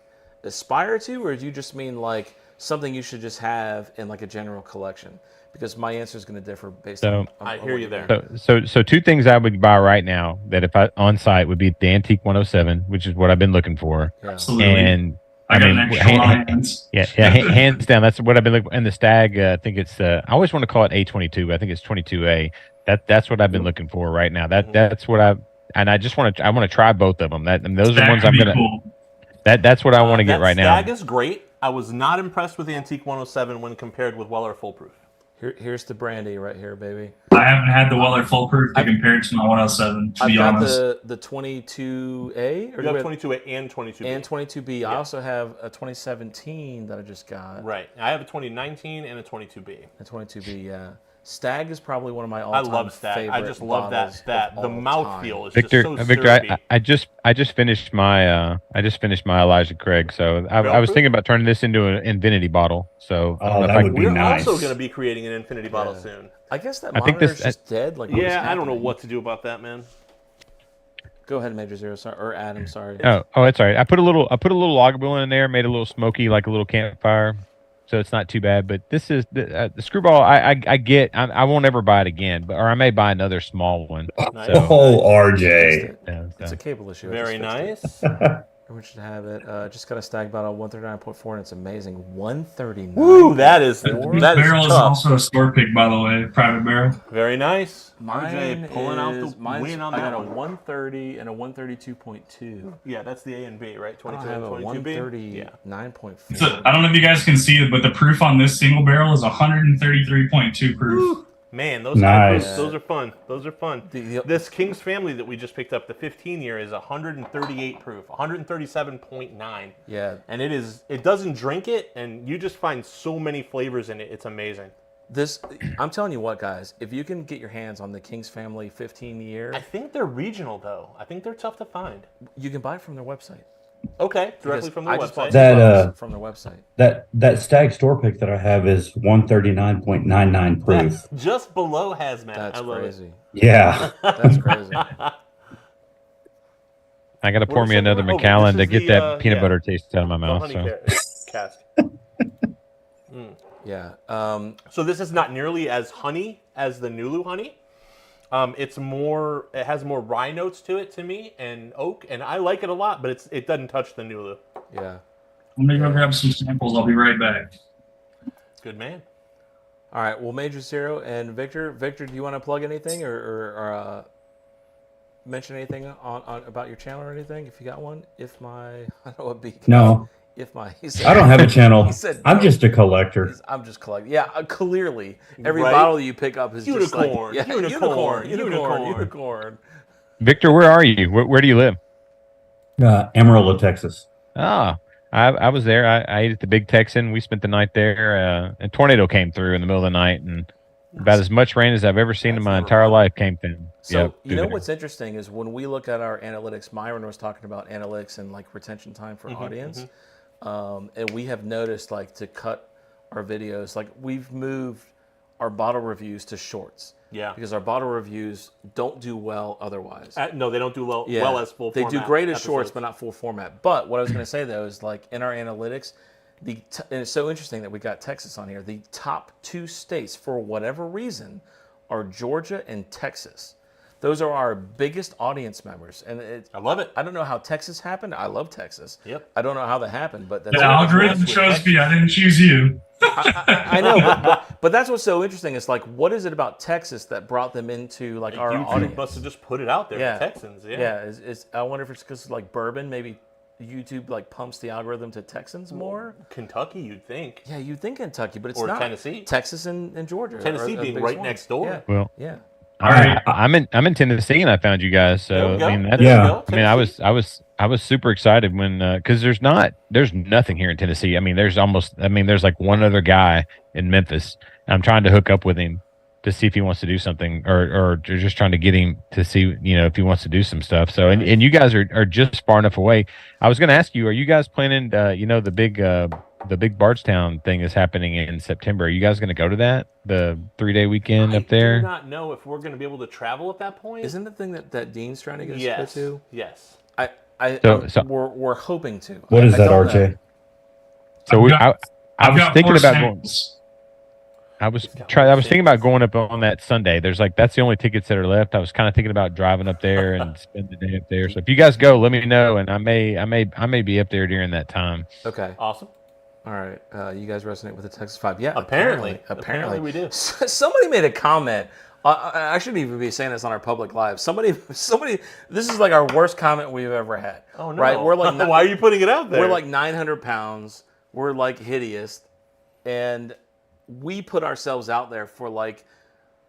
aspire to, or do you just mean like something you should just have in like a general collection? Because my answer is going to differ based on. I hear you there. So two things I would buy right now that if I on site would be the Antique 107, which is what I've been looking for, Absolutely. and I got an extra on hands. hands down, that's what I've been looking for. And the Stag, I think it's I always want to call it A22. I think it's 22A. That's what I've been looking for right now. That's what I want to try both of them. And those are the ones I'm gonna. Cool. That's what I want to get right now. Stag is great. I was not impressed with the Antique 107 when compared with Weller Full Proof. Here's the brandy right here, baby. I haven't had the Weller Full Proof to compare it to my 107. To I've be got honest, the 22A. Or You have 22A and 22B. and 22B. Yeah. I also have a 2017 that I just got. Right. I have a 2019 and a 22B. A 22B, yeah. Stag is probably one of my all-time love Stag. favorite I just love bottles that. of The all mouthfeel time. is Victor, just so Victor, syrupy. I just finished my Elijah Craig, so I was thinking about turning this into an infinity bottle. So I don't know if that I would can be We're nice. also going to be creating an infinity bottle soon. I guess that I think monitor's this- just dead. Like, what is Yeah, I don't know happening? what to do about that, man. Go ahead, Major Zero, sorry, or Adam, sorry. Oh, it's all right. I put a little Lagavulin in there, made a little smoky, like a little campfire, so it's not too bad. But this is the screwball. I get. I won't ever buy it again, or I may buy another small one. Nice. So, Oh, Fixed RJ. it. yeah, It's so. a cable issue. I Very just fixed nice. it. We should have it. Just got a Stag bottle, 139.4, and it's amazing. 139. Woo, that is this that is barrel is tough. also a store pick, by the way, private barrel. Very nice. Mine RJ pulling out the mine's- win on I that got a one. 130 and a 132.2. Yeah, that's the A and B, right? I 22 have and a 22B. Yeah. 139.4. So, I don't know if you guys can see it, but the proof on this single barrel is 133.2 proof. Man, those high proofs, Nice. those are fun. Those are fun. The- This King's Family that we just picked up, the 15 year, is 138 proof, 137.9. Yeah, And it doesn't drink it, and you just find so many flavors in it. It's amazing. I'm telling you what, guys, if you can get your hands on the King's Family 15 year, I think they're regional, though. I think they're tough to find. you can buy it from their website. Okay, directly Because from I their just bought website. That, bottles from their website. That Stag store pick that I have is 139.99 proof. Just below hazmat. That's I love crazy. Yeah. That's crazy. I got to pour What me is it? another Oh, Macallan this to is get the, that peanut yeah. butter taste out of my The mouth. honey So. cask. Yeah. So this is not nearly as honey as the Nulu honey. It has more rye notes to it to me, and oak, and I like it a lot, but it doesn't touch the Nulu. Yeah. I'm gonna go grab some samples. I'll be right back. Good man. All right. Well, Major Zero and Victor. Victor, do you want to plug anything or mention anything on about your channel or anything? If you got one. I don't know what beak. No, He said, I don't have a channel. He said, I'm no. just a collector. I'm just collecting. Yeah, clearly every Right? bottle you pick up is Unicorn, just like, unicorn. Victor, where are you? Where do you live? Amarillo, Texas. Ah, I was there. I ate at the Big Texan. We spent the night there. A tornado came through in the middle of the night, and about as much rain as I've ever seen in my entire life came through. So Yep, you through know there. what's interesting is when we look at our analytics. Myron was talking about analytics and like retention time for audience, and we have noticed like to cut our videos, like we've moved our bottle reviews to shorts. Yeah. Because our bottle reviews don't do well otherwise. No, they don't do well as full They format do great as shorts, episodes. but not full format. But what I was going to say though is like in our analytics, and it's so interesting that we got Texas on here. The top two states for whatever reason are Georgia and Texas. Those are our biggest audience members, and I love it. I don't know how Texas happened. I love Texas. Yep. I don't know how that happened, but that's The algorithm chose me. I didn't choose you. I know, but that's what's so interesting. It's like, what is it about Texas that brought them into like our YouTube audience? must have just put it out there Yeah. for Texans. Yeah. Yeah, I wonder if it's because like bourbon, maybe YouTube like pumps the algorithm to Texans more. Kentucky, you'd think. Yeah, you'd think Kentucky, but it's Or not. Tennessee. Texas and Georgia. Tennessee are the being biggest right ones. next door. Yeah. Well, Yeah. All right. I'm in Tennessee, and I found you guys. There So we go. I mean, There that's, you Yeah. go. I mean, I was super excited when because there's nothing here in Tennessee. I mean, there's like one other guy in Memphis. And I'm trying to hook up with him to see if he wants to do something, or just trying to get him to see if he wants to do some stuff. So and you guys are just far enough away. I was going to ask you, are you guys planning? The big Bardstown thing is happening in September. Are you guys going to go to that? The 3-day weekend up I there? do not know if we're going to be able to travel at that point. Isn't the thing that Dean's trying to get us Yes. to go to? Yes. We're hoping to. What is I that, don't RJ? know. So I I've was got thinking more about going. samples. I was thinking about going up on that Sunday. That's the only tickets that are left. I was kind of thinking about driving up there and spend the day up there. So if you guys go, let me know, and I may be up there during that time. Okay. Awesome. All right. You guys resonate with the Texas Five? Yeah. Apparently we do. Somebody made a comment. I shouldn't even be saying this on our public live. Somebody. This is like our worst comment we've ever had. Oh no. Right? We're like, why are you putting it out there? we're like 900 pounds. We're like hideous, and we put ourselves out there for like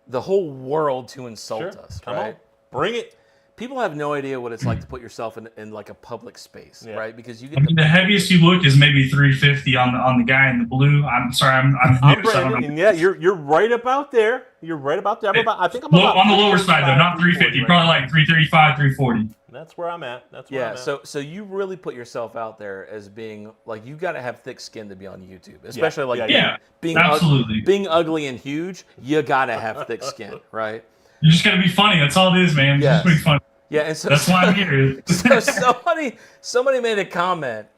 the whole world to insult us, Come right? on. Bring it. People have no idea what it's like to put yourself in like a public space, right? Because you get I mean, the heaviest you look is maybe 350 on the guy in the blue. I'm sorry, I'm I'm new, so I don't Brandon, know. and yeah, you're right about there. You're right about there. I think I'm Low, about on the lower side though, not 350, right probably now. like 335, 340. That's where I'm at. That's where I'm Yeah, at. so you really put yourself out there as being like you got to have thick skin to be on YouTube, especially like Yeah, being absolutely. being ugly and huge. You got to have thick skin, right? You just gotta be funny. That's all it is, man. Yes. Just be funny. Yeah, and so That's why I'm here. so somebody made a comment,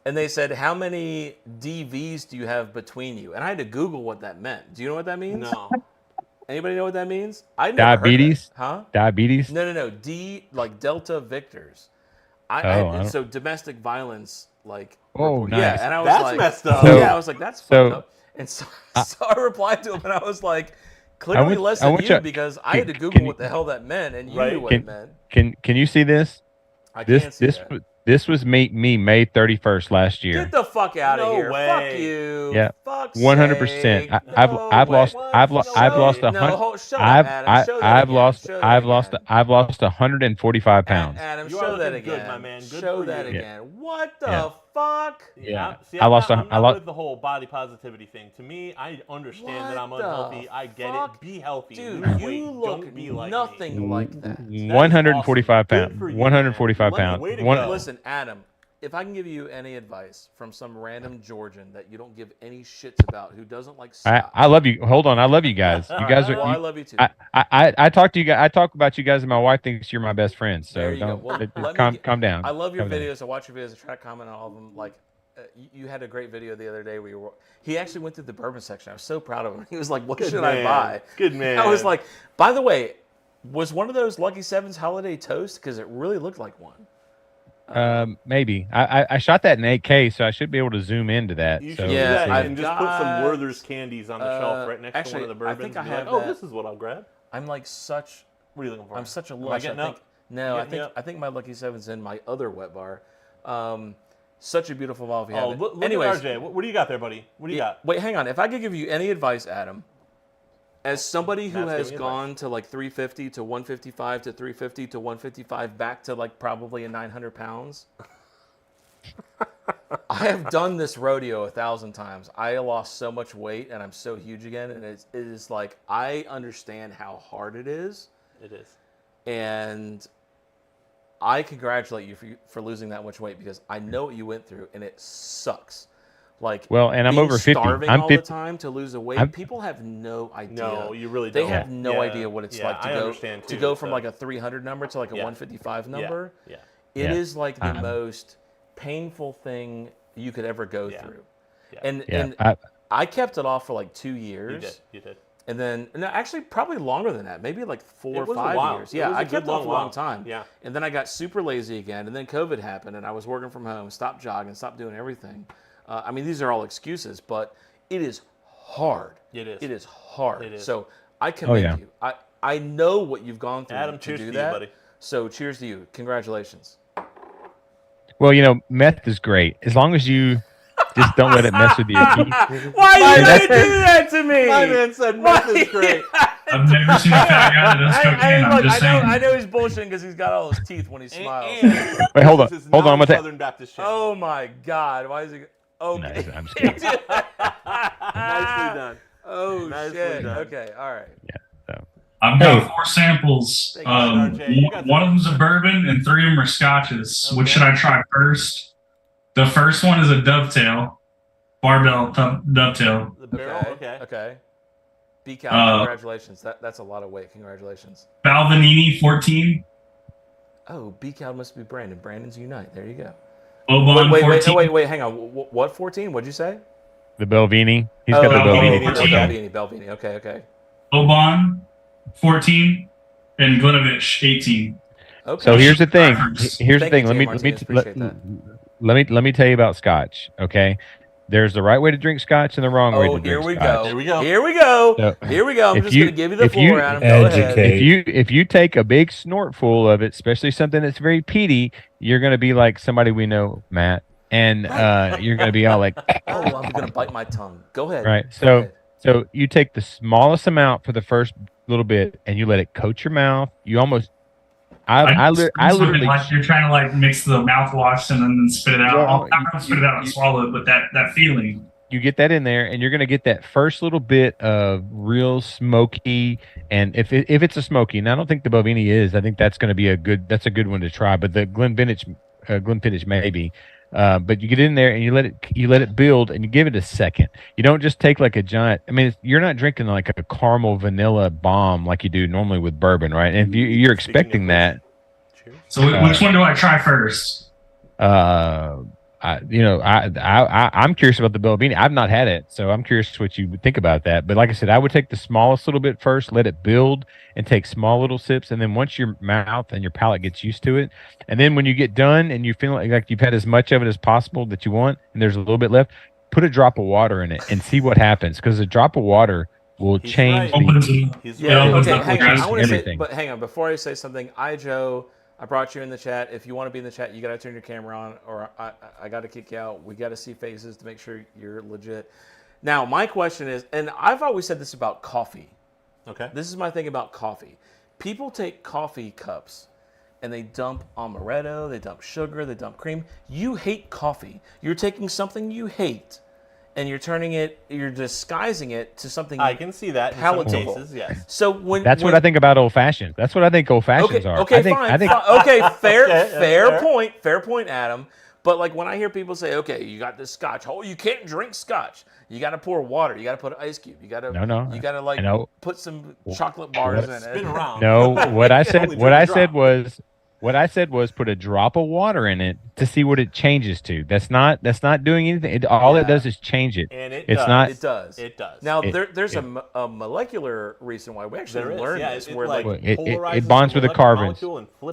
and they said, "How many DVs do you have between you?" And I had to Google what that meant. Do you know what that means? No. Anybody know what that means? I never heard Diabetes? that. Huh? Diabetes? No. D like Delta Victors. I So domestic violence, like. Oh, Yeah, nice. and I was That's like, messed up. yeah, I was like, that's So- fucked up. And so I replied to him, and I was like, clearly want- less I than want you, you- because I had to can Google you- what the hell that meant, and you Right. knew what it meant. Can you see this? I can't see that. This was me May 31st last year. Get the fuck out of No here! way. Fuck you! Yeah, Fuck's 100%. sake. I've No lost way. I've Show lost it. a No, hundred. shut up, Adam. Show that I've again. lost Show that again. I've lost 145 pounds. Adam, You are show that looking good, again. my man. Good Show for that you. again. What the Yeah. fuck? Yeah. See, I lost I'm a- not I lost- with the whole body positivity thing. To me, I understand that I'm What the unhealthy. I get fuck? it. Be healthy. Dude, Lose you weight. look Don't be like nothing me. like that. 145 Good pounds. for you, 145 man. pounds. Way to One- go. Listen, Adam, if I can give you any advice from some random Georgian that you don't give any shits about, who doesn't like Scotch. I love you. Hold on, I love you guys. You guys Well, I are. love you too. I talk to you guys. I talk about you guys, and my wife thinks you're my best friends. So There you go. don't Well, let me calm get- calm down. I love your Calm down. videos. I watch your videos. I try to comment on all of them. Like, you had a great video the other day where you were. He actually went through the bourbon section. I was so proud of him. He was like, "What should I man. buy?" Good man. I was like, "By the way, was one of those Lucky Sevens holiday toast? Because it really looked like one." Maybe I shot that in 8K, so I should be able to zoom into that. You so should do Yeah, that I've and just put some got, Werther's candies on the shelf right next to actually, one of the I bourbons. think I and be have like, oh, that. this is what I'll grab. I'm like such. What are you looking for? I'm such a Am I lush. I getting think. up? No, I Getting think up? I think my Lucky Seven's in my other wet bar. Such a beautiful bottle. If you Oh, have it. look Anyways, at RJ. What do you got there, buddy? What do you got? Wait, hang on. If I could give you any advice, Adam, as somebody who Matt's has giving me gone to like 350 to 155 to 350 to 155 back to like probably a 900 pounds, I have done this rodeo 1,000 times. I lost so much weight and I'm so huge again, and it is like I understand how hard it is, It is. and I congratulate you for losing that much weight because I know what you went through and it sucks. Like, Well, and I'm being over 50. starving I'm all 50. the time to lose a weight. I'm- People have no idea. No, you really They don't. have no Yeah. idea what it's Yeah, like to I go understand to too, go from so- like a 300 number to like a Yeah. 155 number. Yeah. It Yeah. is like the Uh-huh. most painful thing you could ever go Yeah. through. Yeah. And Yeah, and I kept it off for like 2 years. You did. You did. And then, no, actually, probably longer than that. Maybe like 4 It or was a 5 while. years. It Yeah, was a I good kept it off a long long while. time. Yeah. And then I got super lazy again. And then COVID happened, and I was working from home, stopped jogging, stopped doing everything. I mean, these are all excuses, but it is hard. It is. It is hard. It is. So I commend yeah. you. I know what you've gone through Adam, to cheers do to you, that. buddy. So cheers to you. Congratulations. Well, meth is great as long as you just don't let it mess with your teeth. Why you you do that to me? My man said meth is great. I've never seen a fat guy that does cocaine. I'm just saying. I know he's bullshitting because he's got all his teeth when he smiles. Wait, hold on. This is Hold on. I'm not gonna Southern Baptist channel. Oh my God! Why is he? Okay. No, I'm just kidding. Nicely done. Oh Nicely shit. done. Okay. All right. I've got 4 samples. Thank you, RJ. You got One of them's a bourbon and 3 of them are scotches. Which Okay. should I try first? The first one is a dovetail, barbell dovetail. The barrel. Okay. Okay. BCal, congratulations. That's a lot of weight. Congratulations. Balvanini 14, Oh, BCal must be Brandon. Brandon's Unite. There you go. Oban 14. Wait. Hang on. What 14? What'd you say? The Belvini. He's got the Belvini. Belvini. Belvini. Okay. Oban 14, and Glinovich 18. Okay. So here's the thing. Preference. Here's the Thank thing. you, Let Jay me Martinez. Appreciate let me tell you about Scotch. Okay, there's the right way to drink Scotch and the wrong way Oh, to drink here we Scotch. go. Here we go. Here we go. So, Here we go. I'm if just you- going to give you the if you floor, Adam. Go ahead. educate- If you take a big snortful of it, especially something that's very peaty, you're gonna be like somebody we know, Matt, and you're gonna be all like, Oh, I'm going to bite my tongue. Go ahead. right. Go So ahead. So you take the smallest amount for the first little bit, and you let it coat your mouth. You almost, I literally, like you're trying to like mix the mouthwash and then spit it out. Well, I don't spit it out and swallow it, but that feeling. you get that in there, and you're gonna get that first little bit of real smoky. And if it's a smoky, and I don't think the Bovini is, I think that's gonna be a good one to try. But the Glenfiddich maybe. But you get in there and you let it build, and you give it a second. You don't just take like a giant. I mean, you're not drinking like a caramel vanilla bomb like you do normally with bourbon, right? And if you're expecting that. So which one do I try first? I'm curious about the Bellini. I've not had it, so I'm curious what you would think about that. But like I said, I would take the smallest little bit first, let it build, and take small little sips. And then once your mouth and your palate gets used to it, and then when you get done and you feel like you've had as much of it as possible that you want, and there's a little bit left, put a drop of water in it and see what happens. Because a drop of water will change. Right. Okay, hang on. I want to say, everything. but hang on. Before I say something, Joe, I brought you in the chat. If you want to be in the chat, you got to turn your camera on, or I got to kick you out. We got to see faces to make sure you're legit. Now, my question is, and I've always said this about coffee. Okay. This is my thing about coffee. People take coffee cups and they dump amaretto, they dump sugar, they dump cream. You hate coffee. You're taking something you hate, and you're disguising it to something I can see that in palatable. some cases, yes. So That's what I think about old fashions. That's what I think old fashions are. Okay, I think okay, fair fair. point. Fair point, Adam. But like when I hear people say, okay, you got this scotch. Oh, you can't drink scotch. You got to pour water. You got to put an ice cube. You got to You got to like put some chocolate bars in it. Spin around. No, what I said Only what I said was put a drop of water in it to see what it changes to. That's not doing anything. All it does is change it. And It does. Now there's a molecular reason why we actually learned this, where it bonds with the carbons.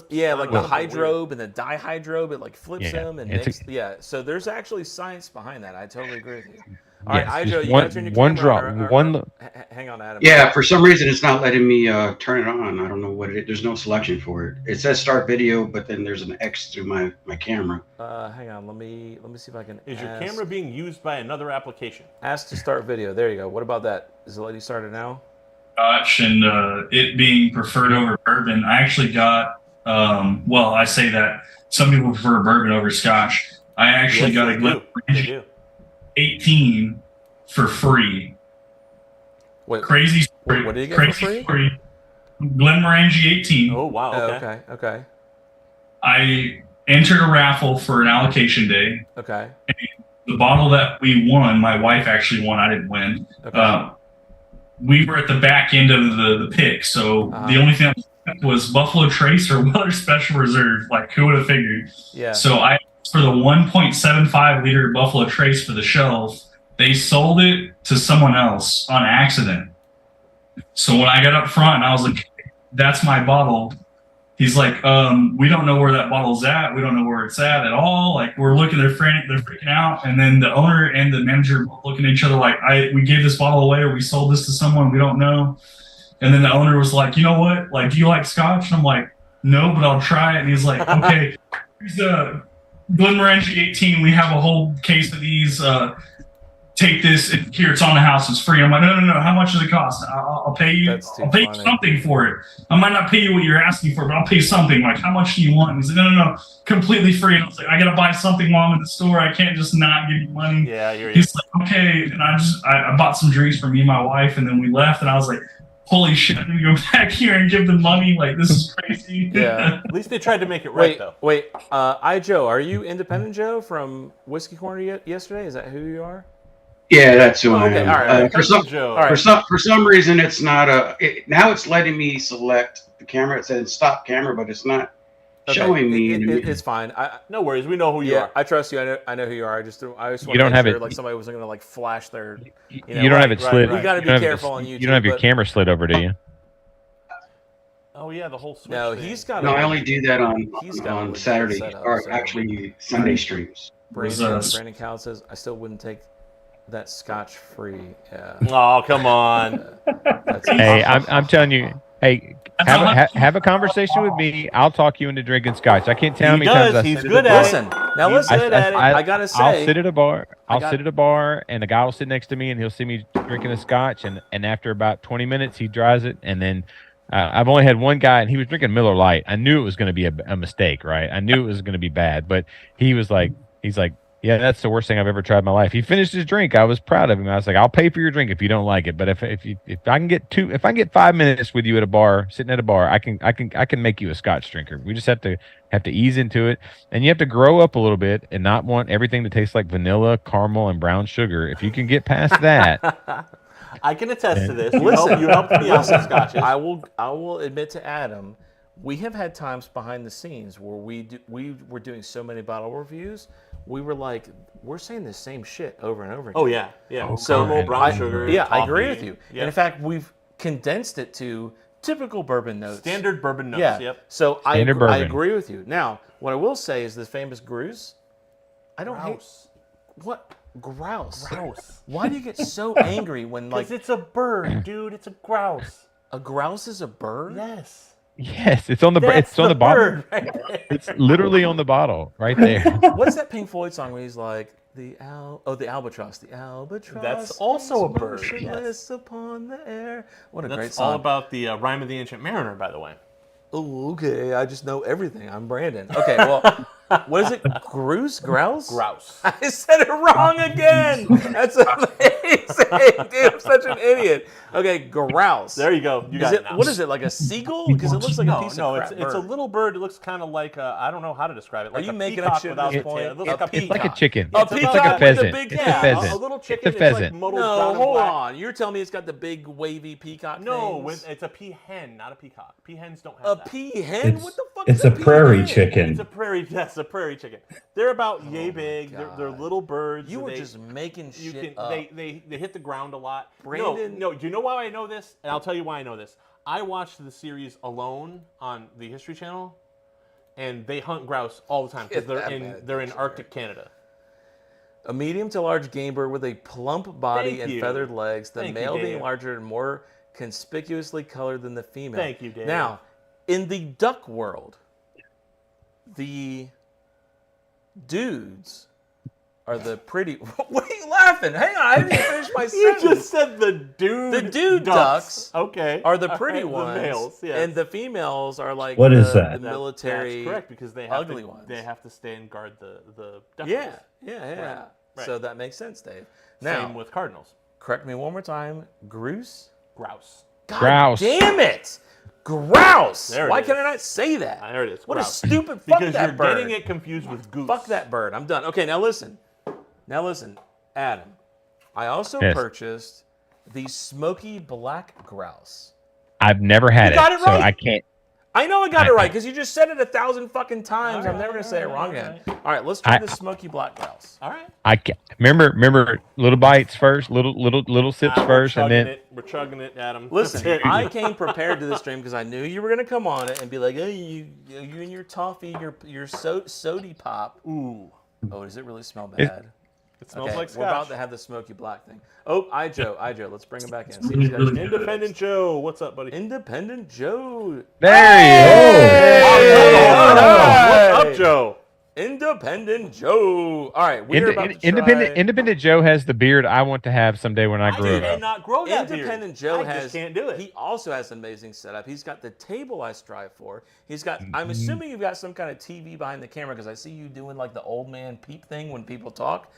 Yeah, like the hydrobe and the dihydrobe, it like flips them and So there's actually science behind that. I totally agree with you. All right, Ijo, you got to turn your camera on. Hang on, Adam. Yeah, for some reason it's not letting me turn it on. I don't know what it is. There's no selection for it. It says start video, but then there's an X through my camera. Hang on, let me see if I can. Is your camera being used by another application? Ask to start video. There you go. What about that? Is it letting you start it now? Scotch and it being preferred over bourbon. I actually got. I say that some people prefer bourbon over Scotch. I actually got a Glenfiddich 18 for free. Wait, crazy story. What did you get crazy for free? Story. Glenmorangie 18. Oh wow! Okay. I entered a raffle for an allocation day. Okay. And the bottle that we won, my wife actually won. I didn't win. Okay. We were at the back end of the pick, so the only thing was Buffalo Trace or Weller Special Reserve. Like, who would have figured? Yeah. So I asked for the 1.75 liter Buffalo Trace for the shelf. They sold it to someone else on accident. So when I got up front, I was like, "That's my bottle." He's like, "We don't know where that bottle's at. We don't know where it's at all. Like, we're looking, they're freaking out." And then the owner and the manager both looking at each other like, "We gave this bottle away, or we sold this to someone. We don't know." And then the owner was like, "You know what? Like, do you like Scotch?" And I'm like, "No, but I'll try it." And he's like, "Okay, here's the Glenmorangie 18. We have a whole case of these. Take this. Here, it's on the house. It's free." I'm like, no. How much does it cost? I'll pay you. I'll pay you something for it. I might not pay you what you're asking for, but I'll pay you something. Like, how much do you want? And he's like, no, completely free. And I was like, I gotta buy something while I'm in the store. I can't just not give you money. Yeah, he's like, okay. And I bought some drinks for me and my wife, and then we left. And I was like, holy shit, I'm gonna go back here and give them money. Like, this is crazy. Yeah. At least they tried to make it right, though. Wait, Joe, are you Independent Joe from Whiskey Corner yesterday? Is that who you are? Yeah, that's who I am. All right. For some reason, it's not now it's letting me select the camera. It says stop camera, but it's not showing me. It's fine. No worries. We know who you are. I trust you. I know who you are. I just want you don't to make have sure it. like somebody wasn't gonna like flash their. You don't have it slid. You got to be careful on YouTube. You don't have your camera slid over, do you? Oh yeah, the whole switch. No, thing. he's got. No, I only do that on Saturday or actually Sunday streams. Brandon Cal says I still wouldn't take that Scotch free. Yeah. Oh, come on. Hey, I'm telling you. Hey, have a conversation with me. I'll talk you into drinking Scotch. I can't tell how many times He's good at it. Listen, I gotta say, I'll sit at a bar. I'll sit at a bar, and the guy will sit next to me, and he'll see me drinking a Scotch, and after about 20 minutes, he dries it, and then I've only had one guy, and he was drinking Miller Lite. I knew it was going to be a mistake, right? I knew it was going to be bad, but he's like, yeah, that's the worst thing I've ever tried in my life. He finished his drink. I was proud of him. I was like, I'll pay for your drink if you don't like it, but if I can get 5 minutes with you at a bar, sitting at a bar, I can make you a Scotch drinker. We just have to ease into it, and you have to grow up a little bit and not want everything to taste like vanilla, caramel, and brown sugar. If you can get past that. I can attest to this. Listen, you helped me out with scotches. I will admit to Adam, we have had times behind the scenes where we were doing so many bottle reviews, we were like, we're saying the same shit over and over again. Oh yeah, yeah. So Caramel, brown sugar. Yeah, I coffee. agree with you. Yeah. And in fact, we've condensed it to typical bourbon notes. Standard bourbon notes. Yeah. Yep. So I bourbon. agree with you. Now, what I will say is this famous grouse. I don't hate what grouse. Grouse. Why do you get so angry when like Because it's a bird, dude. It's a grouse. a grouse is a bird? Yes. Yes, it's on the That's it's on the bottle. bird right there. It's literally on the bottle right there. What's that Pink Floyd song where he's like the albatross? The albatross. That's also a hangs bird, motionless upon the air. What a great That's song. all about the Rhyme of the Ancient Mariner, by the way. Oh, okay. I just know everything. I'm Brandon. Okay, well, what is it? Grouse? Grouse? Grouse. I said it wrong again. That's amazing, dude. I'm such an idiot. Okay, grouse. There you go. You got it now. What is it, like a seagull? Because it looks like a piece of crap it's a bird. little bird. It looks kind of like I don't know how to describe it. Like you a making peacock up shit at without this the point? tail. It looks like a It's like a peacock. chicken. A It's like peacock a with pheasant. a big- It's yeah, a pheasant. A little chicken. It's a pheasant. Like mottled No, brown and hold black. on. You're telling me it's got the big wavy peacock No, things? it's a peahen, not a peacock. Peahens don't have A that. peahen? What the fuck It's is a prairie peahen? chicken. It's a prairie. Yes, a prairie chicken. They're about yay big. They're God. little birds. You and were they- just making You shit can, up. they hit the ground a lot. Brandon- No, do you know why I know this? And I'll tell you why I know this. I watched the series Alone on the History Channel, and they hunt grouse all the time because Get that they're in bad. Arctic Canada. A medium to large game bird with a plump body Thank and you. feathered legs, the Thank you, male being Dave. larger and more conspicuously colored than the female. Thank you, Dave. Now, in the duck world, the dudes are the pretty... What are you laughing? Hang on, I didn't finish my You sentence. just said the dude. The dude ducks Okay. are the All pretty right, ones, The males. Yes. and the females are like What the, is that? the military... That's correct because they have ugly to, ones. They have to stay and guard the ducks. Yeah. Right. So that makes sense, Dave. Now, Same with cardinals. correct me one more time. Grouse? Grouse. God Grouse. damn it! Grouse! There it Why is. can I not say that? There it is. What grouse. a stupid fuck Because that you're bird. getting it confused with goose. Fuck that bird. I'm done. Okay, now listen. Adam. I also Yes. purchased the smoky black grouse. I've never had You got it so right. I can't. I know I got it right because you just said it 1,000 fucking times. I'm never gonna say it wrong again. All right, let's try the smoky black grouse. All right. I can't. Remember little bites first, little sips first, and then We're chugging it, Adam. Listen, I came prepared to this stream because I knew you were gonna come on it and be like, "Hey, you and your toffee, your sody pop." Ooh. Oh, does it really smell bad? It smells Okay, like Scotch. we're about to have the smoky black thing. Oh, Joe, let's bring him back in. See if he's got his Independent Joe, what's up, buddy? Independent Joe. there What's up, Joe? Independent Joe. All right, he is. we're about to try. Independent Joe has the beard I want to have someday when I grow up. cannot grow that Independent beard. Joe I has. just can't do it. He also has an amazing setup. He's got the table I strive for. He's got. I'm assuming you've got some kind of TV behind the camera because I see you doing like the old man peep thing when people talk.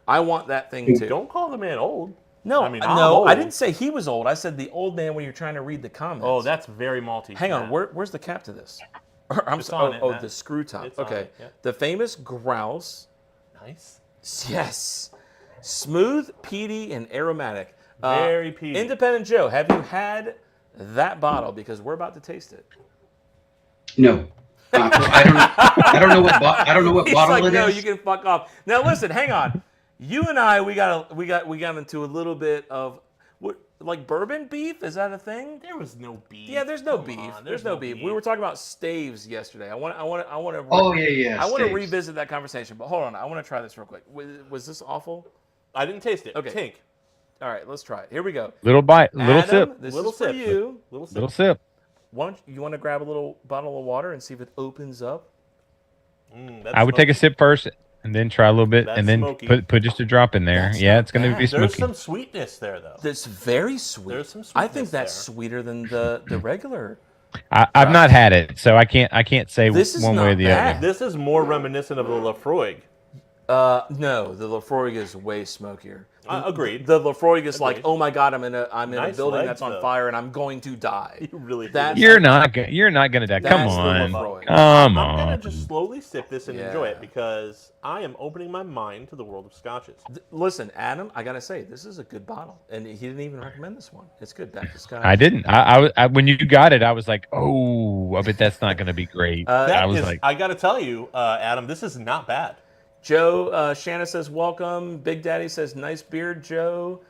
I want that thing too. Don't call the man old. No, I mean, I'm no, old. I didn't say he was old. I said the old man when you're trying to read the comments. Oh, that's very malty. Hang on, Matt. where's the cap to this? I'm It's sorry. on it, Oh, Matt. the screw top. It's on Okay. it, yeah. The famous grouse. Nice. Yes. Smooth, peaty, and aromatic. Very peaty. Independent Joe, have you had that bottle? Because we're about to taste it. No. I don't know what He's bottle like, it no, is. you can fuck off. Now listen, hang on. You and I, we got into a little bit of what, like bourbon beef. Is that a thing? There was no beef. Yeah, there's no Come beef. on, There's no beef. We were talking about staves yesterday. I want to. Oh yeah. I want to steaks. revisit that conversation, but hold on. I want to try this real quick. Was this awful? I didn't taste it. Okay. Tink. All right, let's try it. Here we go. Little bite, little Adam, sip, This Little is for sip. you. Little sip. sip. You want to grab a little bottle of water and see if it opens up? That I would take a smells- sip first, and then try a little bit, That's and then smoky. put just a drop in there. That's Yeah, not it's going to bad. be There's smoky. some sweetness there, though. That's very sweet. There's some I think sweetness that's there. sweeter than the regular. I've not had it, so I can't say This is one way or not the bad. other. This is more reminiscent of the Lafroig. No, the Lafroig is way smokier. Agreed. The Lafroig is like, Agreed. oh my god, I'm in a Nice building legs, that's on though. fire and I'm going to die. You really That's- You're not gonna die. Come That's the on, Lafroig. come I'm on. gonna just slowly sip this and enjoy Yeah. it because I am opening my mind to the world of scotches. Listen, Adam, I gotta say, this is a good bottle, and he didn't even recommend this one. It's good. Back to Scotch. I didn't. I when you got it, I was like, oh, I bet that's not gonna be great. I was like, I gotta tell you, Adam, this is not bad. Joe Shanna says, welcome. Big Daddy says, nice beard, Joe.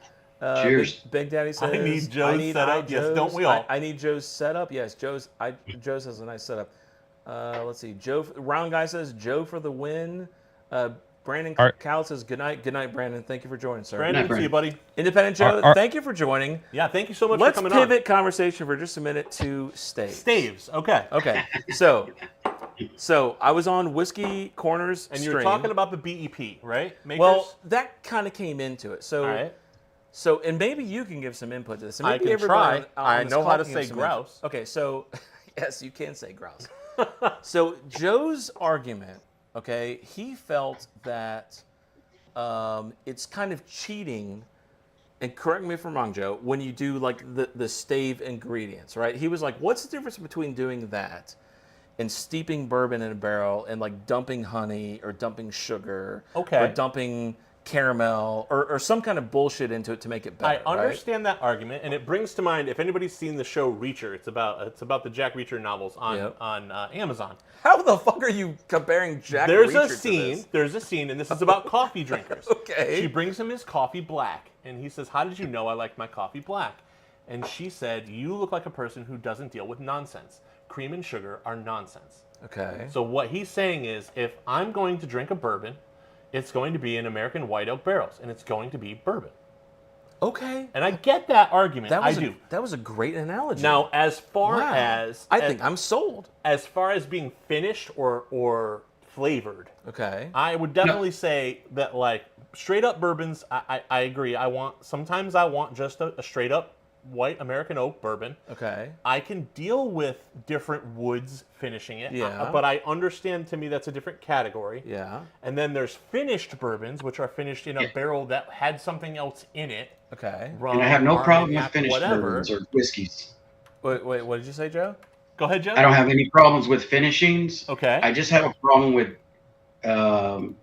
Cheers. Big Daddy says, I need Joe's setup. Yes, don't we all? I need Joe's setup. Yes, Joe says a nice setup. Let's see. Round Guy says, Joe for the win. Brandon Cal says, good night. Good night, Brandon. Thank you for joining, sir. Brandon, see you, buddy. Independent Joe, thank you for joining. Yeah, thank you so much Let's for coming pivot conversation for just a minute to staves. Staves, okay. Okay, so I was on Whiskey Corners And stream. you're talking about the BEP, right? Makers? Well, that kind of came into it. So, all right. so, and maybe you can give some input to this. And I maybe can everybody try. on I this know call how to can give say some grouse. input. Okay, so yes, you can say grouse. So Joe's argument, okay, he felt that it's kind of cheating. And correct me if I'm wrong, Joe, when you do like the stave ingredients, right? He was like, what's the difference between doing that and steeping bourbon in a barrel and like dumping honey or dumping sugar or dumping caramel or some kind of bullshit into it to make it better? I understand that argument, and it brings to mind, if anybody's seen the show Reacher, it's about the Jack Reacher novels on Amazon. How the fuck are you comparing Jack There's Reacher a to scene. this? There's a scene, and this is about coffee drinkers. Okay. She brings him his coffee black, and he says, "How did you know I like my coffee black?" And she said, "You look like a person who doesn't deal with nonsense. Cream and sugar are nonsense." Okay. So what he's saying is, if I'm going to drink a bourbon, it's going to be in American white oak barrels, and it's going to be bourbon. Okay. And I get that argument. I do. That was a great analogy. Now, as far Wow. as I think I'm sold. as far as being finished or flavored, Okay. I would definitely say that like straight up bourbons. I agree. Sometimes I want just a straight up white American oak bourbon. Okay. I can deal with different woods finishing it. Yeah. But I understand, to me, that's a different category. Yeah. And then there's finished bourbons, which are finished in a barrel that had something else in it. Okay. Rum, And I have no problem with Armagnac, finished whatever. bourbons or whiskeys. Wait, what did you say, Joe? Go ahead, Joe. I don't have any problems with finishings. Okay. I just have a problem with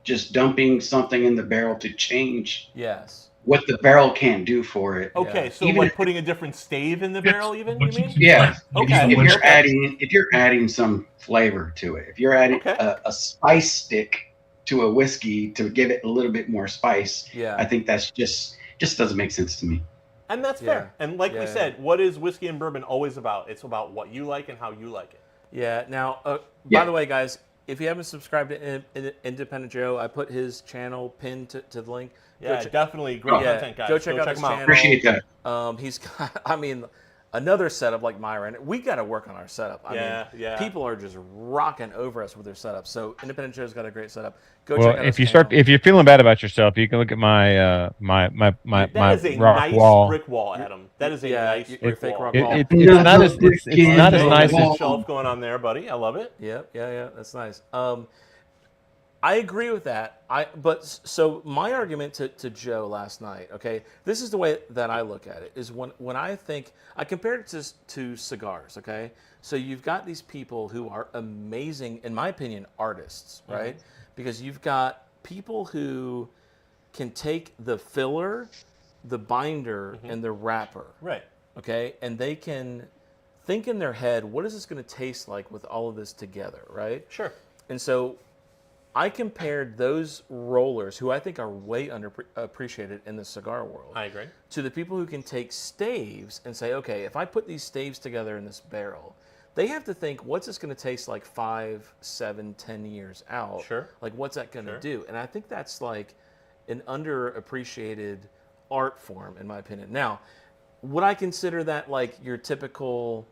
just dumping something in the barrel to change Yes. what the barrel can do for it. Okay, Yeah. so Even like if- putting a different stave in the barrel, even, you mean? Yeah. Okay. If you're adding some flavor to it, if you're adding Okay. a spice stick to a whiskey to give it a little bit more spice, Yeah. I think that's just doesn't make sense to me. And that's Yeah. fair. And like we Yeah. said, what is whiskey and bourbon always about? It's about what you like and how you like it. Yeah. Now, by Yeah. the way, guys, if you haven't subscribed to Independent Joe, I put his channel pinned to the link. Go Yeah, definitely great Yeah, content, guys. go check out his him out. channel. Appreciate that. He's got, I mean, another setup like Myron. We got to work on our setup. I mean, people are just rocking over us with their setup. So Independent Joe's got a great setup. Go well, check out if his you channel. if you're feeling bad about yourself, you can look at my my That is a rock nice wall. brick wall, Adam. That is a nice your brick fake wall. rock It- wall. it- it's not as it's not as nice as Shelf going on there, buddy. I love it. Yeah, that's nice. I agree with that. So my argument to Joe last night, okay, this is the way that I look at it, is when I think, I compared it to cigars, okay? So you've got these people who are amazing, in my opinion, artists, right? Because you've got people who can take the filler, the binder, and the wrapper, Right. okay? And they can think in their head, what is this going to taste like with all of this together, right? Sure. And so I compared those rollers, who I think are way underappreciated in the cigar world, I agree. to the people who can take staves and say, okay, if I put these staves together in this barrel, they have to think, what's this going to taste like 5, 7, 10 years out? Sure. Like, what's that going to Sure. do? And I think that's like an underappreciated art form, in my opinion. Now, would I consider that like your typical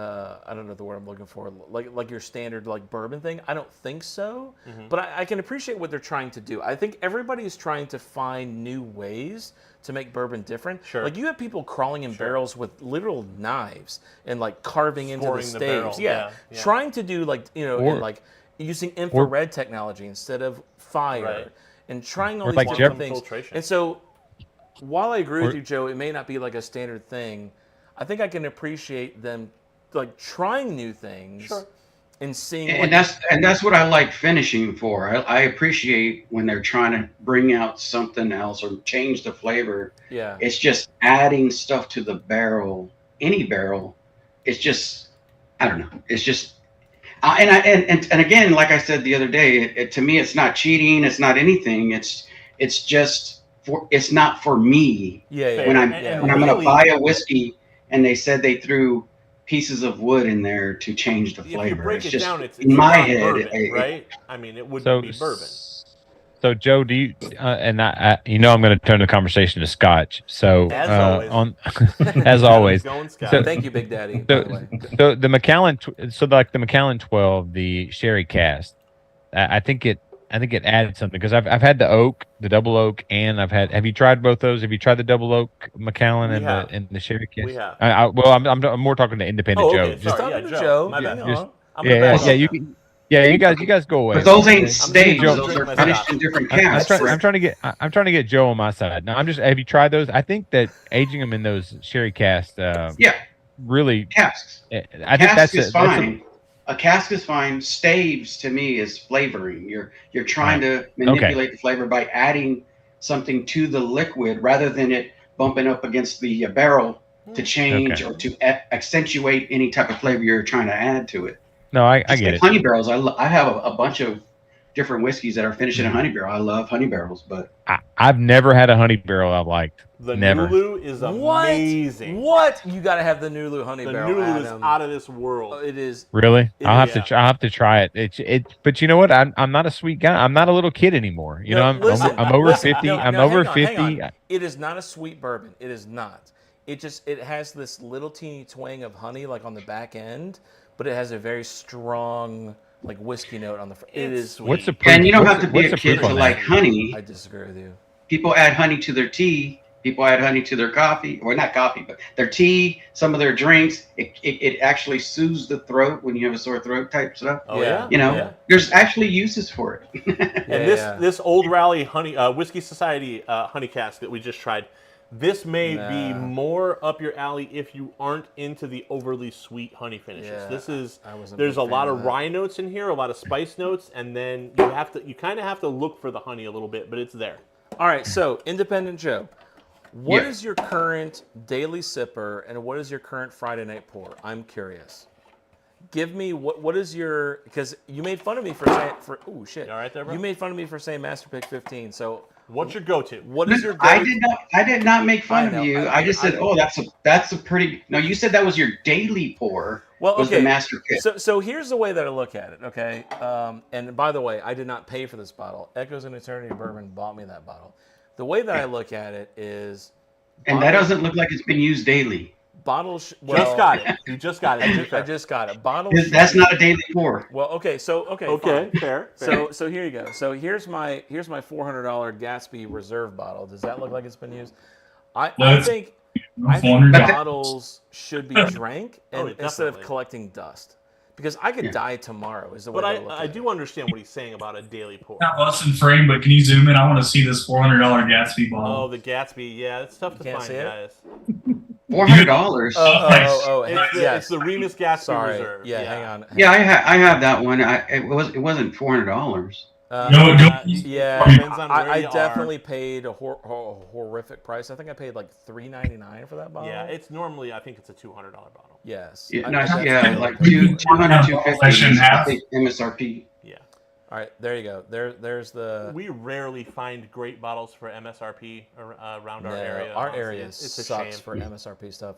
I don't know the word I'm looking for, like your standard like bourbon thing. I don't think so, but I can appreciate what they're trying to do. I think everybody is trying to find new ways to make bourbon different. Sure. Like you have people crawling in barrels with literal knives and like carving into the Scoring the staves. barrel, yeah. Trying to do like and like using infrared technology instead of fire, Right. and trying all Or these like different Jeff- things. Filtration. And so, while I agree with you, Joe, it may not be like a standard thing. I think I can appreciate them like trying new things and seeing. And that's what I like finishing for. I appreciate when they're trying to bring out something else or change the flavor. Yeah. It's just adding stuff to the barrel, any barrel. It's just, I don't know. It's just, and again, like I said the other day, to me, it's not cheating. It's not anything. It's just it's not for me. Yeah. When I'm And when I'm going really- to buy a whiskey and they said they threw pieces of wood in there to change the flavor. If you break it's it just, down, it's in my not head, bourbon, right? I mean, it wouldn't be bourbon. So Joe, do you and I I'm going to turn the conversation to Scotch. So As always. as always. Going Scotch. So- Thank you, Big Daddy. By the way. So the Macallan, like the Macallan 12, the sherry cast, I think it added something because I've had the oak, the double oak, and have you tried both those? Have you tried the double oak Macallan We have. and the sherry cast? We have. I'm more talking to independent Oh, Joe. okay. Just- Sorry, talking yeah, to Joe. My bad. Yeah, I'm gonna yeah, back yeah, off. you guys go away. but those ain't I'm staves. Joe- Those are Drink my finished Scotch. in different I'm casks. trying to get Joe on my side. No, have you tried those? I think that aging them in those sherry cast, Yeah, really. casks. I think Cask that's is fine. A cask is fine. Staves to me is flavoring. You're trying to manipulate the flavor by adding something to the liquid rather than it bumping up against the barrel to change or to accentuate any type of flavor you're trying to add to it. No, I Just get like it. honey barrels. I have a bunch of different whiskeys that are finished in a honey barrel. I love honey barrels, but I've never had a honey barrel I liked. The Never. Nulu is amazing. What? You got to have the Nulu honey The barrel. Nulu is Adam. out of this world. It is. Really? I'll Yeah. have to try it. But you know what? I'm not a sweet guy. I'm not a little kid anymore. You know, I'm over listen, 50. no, I'm no, over hang on, 50. It is not a sweet bourbon. It is not. It has this little teeny twang of honey like on the back end, but it has a very strong like whiskey note on the front. It is. What's the proof? and you don't what's have to the- be what's a the kid proof to on like that? honey. I disagree with you. People add honey to their tea. People add honey to their coffee, or not coffee, but their tea, some of their drinks. It actually soothes the throat when you have a sore throat type stuff. Oh Yeah. yeah. You know, there's actually uses for it. And this Old Raleigh honey Whiskey Society honey cask that we just tried, this may be more up your alley if you aren't into the overly sweet honey finishes. Yeah, This is I wasn't a there's big a lot fan of of that. rye notes in here, a lot of spice notes, and then you kind of have to look for the honey a little bit, but it's there. All right, so Independent Joe, what Yeah. is your current daily sipper and what is your current Friday night pour? I'm curious. Give me what is your, because you made fun of me for saying oh shit. You all right there, bro? You made fun of me for saying Master Pick 15. So What's your go-to? what is your I did not make fun I of know. you. I just said, oh, that's a pretty. No, you said that was your daily pour. Well, was okay. the master pick. So here's the way that I look at it, okay? And by the way, I did not pay for this bottle. Echoes in Eternity Bourbon bought me that bottle. The way that I look at it is And that doesn't look like it's been used daily. bottles. Just got it. You just got it. I just got it. Bottles. That's not a daily pour. Well, okay. Okay, Fine. fair. So here you go. So here's my $400 Gatsby Reserve bottle. Does that look like it's been used? I think $400. bottles should be drank and, instead of definitely. collecting dust, because I could die tomorrow. Is the way But that I look I at it. do understand what he's saying about a daily pour. Not less in frame, but can you zoom in? I want to see this $400 Gatsby Oh, bottle. the Gatsby. Yeah, it's tough to can't find, see it? guys. $400. It's the Remus Gatsby Sorry. Reserve. Yeah, hang on. Yeah, I have that one. It wasn't $400. No, Yeah, Depends on where I you are. definitely paid a horrific price. I think I paid like $3.99 for that bottle. Yeah, it's normally, I think it's a $200 bottle. Yes. Yeah, I- no, I definitely yeah, paid like that. 200, 250 I shouldn't have. I think MSRP. Yeah. All right, there you go. There's the. We rarely find great bottles for MSRP around our No, area. Our honestly. area it's a sucks shame. for MSRP stuff.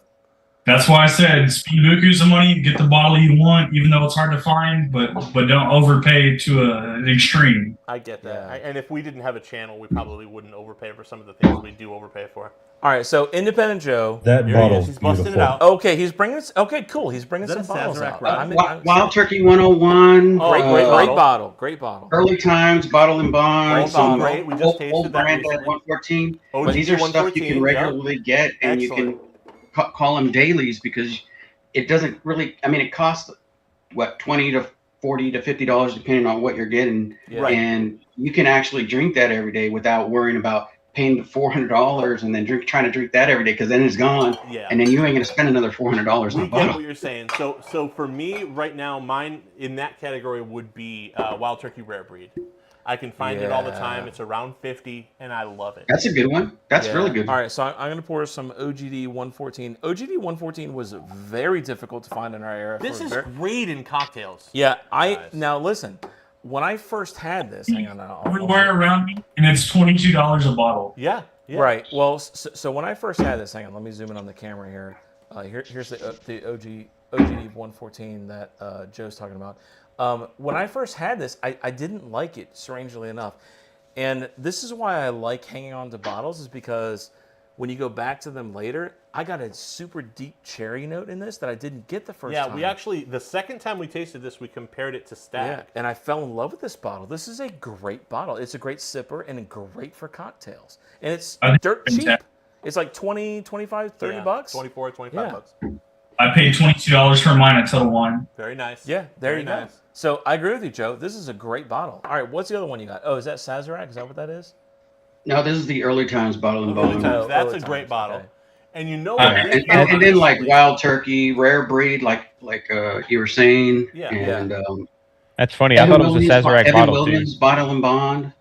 That's why I said spend buku some money, get the bottle you want, even though it's hard to find, but don't overpay to an extreme. I get that. Yeah. And if we didn't have a channel, we probably wouldn't overpay for some of the things we do overpay for. All right, so Independent Joe. That Here he is. bottle's He's busting beautiful. it out. Okay, he's bringing. Okay, cool. He's bringing Is some that a bottles Sazerac out. rod? Wild Turkey 101. Oh, Great bottle. Early Times, Bottle and Bond. Great some bottle. Great. We just old tasted that brand at recently. 114. OG These are stuff you 114, can regularly get, and you Excellent. can call them dailies because it doesn't really. I mean, it costs what $20 to $40 to $50 depending on what you're getting, Right. and you can actually drink that every day without worrying about paying the $400 and then trying to drink that every day because then it's gone, Yeah. and then you ain't gonna spend another $400 on We a get bottle. what you're saying. So for me right now, mine in that category would be Wild Turkey Rare Breed. I can find it all the time. It's around 50, and I love it. That's a good one. That's Yeah. really good. All right, so I'm going to pour some OGD 114. OGD 114 was very difficult to find in our era. This for is very- great in cocktails. Yeah, Nice. now listen. When I first had this, hang on, Everywhere around me, and it's $22 a bottle. Yeah. Right. Well, so when I first had this, hang on, let me zoom in on the camera here. Here's the OGD 114 that Joe's talking about. When I first had this, I didn't like it, strangely enough. And this is why I like hanging on to bottles, is because when you go back to them later, I got a super deep cherry note in this that I didn't get the first time. Yeah, we actually, the second time we tasted this, we compared it to Stag. Yeah, and I fell in love with this bottle. This is a great bottle. It's a great sipper and great for cocktails. And it's I think dirt it's cheap. fantastic. It's like 20, 25, 30 Yeah, bucks. 24, 25 Yeah. bucks. I paid $22 for mine at Total Wine. Very nice. Yeah, there Very you go. nice. So I agree with you, Joe. This is a great bottle. All right, what's the other one you got? Oh, is that Sazerac? Is that what that is? No, this is the Early Times Bottle and Early Bond. Times. Oh, That's Early a great Times, bottle. okay. And you know Yeah, what? we And, found and then like recently- Wild Turkey, Rare Breed, like you were saying, Yeah. and That's funny. I thought it was a Sazerac Evan bottle too. Williams Bottle and Bond.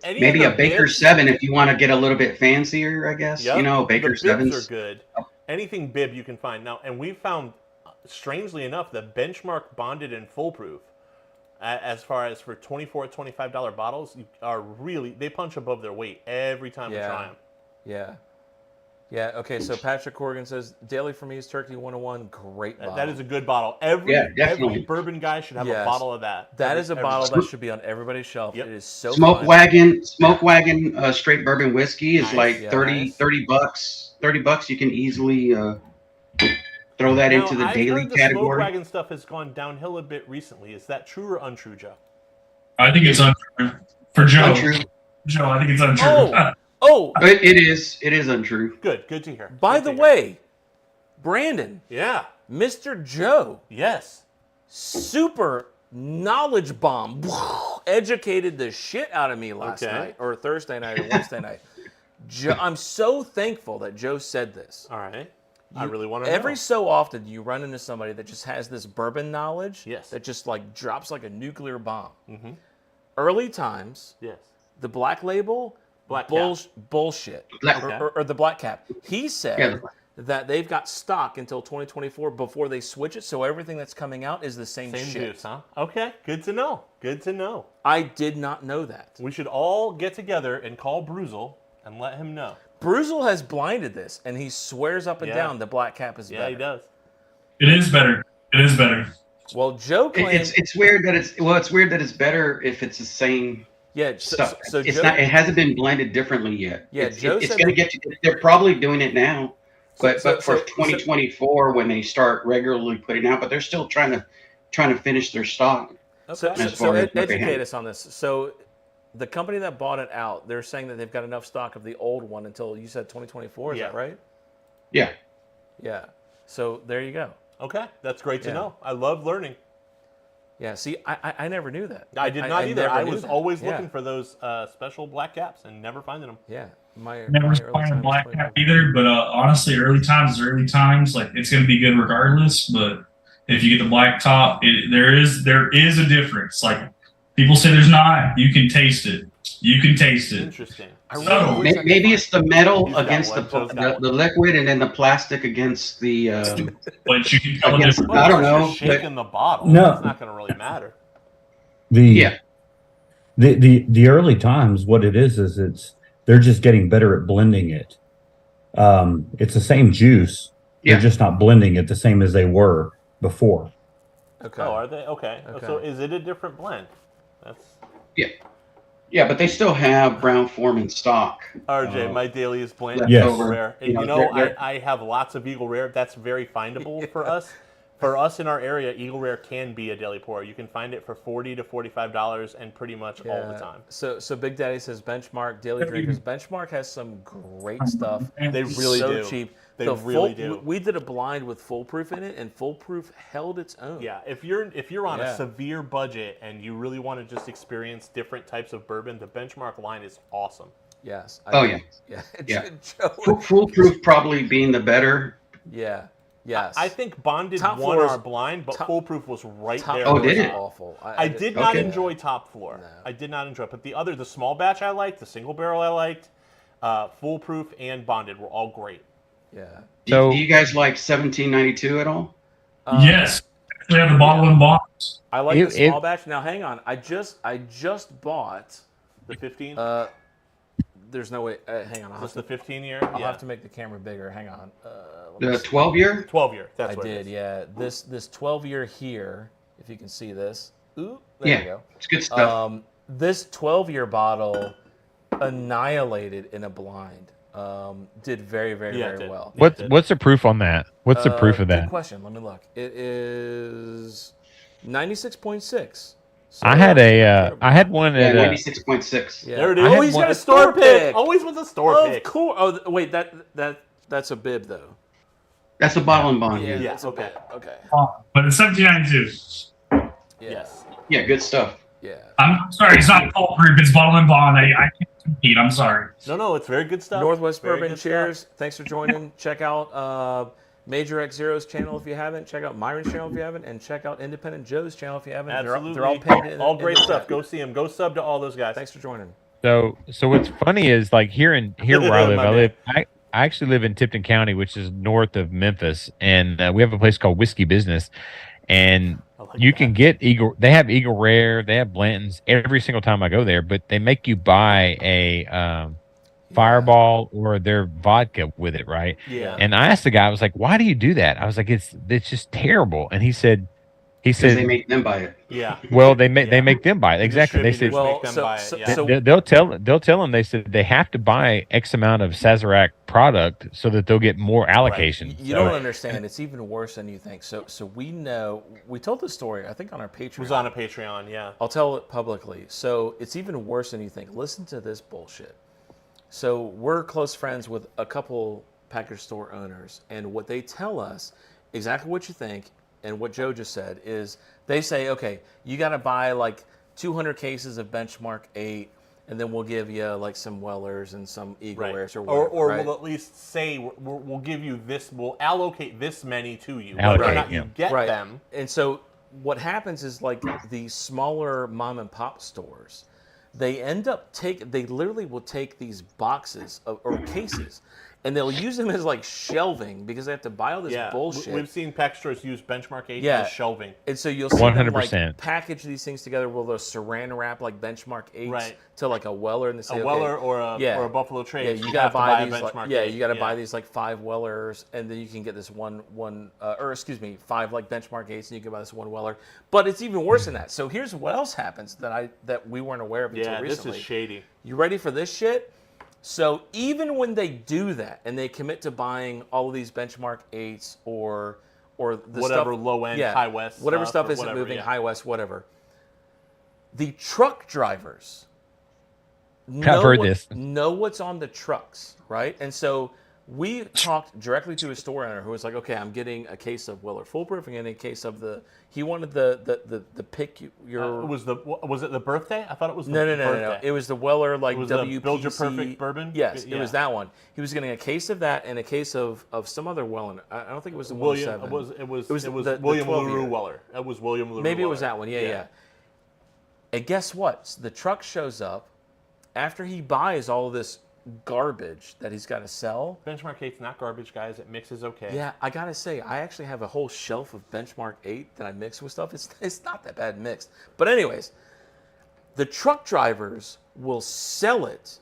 Any Maybe of a the Baker bibs- 7 if you want to get a little bit fancier, I guess. Yep. You know, Baker the bibs 7s. are good. Anything bib you can find now, and we found, strangely enough, the benchmark bonded and foolproof. As far as for $24, $25 bottles, are really, they punch above their weight every time we try them. Yeah. Yeah, okay, so Patrick Corrigan says, daily for me is Turkey 101. Great bottle. That is a good bottle. Every definitely. bourbon guy should have a Yes. bottle of that. That is a bottle every- that should be on everybody's shelf. Yep. It is so Smoke fun. Wagon straight bourbon whiskey is Nice, like yeah, 30 nice. 30 bucks. 30 bucks you can easily throw that Now, into the I've daily heard the Smoke category. Wagon stuff has gone downhill a bit recently. Is that true or untrue, Joe? I think it's untrue. For Joe. Untrue. Joe, I think it's untrue. Oh, It is untrue. Good to hear. by Good the to hear. way, Brandon, Yeah. Mr. Joe, Yes. super knowledge bomb, educated the shit out of me last Okay. night, or Thursday night, or Wednesday night. I'm so thankful that Joe said this. All right. I really want to know. Every so often, you run into somebody that just has this bourbon knowledge Yes. that just like drops like a nuclear bomb. Mm-hmm. Early Times, Yes. the Black Label, Black Cap. bullshit, Black- or the Black Cap. He said Yeah. that they've got stock until 2024 before they switch it, so everything that's coming out is the same Same shit. juice, huh? Okay. Good to know. Good to know. I did not know that. We should all get together and call Bruzel and let him know. Bruzel has blinded this, and he swears up and Yeah. down the Black Cap is Yeah, better. he does. It is better. It is better. Well, Joe claims It's weird that it's weird that it's better if it's the same yeah. stuff. So It's Joe, not. It hasn't been blended differently yet. Yeah, Joe it's said going to that- get. They're probably doing it now, but So- for so- 2024 when they start regularly putting out, but they're still trying to finish their stock. So, Okay. As far as what they educate have. us on this. So the company that bought it out, they're saying that they've got enough stock of the old one until you said 2024. Is Yeah. that right? Yeah. Yeah. So there you go. Okay. That's great to Yeah. know. I love learning. Yeah. See, I never knew that. I did not either. never I knew was that. always Yeah. looking for those special black caps and never finding them. Yeah. My Never early find a time black was cap 20. either, but honestly, early times is early times. Like it's going to be good regardless. But if you get the black top, there is a difference. Like people say, there's not. You can taste it. You can taste it. Interesting. I really So- wish I could Maybe find- it's the metal He's got against one, Joe's got the liquid, and then the plastic against the. But you can tell the Against- difference. I don't Well, know, unless you're shaking the bottle. No. It's not going to really matter. Yeah. The early times, what it is they're just getting better at blending it. It's the same juice, They're just not blending it the same as they were before. Okay. Oh, are they? Okay. Okay. So is it a different blend? That's Yeah, but they still have Brown Form in stock. RJ. My dailiest blend left is Yes. Eagle Rare, and You know, they're- I have lots of Eagle Rare. That's very findable for us. For us in our area, Eagle Rare can be a daily pour. You can find it for $40 to $45 and pretty much all the time. So Big Daddy says Benchmark Daily Drinkers. Benchmark has some great stuff. They really so do. cheap. They The really do. We did a blind with Foolproof in it, and Foolproof held its own. Yeah, if you're on Yeah. a severe budget and you really want to just experience different types of bourbon, the Benchmark line is awesome. Yes. Yeah. Yeah. Foolproof probably being the better. Yeah. Yes. I think Bonded Top won Floor is- our blind, but Foolproof was right Top there. Oh, Floor did is it? awful. I did not Okay. enjoy Top Floor. No. I did not enjoy it, but the small batch I liked, the single barrel I liked, Foolproof and Bonded were all great. Yeah. So- do you guys like 1792 at all? Yes. We have the bottle and box. I like It- the small it- batch. Now hang on. I just bought. The 15? There's no way. Hang on. I'll Is this have the to, 15 year? I'll Yeah. have to make the camera bigger. Hang on. Let me The see. 12-year? 12 year. That's I what it did. is. Yeah. This 12-year here. If you can see this. Ooh. There Yeah. you go. It's good stuff. This 12-year bottle annihilated in a blind. Did very, very, Yeah, it very did. well. What's the proof on that? What's the proof of Good that? question. Let me look. It is 96.6. So I had terrible. I had one Yeah, at 96.6. Yeah. There it is. I had Oh, he's one- got a store pick. pick. Always with a store Of pick. course. Oh, wait. That's a bib though. That's a bottle and bond. Yeah, that's a okay. bib. Okay. But it's 1792. Yeah. Yes. Yeah, good stuff. Yeah. I'm sorry, it's not Cold Group, it's bottle and bond. I can't compete. I'm sorry. No, it's very good stuff. Northwest Very Bourbon. good Cheers. stuff. Thanks for joining. Check out Major X Zero's channel if you haven't. Check out Myron's channel if you haven't, and check out Independent Joe's channel if you haven't. Absolutely. They're all pinned in. all in great the stuff. chat. Go see him. Go sub to all those guys. Thanks for joining. So what's funny is like here where I live, My I actually live in Tipton County, which is north of Memphis, and we have a place called WhiskeyWisdom, and I like you that. can get Eagle. They have Eagle Rare, they have Blanton's every single time I go there, but they make you buy a Fireball or their vodka with it, right? Yeah. And I asked the guy, I was like, "Why do you do that?" I was like, "It's just terrible," and he said, Because they make them buy it. Yeah. "Well, they make Yeah. them buy it exactly." They said, Distributors Well, make them so- buy it. so- Yeah. so- they'll tell them, they said they have to buy X amount of Sazerac product so that they'll get more allocation. You don't understand. It's even worse than you think. So we know. We told this story, I think, on our Patreon. It was on a Patreon, yeah. I'll tell it publicly. So it's even worse than you think. Listen to this bullshit. So we're close friends with a couple package store owners, and what they tell us, exactly what you think, and what Joe just said is they say, okay, you got to buy like 200 cases of Benchmark 8, and then we'll give you like some Wellers and some Eagle Rares or whatever. Or right? we'll at least say we'll give you this, we'll allocate this many to you. Allocate, Whether or not yeah. you get Right. them. And so what happens is like the smaller mom and pop stores, they end up they literally will take these boxes or cases, and they'll use them as like shelving because they have to buy all this Yeah. bullshit. We've seen pack stores use Benchmark 8 Yeah. as shelving. And so you'll see them like 100%. package these things together where they'll saran wrap like Benchmark 8s Right. to like a Weller, and they say, A okay, Weller or a yeah. Buffalo yeah, Trace. you have gotta to buy a these. Benchmark Like, yeah, 8. you gotta buy these like 5 Wellers, and then you can get this one, 5 like Benchmark 8s, and you can buy this one Weller. But it's even worse than that. So here's what else happens that we weren't aware of until Yeah, this recently. is shady. You ready for this shit? So even when they do that and they commit to buying all of these Benchmark 8s or the Whatever stuff, low end, high west whatever stuff stuff or isn't whatever, moving, yeah. high west, whatever. The truck drivers heard this. know what's on the trucks, right? And so we talked directly to a store owner who was like, "Okay, I'm getting a case of Weller Foolproof and getting a case of the." He wanted the pick your. Was it the birthday? I thought it was the No. birthday. It was the Weller like It was the WPC. Build Your Perfect bourbon? Yes, Yeah. it was that one. He was getting a case of that and a case of some other Weller. I don't think it was the William. 107. It was the William 12 LaRue year. Weller. It was William LaRue Maybe it was Weller. that one. Yeah. And guess what? So the truck shows up after he buys all of this garbage that he's got to sell. Benchmark 8's not garbage, guys. It mixes okay. Yeah, I gotta say, I actually have a whole shelf of Benchmark 8 that I mix with stuff. It's not that bad mixed. But anyways, the truck drivers will sell it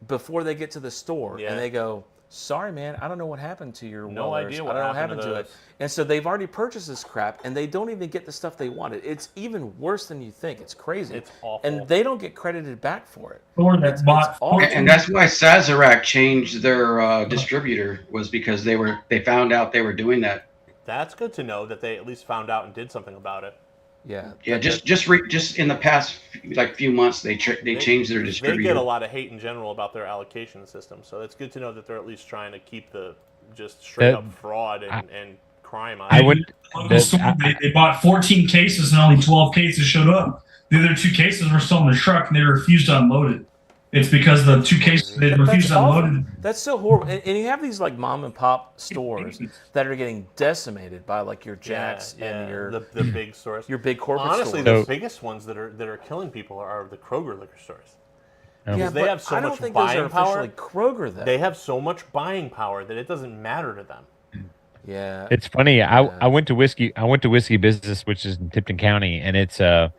before they get to the store, Yeah. and they go, sorry, man, I don't know what happened to your No Wellers. idea I what don't know happened to it. those. And so they've already purchased this crap, and they don't even get the stuff they wanted. It's even worse than you think. It's crazy. It's awful. And they don't get credited back for it. Or that bought awful. And that's why Sazerac changed their distributor, was because they found out they were doing that. That's good to know that they at least found out and did something about it. Yeah. Yeah, just in the past few months, they changed their distributor. They get a lot of hate in general about their allocation system, so it's good to know that they're at least trying to keep the just straight up fraud and crime on it. They bought 14 cases and only 12 cases showed up. The other 2 cases were still in the truck and they refused to unload it. It's because the 2 cases they refused to unload it. That's so horrible. And you have these like mom and pop stores that are getting decimated by like your Jacks and your the big stores, your big corporate Honestly, stores. the biggest ones that are killing people are the Kroger liquor stores. Yeah, they have so I don't much think buying those are power. officially Kroger though. They have so much buying power that it doesn't matter to them. Yeah, it's funny. I went to Whiskey Business, which is in Tipton County, and it's a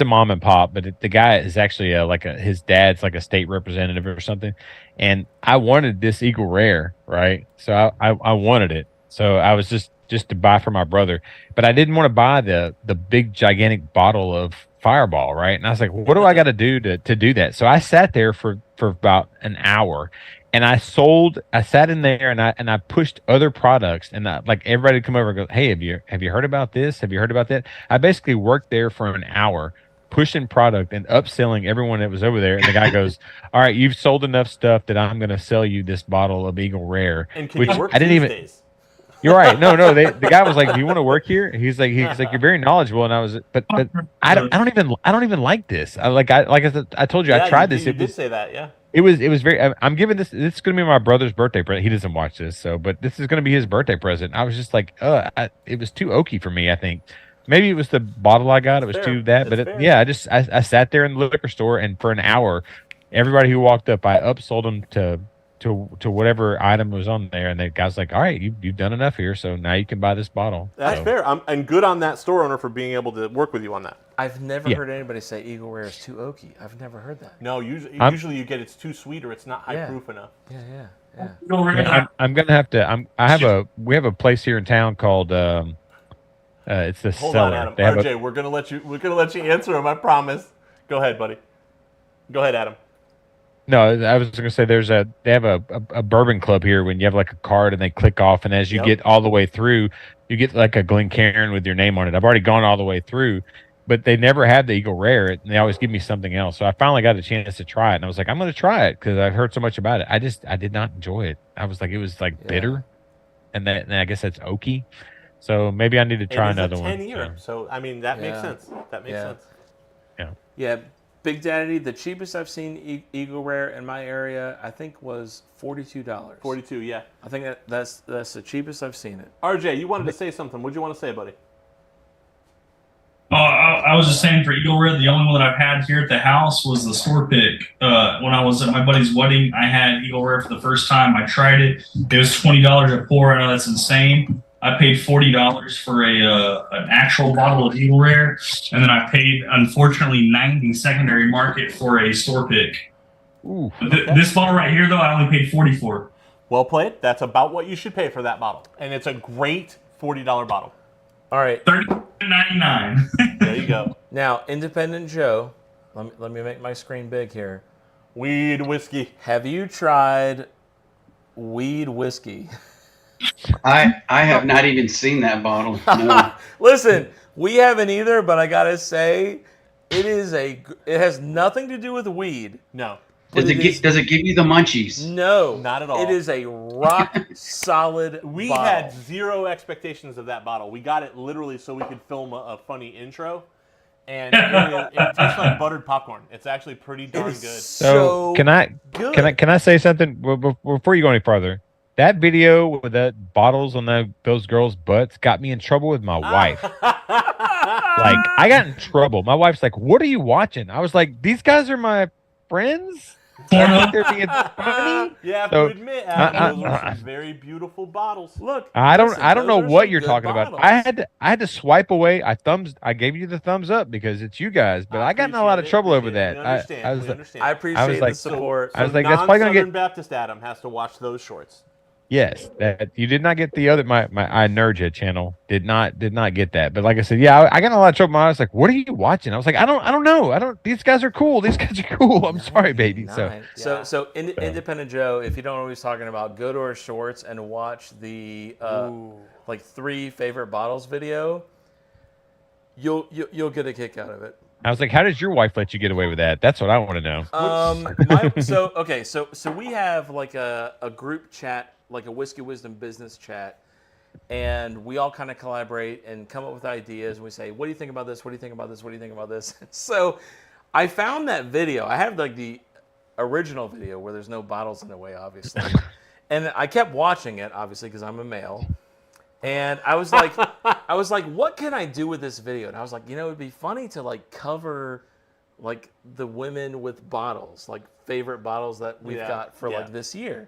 mom and pop, but the guy is actually his dad's like a state representative or something, and I wanted this Eagle Rare, right? So I wanted it, so I was just to buy for my brother, but I didn't want to buy the big gigantic bottle of Fireball, right? And I was like, what do I got to do to do that? So I sat there for about an hour, and I sat in there and I pushed other products, and like everybody would come over and go, hey, have you heard about this? Have you heard about that? I basically worked there for an hour pushing product and upselling everyone that was over there. And the guy goes, all right, you've sold enough stuff that I'm going to sell you this bottle of Eagle Rare. And can which you work I didn't Tuesdays? even. You're right. No. The guy was like, "Do you want to work here?" He's like, "You're very knowledgeable." And I was, but I don't even like this. I told you, I tried this. You did say that, yeah. It was very. I'm giving this. This is going to be my brother's birthday present. He doesn't watch this, but this is going to be his birthday present. I was just like, it was too oaky for me. I think maybe it was the bottle I got. It was too that, but I sat there in the liquor store, and for an hour, everybody who walked up, I upsold them to whatever item was on there, and the guy's like, all right, you've done enough here, so now you can buy this bottle. That's fair. And good on that store owner for being able to work with you on that. I've never heard anybody say Eagle Rare is too oaky. I've never heard that. No, usually you get it's too sweet or it's not high proof enough. Yeah. I'm gonna have to. We have a place here in town called it's the Hold Cellar. on, Adam. RJ, we're gonna let you answer him. I promise. Go ahead, buddy. Go ahead, Adam. No, I was going to say they have a bourbon club here. When you have like a card and they click off, and as you get all the way through, you get like a Glencairn with your name on it. I've already gone all the way through, but they never had the Eagle Rare, and they always give me something else. So I finally got a chance to try it, and I was like, I'm going to try it because I've heard so much about it. I did not enjoy it. I was like, it was like bitter, and I guess that's oaky. So maybe I need to try another one. 10-year, so I mean that makes sense. That makes sense. Yeah. Big Daddy, the cheapest I've seen Eagle Rare in my area, I think was $42. $42, yeah. I think that's the cheapest I've seen it. RJ, you wanted to say something. What did you want to say, buddy? Oh, I was just saying for Eagle Rare, the only one that I've had here at the house was the store pick. When I was at my buddy's wedding, I had Eagle Rare for the first time. I tried it. It was $20 a pour. I know that's insane. I paid $40 for an actual bottle of Eagle Rare, and then I paid, unfortunately, $90 secondary market for a store pick. Ooh, This bottle right here, though, I only paid $40 for. Well played. That's about what you should pay for that bottle, and it's a great $40 bottle. All right, $30.99. There you go. Now, Independent Joe, let me make my screen big here. Weed whiskey. Have you tried weed whiskey? I have not even seen that bottle. No. Listen, we haven't either, but I gotta say, it has nothing to do with weed. No. Does it give you the munchies? No, not at all. It is a rock solid. We bottle. had zero expectations of that bottle. We got it literally so we could film a funny intro, and it tastes like buttered popcorn. It's actually pretty darn good. So can I say something before you go any farther? That video with that bottles on those girls' butts got me in trouble with my wife. Like, I got in trouble. My wife's like, "What are you watching?" I was like, "These guys are my friends." I think they're being funny. You have So, to admit, Adam, those are some very beautiful bottles. Look, I don't listen, know those are what some you're good talking bottles. about. I had to swipe away. I gave you the thumbs up because it's you guys, but I got in a lot of trouble over that. We understand. I was we like, understand. I appreciate like- the support. I was like, that's probably gonna non-Southern get. Baptist Adam has to watch those shorts. Yes, that you did not get the other my I Nerdja channel did not get that. But like I said, yeah, I got in a lot of trouble. I was like, "What are you watching?" I was like, "I don't know. These guys are cool. These guys are cool. I'm sorry, baby." So Independent Joe, if you don't know what he's talking about, go to our shorts and watch the like 3 favorite bottles video. You'll get a kick out of it. I was like, "How does your wife let you get away with that?" That's what I want to know. So we have like a group chat, like a Whiskey Wisdom business chat, and we all kind of collaborate and come up with ideas. And we say, "What do you think about this? What do you think about this? What do you think about this?" So I found that video. I have like the original video where there's no bottles in the way, obviously, and I kept watching it, obviously, because I'm a male. And I was like, what can I do with this video? And I was like, it'd be funny to like cover like the women with bottles, like favorite bottles that we've got for like this year.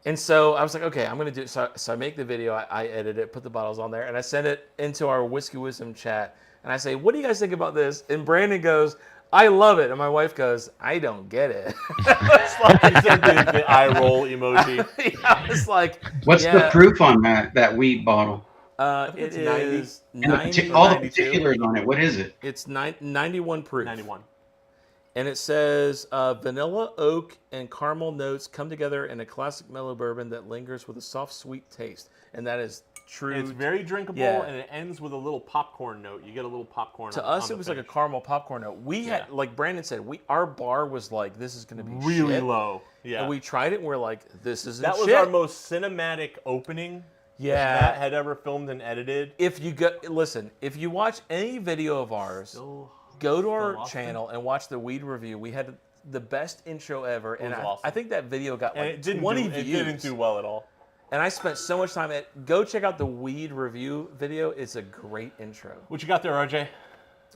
And so I was like, okay, I'm going to do it. So I make the video, I edit it, put the bottles on there, and I send it into our Whiskey Wisdom chat. And I say, what do you guys think about this? And Brandon goes, I love it. And my wife goes, I don't get it. It's like he sent the eye roll emoji. I was like, What's the proof on that weed bottle? It is And 90 all the 92. particulars on it. What is it? It's 91 proof. 91. And it says vanilla, oak, and caramel notes come together in a classic mellow bourbon that lingers with a soft, sweet taste. And that is true. It's very drinkable, and it ends with a little popcorn note. You get a little popcorn. To us, it was like a caramel popcorn note. We had, like Brandon said, our bar was like, this is going to be really shit. low. Yeah. And we tried it, and we're like, this isn't That was shit. our most cinematic opening. Matt had ever filmed and edited. If you watch any video of ours, go to our channel and watch the weed review. We had the best intro ever, and awesome. I think that video got like it didn't 20 do, views. It didn't do well at all. And I spent so much time go check out the weed review video. It's a great intro. What you got there, RJ?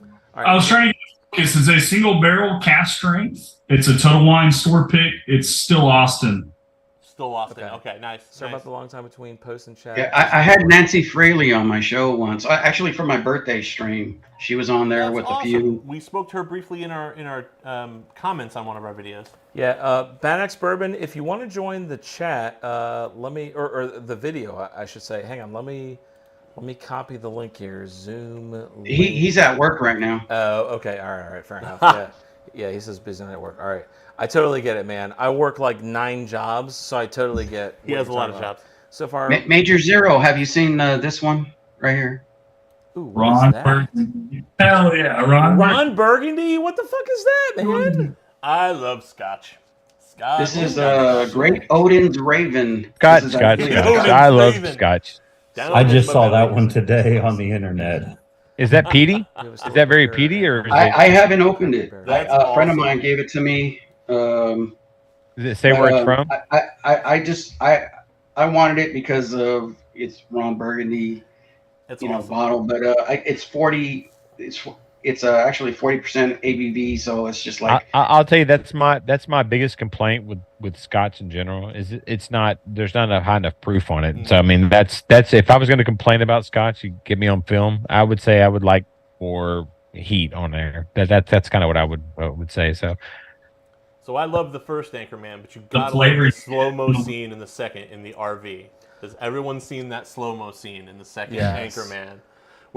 All right. I was trying to get this is a single barrel cask strength. It's a Total Wine store pick. It's still Austin. Still Austin. Okay, nice. Sorry about the long time between post and chat. Yeah, I had Nancy Fraley on my show once. Actually, for my birthday stream, she was on there with a few. We spoke to her briefly in our comments on one of our videos. Yeah, Banax Bourbon. If you want to join the chat, let me or the video, I should say. Hang on, let me copy the link here. Zoom. Link. He's at work right now. Oh, okay. All right, fair enough. Yeah, he says busy at work. All right. I totally get it, man. I work like 9 jobs, so I totally get. He has a lot of jobs. So far, Major Zero. Have you seen this one right here? Ooh, Ron Burgundy. Hell yeah, Ron Burgundy. What the fuck is that, man? I love Scotch. Scotch. This is Great Odin's Raven. Scotch. I love Scotch. I just saw that one today on the internet. Is that peaty? Is that very peaty, or? I haven't opened it. That's a friend of mine gave it to me. Does it say where it's from? I wanted it because of it's Ron Burgundy, bottle, but it's 40. It's actually 40% ABV, so it's just like I'll tell you that's my biggest complaint with Scotch in general is there's not high enough proof on it. So I mean that's if I was going to complain about Scotch, you get me on film, I would say I would like more heat on there. That's kind of what I would say. So I love the first Anchorman, but you gotta love the slow-mo scene in the second in the RV. Has everyone seen that slow-mo scene in the second Anchorman?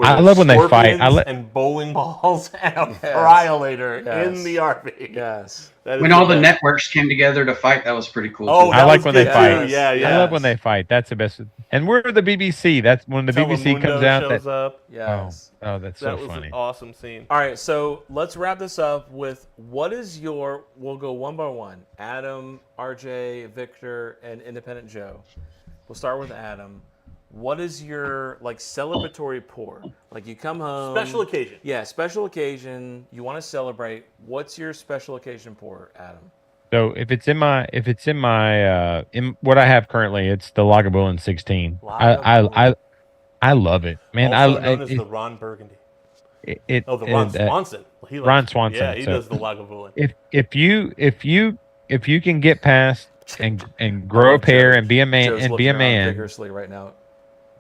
I love when they fight. And bowling balls and a Friolator in the RV. Yes. When all the networks came together to fight, that was pretty cool. Oh, I like when they fight. Yeah. I love when they fight. That's the best. And we're the BBC. That's when the BBC comes out. Shows up. Yes. Oh, that's so funny. That was an awesome scene. All right, so let's wrap this up with what is your. We'll go one by one. Adam, RJ, Victor, and Independent Joe. We'll start with Adam. What is your celebratory pour? Like you come home. Special occasion. Yeah, special occasion. You want to celebrate. What's your special occasion pour, Adam? So if it's in my in what I have currently, it's the Lagavulin 16. I love it, man. Also known as the Ron Burgundy. The Ron Swanson. Ron Swanson. Yeah, he does the Lagavulin. If you if you can get past and grow a pair and be a man Joe's and be looking a around man vigorously right now.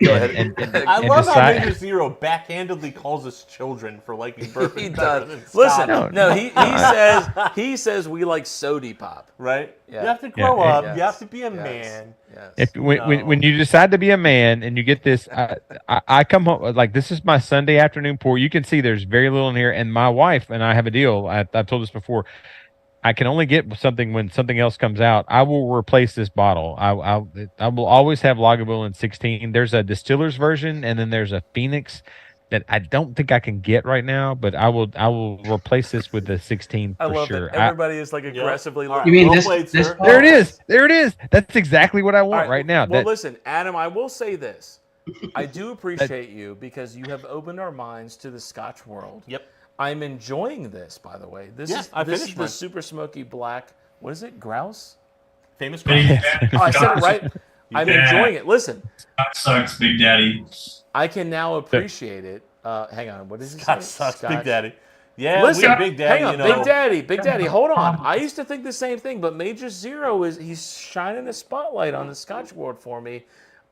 Go ahead. I and love how decide- Major Zero backhandedly calls us children for liking bourbon. He better does. than Listen, Scotch. no, he says we like sody pop. Right? Yeah. You have to grow Yeah, up. yes, You have to be a yes, man. Yes. If when you decide to be a man and you get this, I come home like this is my Sunday afternoon pour. You can see there's very little in here, and my wife and I have a deal. I've told this before. I can only get something when something else comes out. I will replace this bottle. I will always have Lagavulin 16. There's a distiller's version, and then there's a Phoenix that I don't think I can get right now, but I will replace this with the 16 for I love sure. that everybody is like aggressively All right. looking. You mean Well this? played, this sir. There it is. There it is. That's exactly what I All want right now. Well, That- listen, Adam, I will say this. I do appreciate you because you have opened our minds to the Scotch world. Yep. I'm enjoying this, by the way. This Yeah, is I this is finished the mine. super smoky black. What is it? Grouse? Famous Big Scotch. Daddy Oh, I said it Scotch. right. I'm Yeah. enjoying it. Listen, Scotch sucks, Big Daddy. I can now appreciate it. Hang on. What is it? Scotch sucks. Big Daddy. Yeah, Listen, we Big Daddy, hang on, you know. Big Daddy, hold on. I used to think the same thing, but Major Zero he's shining a spotlight on the Scotch world for me.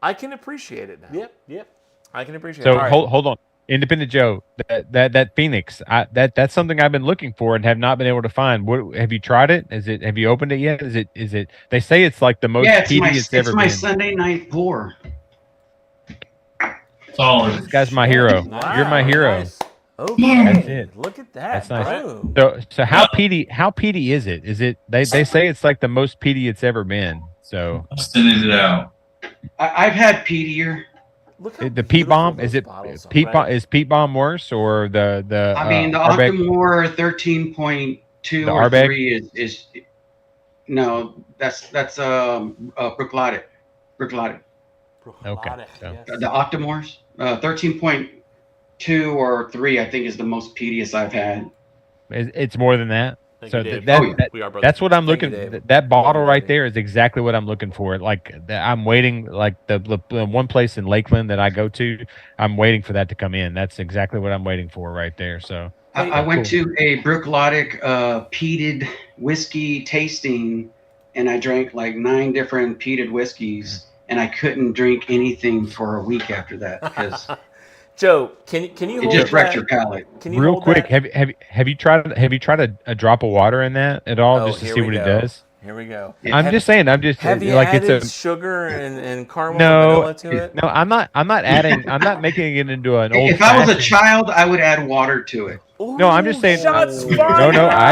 I can appreciate it now. Yep. I can appreciate So it. All right. hold on, Independent Joe. That Phoenix. That's something I've been looking for and have not been able to find. What have you tried it? Have you opened it yet? Is it? They say it's like the most Yeah, it's peaty it's ever my been. Sunday night pour. Solid. This guy's my hero. Wow. You're my hero. Nice. Okay. That's it. Look at that. That's nice. Boom. So how peaty is it? Is it? They say it's like the most peaty it's ever been. So Busting it out. I've had peatier. Look how the peat bomb beautiful is those it? bottles are. Peat bomb is peat bomb worse or the? I mean, the Arbeck? Octomore 13.2 The or Arbeck? 3 is no, that's Brooklotic. Okay, Brooklotic, so- yes. The Octomores 13.2 or 3, I think, is the most peatiest I've had. It's more than that. Thank So you, Dave. that, Oh, yeah. that- We are brothers. that's what I'm Thank you, looking. Dave. That bottle Love you, right Dave. there is exactly what I'm looking for. Like I'm waiting. Like the one place in Lakeland that I go to, I'm waiting for that to come in. That's exactly what I'm waiting for right there. So I went to a Brooklotic peated whiskey tasting, and I drank like 9 different peated whiskeys, and I couldn't drink anything for a week after that because Joe, can you it hold just wrecked that? your palate. Can you real hold quick, that? have you tried a drop of water in that at all Oh, just to here see we what it go. does? Here we go. Yeah. I'm just saying. I'm just Have you like added it's a sugar and caramel no. and vanilla to it? No, I'm not adding. I'm not making it into an old. If I was a child, I would add water to it. No, I'm just saying- Shots No, fired. no, I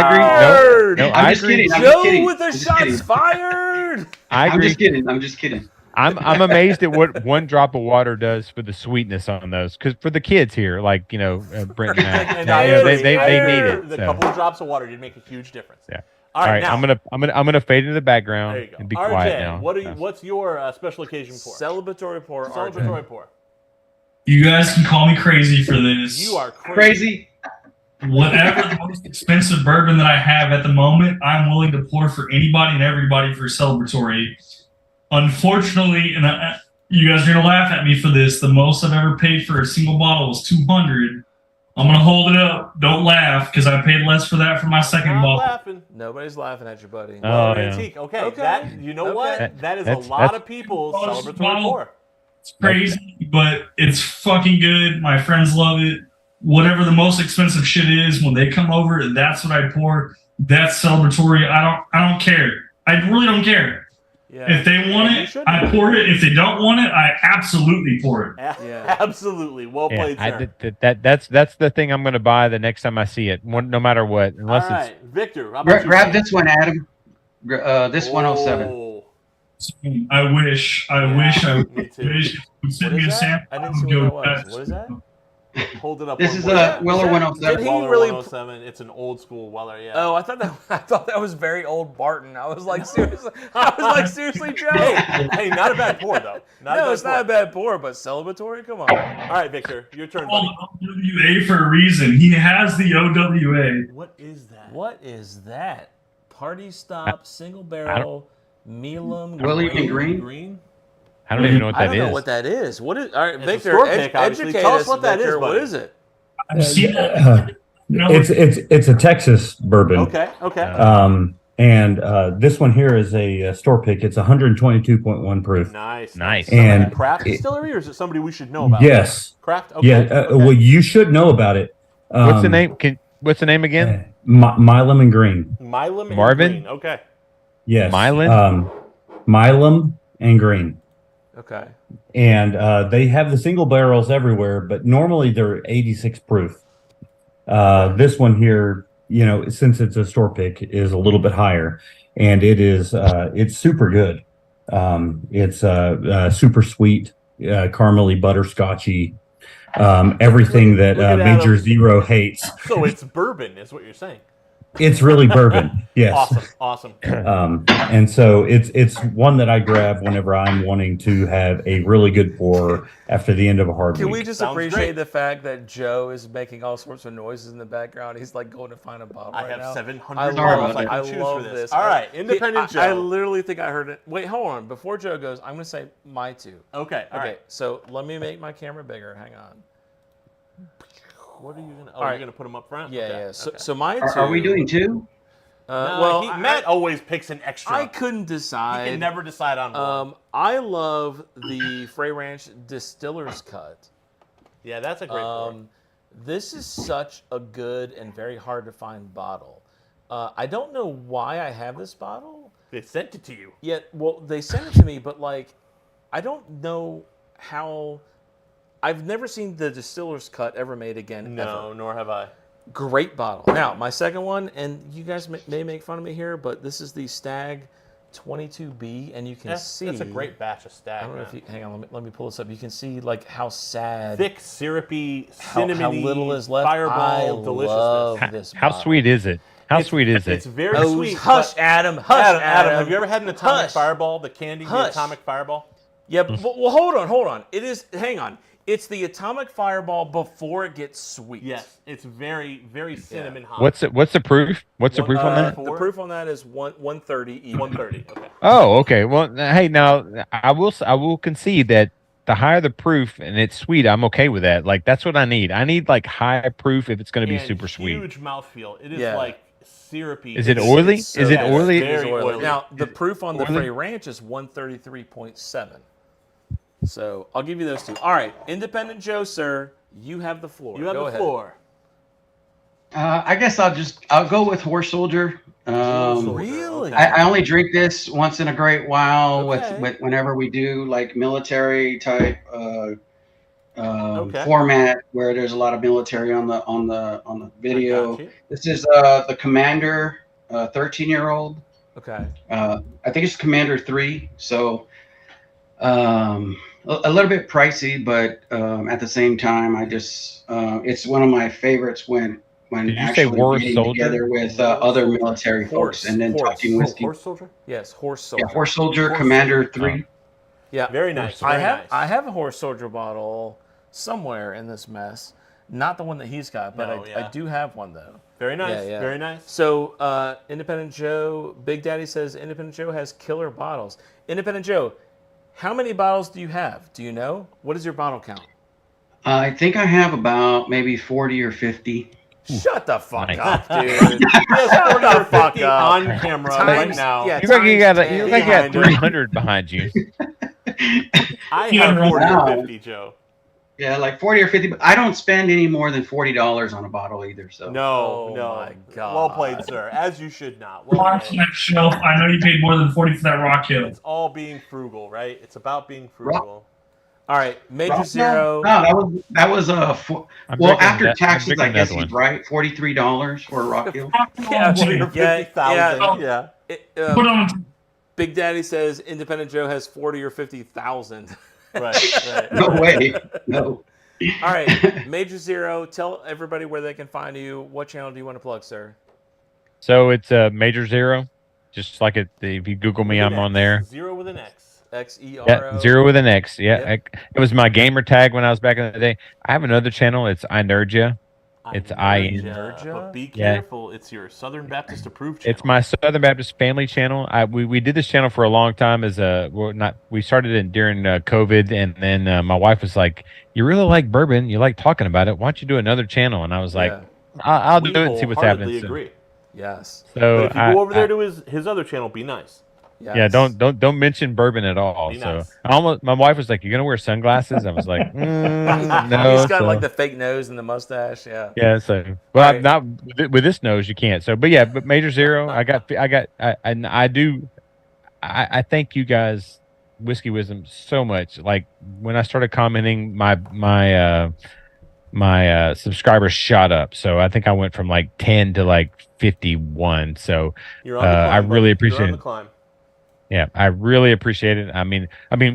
agree. No, I'm I just agree. kidding. I'm just Joe kidding. with the I'm just shots kidding. fired. I I'm agree. just kidding. I'm just kidding. I'm amazed at what one drop of water does for the sweetness on those. Because for the kids here, like Brent and Matt, And you know, they need it. The so. couple of drops of water did make a huge difference. Yeah. All All right, right, now I'm gonna fade into the background there you go. and be RJ, quiet now. what's your special occasion pour? Celebratory pour. Celebratory pour. You guys can call me crazy for this. You are Crazy. Whatever the most expensive bourbon that I have at the moment, I'm willing to pour for anybody and everybody for celebratory. Unfortunately, and you guys are gonna laugh at me for this, the most I've ever paid for a single bottle was $200. I'm gonna hold it up. Don't laugh, because I paid less for that for my second Not bottle. laughing. Nobody's laughing at you, buddy. Oh, Well, yeah. antique. Okay. Okay. That you know Okay. what? That is a That's- lot that's- of people's Bottle- celebratory bottle. pour. It's crazy, but it's fucking good. My friends love it. Whatever the most expensive shit is, when they come over, that's what I pour. That's celebratory. I don't care. I really don't care. Yeah. If they want You it, should. I pour it. If they don't want it, I absolutely pour it. Yeah. Absolutely. Well Yeah, played, sir. that's the thing I'm gonna buy the next time I see it, no matter what, All unless right, Victor. How about you? Grab this one, Adam. This 107. Oh, I wish I me too. wish you would send What me a is that? sample. I didn't would see what go that was. nuts. What is that? Hold it up. This one is more a time. Weller Did 107. he Weller really- 107. It's an old school Weller. Yeah. Oh, I thought that was very old Barton. I was like, seriously, Joe. Hey, not a bad pour though. No, it's not a bad pour, but celebratory. Come on. All right, Victor, your turn, buddy. Called OWA for a reason. He has the OWA. What is that? What is that? Party Stop, single barrel, Milam, William Green? Green. I don't even know what I that don't know is. what that is. What is? All right, It's a Victor, store pick, obviously. educate Tell us us what that is, Victor. What buddy. is it? I've seen it. You know, It's a Texas bourbon. Okay. Okay. Um, And this one here is a store pick. It's 122.1 proof. Nice. And craft distillery, or is it somebody we should know about? Yes. Craft. Okay. Yeah. Okay. Well, you should know about it. What's the name? What's the name again? Milam and Green. Milam and Marvin? Green. Okay. Yes. Milan? Milam and Green. Okay. And they have the single barrels everywhere, but normally they're 86 proof. This one here, since it's a store pick, is a little bit higher, and it's super good. It's super sweet, caramely, butterscotchy, everything that Major Zero hates. So it's bourbon, is what you're saying. It's really bourbon, yes. Awesome. And so it's one that I grab whenever I'm wanting to have a really good pour after the end of a hard Can week. we just appreciate the fact that Joe is making all sorts of noises in the background? He's like going to find a bottle right now. I have 700 I bottles love, I I can choose love for this. All right, Independent Joe. I literally think I heard it. Wait, hold on. Before Joe goes, I'm going to say my two. Okay, all right. So let me make my camera bigger. Hang on. What are you going to... Oh, All right. you're going to put them up front? Yeah, Okay. yeah. Okay. So my two... Are we doing two? Matt always picks an extra. I couldn't decide. He can never decide on one. I love the Frey Ranch Distiller's Cut. Yeah, that's a great pour. This is such a good and very hard to find bottle. I don't know why I have this bottle. They sent it to you. Yeah, well, they sent it to me, but I don't know how. I've never seen the Distiller's Cut ever made again. No, nor have I. Great bottle. Now, my second one, and you guys may make fun of me here, but this is the Stag 22B, and you can see... That's a great batch of Stag. I don't know if you... Hang on, let me pull this up. You can see, how sad... Thick, syrupy, cinnamony, how little is left. fireball I deliciousness. love this How bottle. sweet is it? How sweet is it? It's very sweet. Hush, Adam. Hush, Adam. Have you ever had an atomic Hush. fireball? The candy, the atomic fireball? Yeah, but, well, hold on. It is... Hang on. It's the atomic fireball before it gets sweet. Yes, it's very, very cinnamon hot. What's the proof? What's the proof on that? The proof on that is 130 even. 130. Okay. Oh, okay. Well, hey, now I will concede that the higher the proof and it's sweet, I'm okay with that. That's what I need. I need high proof if it's going to be super sweet. Huge mouthfeel. It is syrupy. Is it oily? It's is it oily? Very oily. oily. Now the proof on the oily? Frey Ranch is 133.7. So I'll give you those two. All right, Independent Joe, sir, you have the floor. You have Go the ahead. floor. I guess I'll go with Horse Soldier. Really? I only drink this once in a great while Okay. with whenever we do military type format where there's a lot of military on the video. Got you. This is the Commander 13-year-old. Okay. I think it's Commander 3. So a little bit pricey, but at the same time, it's one of my favorites when Did you say actually War getting Soldier? together with other military folks and then talking whiskey. Horse soldier? Yes, Horse Soldier. Yeah, Horse Soldier, Commander 3. Yeah. Very nice. I Very have nice. I have a Horse Soldier bottle somewhere in this mess. Not the one that he's got, but I do have one though. Very nice. Yeah, yeah. Very nice. So Independent Joe, Big Daddy says Independent Joe has killer bottles. Independent Joe, how many bottles do you have? Do you know? What is your bottle count? I think I have about maybe 40 or 50. Shut the fuck Nice. up, dude. Shut the fuck up. on camera right Times- now. yeah, You got times 10 you got behind 300 behind you. I Yeah, have 40 wow. or 50, Joe. Yeah, like 40 or 50. But I don't spend any more than $40 on a bottle either. So No, Oh no. my God. Well played, sir. As you should not. Well Watch played. that shelf. I know you paid more than 40 for that Rock Hill. It's all being frugal, right? It's about being frugal. All right, Major Zero. No, that was a I'm well drinking after that- I'm taxes. drinking I guess another he's one. right. $43 for a Rock Hill. Yeah, Or yeah, 50,000. Yeah. Put on Big Daddy says Independent Joe has 40 or 50,000. Right. No way. No. All right, Major Zero, tell everybody where they can find you. What channel do you want to plug, sir? So it's Major Zero, just like it. If you Google me, With I'm an on X. there. Zero with an X. XERO. Yeah, Zero with an X. Yeah, Yep. it was my gamer tag when I was back in the day. I have another channel. It's Inergia. It's Inergia, But be Yeah. careful. It's your Southern Baptist approved channel. It's my Southern Baptist family channel. We did this channel for a long time we started it during COVID, and then my wife was like, "You really like bourbon? You like talking about it? Why don't you do another channel?" And I was like, Yeah. "I'll do We it and see what's wholeheartedly happening." So, agree. Yes. But So if you go over there to his other channel, be nice. Yes. yeah, don't mention bourbon at all. Be So nice. my wife was like, "You're gonna wear sunglasses?" I was like, "No." He's got So, like the fake nose and the mustache. Yeah. yeah. So, well, right. not with this nose, you can't. So, but yeah, but Major Zero, I thank you guys, Whiskey Wisdom, so much. Like when I started commenting, my subscribers shot up. So I think I went from like 10 to like 51. So You're on the climb, I really buddy. appreciate You're on it. the climb. Yeah, I really appreciate it. I mean,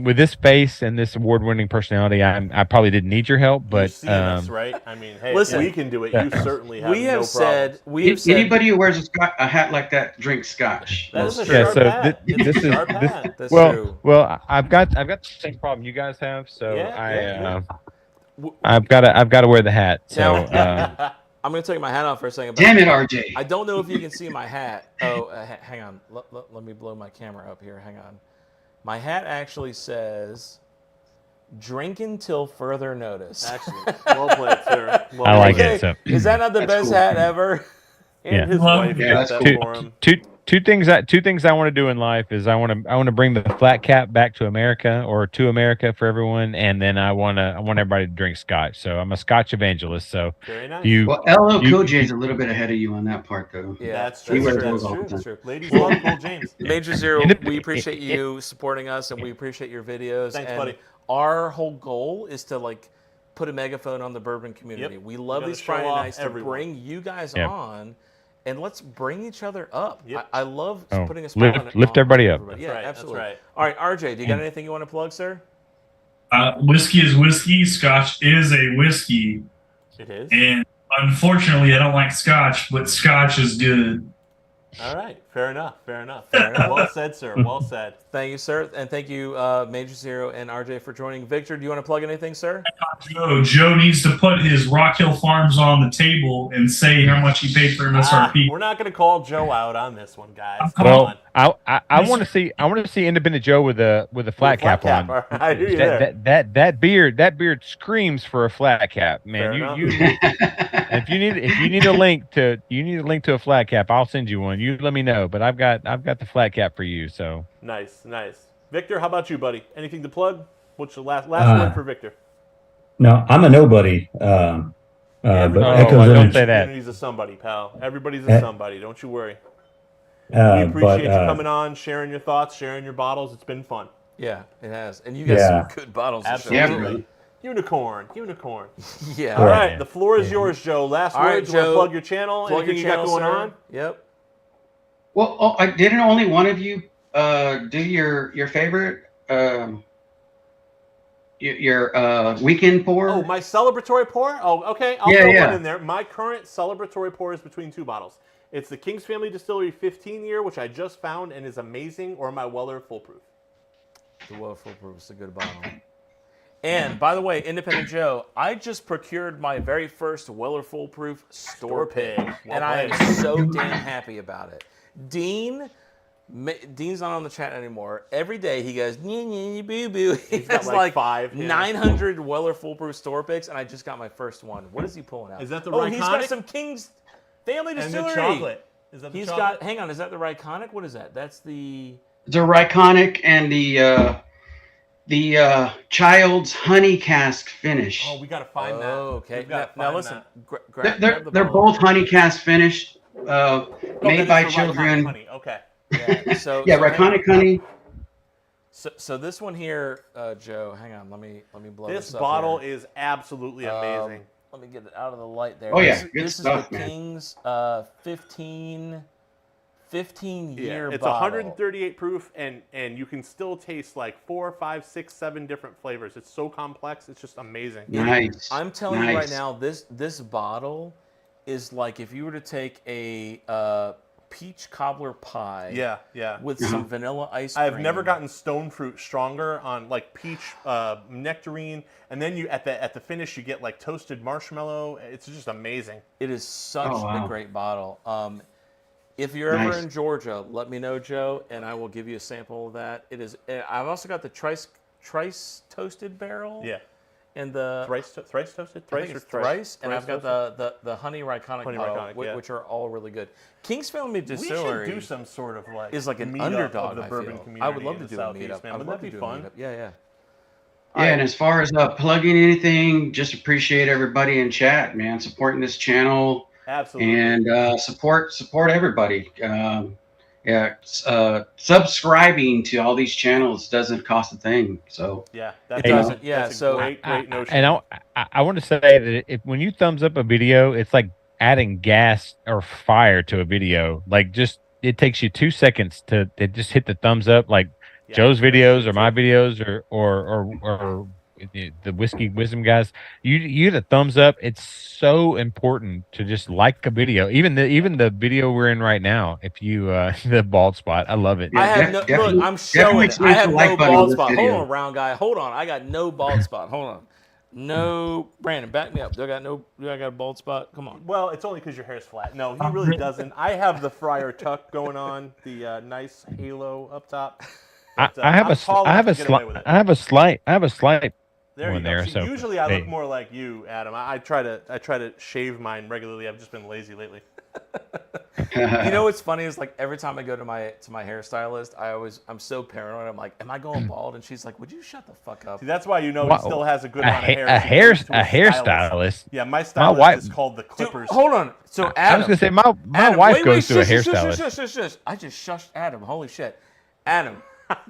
with this face and this award-winning personality, I probably didn't need your help, You've but seen us, right? I mean, hey, Listen, if we can do it, you certainly have we have no said problems. we have said Anybody who wears a hat like that drinks Scotch. That is a yeah. sharp So hat. It's this a is sharp this. hat. That's Well, true. well, I've got the same problem you guys have. So Yeah. I've got to wear the hat. So Now, I'm going to take my hat off for a second. But Damn it, RJ. I don't know if you can see my hat. Oh, hang on. Let me blow my camera up here. Hang on. My hat actually says, "Drink until further notice." Excellent. Well played, sir. Well I like played. it. So Is that not the That's best cool. hat ever? And Yeah. his Well, wife yeah, got that's that cool. for him. two things I want to do in life is I want to bring the flat cap back to America or to America for everyone, and then I want everybody to drink Scotch. So I'm a Scotch evangelist. So Very nice. Well, LL Cool J is a little bit ahead of you on that part, though. Yeah, That's He true. wears That's those all true. the time. That's true. Ladies love Cool James. Major Zero, Indep- we appreciate you supporting us, and we appreciate your videos. Thanks, and buddy. Our whole goal is to put a megaphone on the bourbon community. Yep. We We love gotta these show Friday off nights to everyone. bring you guys Yep. on, and let's bring each other up. Yep. I love Oh, putting a spot on lift everybody up. That's Yeah, right, that's absolutely. right. All right, RJ, do you got anything you want to plug, sir? Whiskey is whiskey. Scotch is a whiskey. It is. And unfortunately, I don't like Scotch, but Scotch is good. All right. Fair enough. Fair enough. Well said, sir. Well said. Thank you, sir, and thank you, Major Zero and RJ, for joining. Victor, do you want to plug anything, sir? Joe needs to put his Rock Hill Farms on the table and say how much he paid for MSRP. We're not going to call Joe out on this one, guys. Come Well, on. I want to see Independent Joe with a flat cap on. All right, I hear you there. That beard screams for a flat cap, man. Fair You if you need a link to a flat cap, I'll send you one. You let me know, but I've got the flat cap for you. So Nice. Victor, how about you, buddy? Anything to plug? What's the last word for Victor? No, I'm a nobody. But Echo's don't Energy- say that. Everybody's a somebody, pal. Everybody's a somebody. Don't you worry. We but, appreciate you coming on, sharing your thoughts, sharing your bottles. It's been fun. Yeah, it has, and you got Yeah. some good bottles. to show. Absolutely. Unicorn. Yeah. All right, Yeah. the floor is yours, Joe. Last All right, words. You want to Joe. plug your channel? Plug Anything your you channel, got going sir. on? Yep. Well, I didn't only one of you do your favorite your weekend pour. Oh, my celebratory pour? Oh, okay. I'll Yeah, throw yeah. one in there. My current celebratory pour is between two bottles. It's the King's Family Distillery 15 year, which I just found and is amazing, or my Weller Full Proof. The Well Foolproof is a good bottle. And by the way, Independent Joe, I just procured my very first Weller Foolproof store pick, Well and I am played. so damn happy about it. Dean's not on the chat anymore. Every day he goes, boo boo. He He's got has like like 5, yeah. 900 Weller Foolproof store picks, and I just got my first one. What is he pulling out? Is that the Oh, he's got Ryconic? some King's Family And Distillery. the chocolate. Is that the He's chocolate? got. Hang on, is that the Ryconic? What is that? That's the. The Ryconic and the Child's Honey Cask finish. Oh, we got to find that. Oh, okay. We've gotta Now find listen. that. Grab the They're bottle. both honey cask finished, Oh, made that by is the Ryconic children. honey. Okay. Yeah. So Yeah, so hang on. Ryconic honey. So this one here, Joe. Hang on. Let me blow This this up bottle here. is absolutely amazing. Let me get it out of the light there. Oh, yeah, This, good this stuff, is the man. King's 15 Yeah, year it's bottle. 138 proof, and you can still taste like 4, 5, 6, 7 different flavors. It's so complex. It's just amazing. Nice. I'm telling you right Nice. now, this bottle is like if you were to take a peach cobbler pie. Yeah. With some vanilla ice cream. I've never gotten stone fruit stronger on like peach nectarine, and then you at the finish you get like toasted marshmallow. It's just amazing. It is such Oh, wow. a great bottle. If you're ever Nice. in Georgia, let me know, Joe, and I will give you a sample of that. It is. I've also got the Trice toasted barrel. Yeah. and the thrice toasted, I think it's thrice, and I've got the honey Ryconic bottle, which are all really good. King's Family Distillery. We should do some sort of like is like an meetup underdog. of the bourbon community. I would love to do a Southeast, meetup. man. I would love Wouldn't that to be do fun? a meetup. Yeah. Yeah, and as far as plugging anything, just appreciate everybody in chat, man, supporting this channel. Absolutely. And support everybody. Subscribing to all these channels doesn't cost a thing. So yeah, it doesn't. Yeah, that's so a great notion. And I want to say that when you thumbs up a video, it's like adding gas or fire to a video. Like it takes you 2 seconds to just hit the thumbs up. Like Joe's videos or my videos or the Whiskey Wisdom guys, you hit a thumbs up. It's so important to just like a video. Even the video we're in right now. If you the bald spot, I love it. I have look. I'm showing it. I have no bald spot. Hold on, round guy. Hold on. I got no bald spot. Hold on. No, Brandon, back me up. Do I got a bald spot? Come on. Well, it's only because your hair's flat. No, he really doesn't. I have the Friar Tuck going on, the nice halo up top. But, I have a slight there one there. So usually I look more like you, Adam. I try to shave mine regularly. I've just been lazy lately. You know what's funny is like every time I go to my hairstylist, I'm so paranoid. I'm like, am I going bald? And she's like, would you shut the fuck up? See, that's why he still has a good amount of hair. A hairstylist. Yeah, my stylist is called the Clippers. Dude, hold on. So Adam, I was gonna say my wife goes to a hairstylist. Shush. I just shushed Adam. Holy shit. Adam,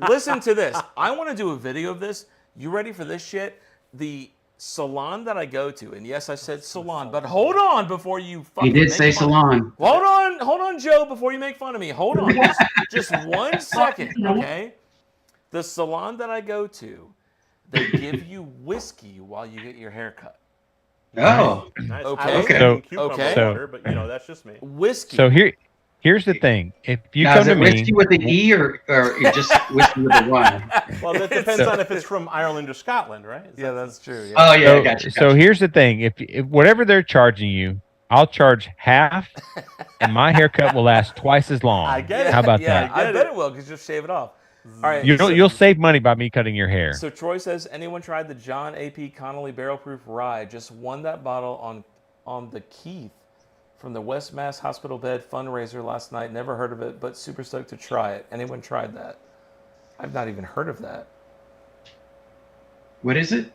listen to this. I want to do a video of this. You ready for this shit? The salon that I go to, and yes, I said salon, but hold on before you fucking. He did say salon. Hold on, Joe, before you make fun of me. Hold on, just 1 second, okay? The salon that I go to, they give you whiskey while you get your hair cut. Oh, nice. Okay. Water, but that's just me. Whiskey. So here's the thing. If you now, come is it to me, whiskey with an E or just whiskey with a Y? Well, that depends on if it's from Ireland or Scotland, right? That's true. Yeah. Oh yeah, gotcha. So here's the thing. If whatever they're charging you, I'll charge half, and my haircut will last twice as long. I get it. How about Yeah, that? I bet it will, because you'll shave it off. All right. You'll save money by me cutting your hair. So Troy says, anyone tried the John A.P. Connolly Barrel Proof Rye? Just won that bottle on the Keith from the West Mass Hospital Bed fundraiser last night. Never heard of it, but super stoked to try it. Anyone tried that? I've not even heard of that. What is it?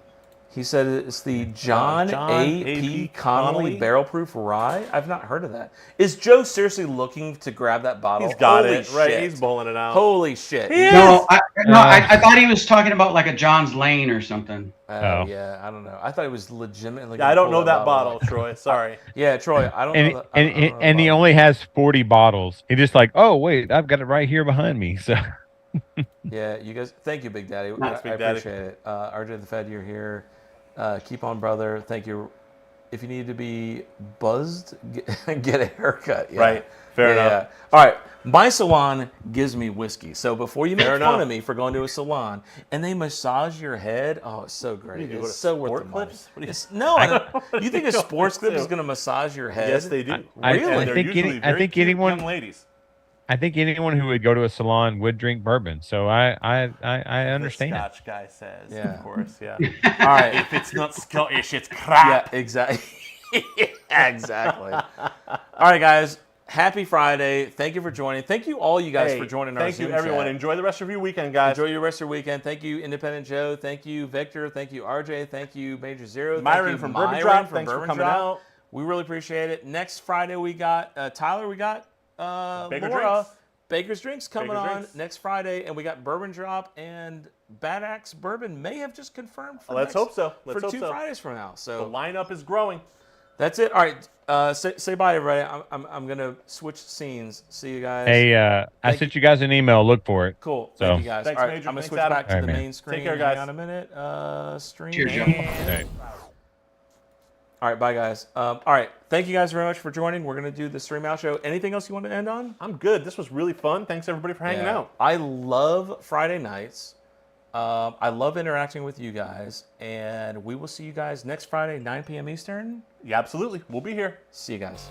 He said it's the John A.P. Connolly Barrel Proof Rye. I've not heard of that. Is Joe seriously looking to grab that bottle? He's got Holy it, right? shit. He's bowling it out. Holy shit. No, I thought he was talking about like a John's Lane or something. Yeah, I don't know. I thought it was legitimately. Yeah, I don't know that bottle, Troy. Sorry. Yeah, Troy, I don't know. And he only has 40 bottles. He's just like, oh wait, I've got it right here behind me. So. Yeah, you guys. Thank you, Big Daddy. Nice, I Big Daddy. appreciate it. RJ the Fed, you're here. Keep on, brother. Thank you. If you need to be buzzed, get a haircut. Yeah. Right. Fair enough. Yeah. All right. My salon gives me whiskey. So before you make fun of me for going to a salon and they massage your head, oh, it's so great. It's so worth the money. You think a sports clip is going to massage your head? Yes, they do. Really? I think anyone young ladies. I think anyone who would go to a salon would drink bourbon. So I understand. The Scotch guy says, Yeah. of course, yeah. All right. If it's not Scottish, it's crap. Yeah, exactly. Exactly. All right, guys. Happy Friday. Thank you for joining. Thank you all you guys for joining our Zoom Thank you, everyone. chat. Enjoy the rest of your weekend, guys. Enjoy your rest of your weekend. Thank you, Independent Joe. Thank you, Victor. Thank you, RJ. Thank you, Major Zero. Myron from Bourbon Drop. Thanks for coming out. We really appreciate it. Next Friday, we got Tyler. We got Baker Laura. Drinks. Baker's Drinks coming Baker's on Drinks. next Friday, and we got Bourbon Drop and Bad Axe Bourbon may have just confirmed for Let's hope so. Let's for hope 2 so. Fridays from now. So The lineup is growing. that's it. All right, say bye, everybody. I'm gonna switch scenes. See you guys. Hey, I sent you guys an email. Look for it. Cool. So. Thank you guys. Thanks, All right, Major. I'm gonna Thanks, switch Adam. back to All the right, man. main screen. Take care, Hang guys. on a minute. Stream. Cheers, Joe. All right. All right, bye, guys. All right, thank you guys very much for joining. We're gonna do the stream out show. Anything else you want to end on? I'm good. This was really fun. Thanks, everybody, for hanging out. I love Friday nights. I love interacting with you guys, and we will see you guys next Friday, 9 p.m. Eastern. Yeah, absolutely. We'll be here. See you guys.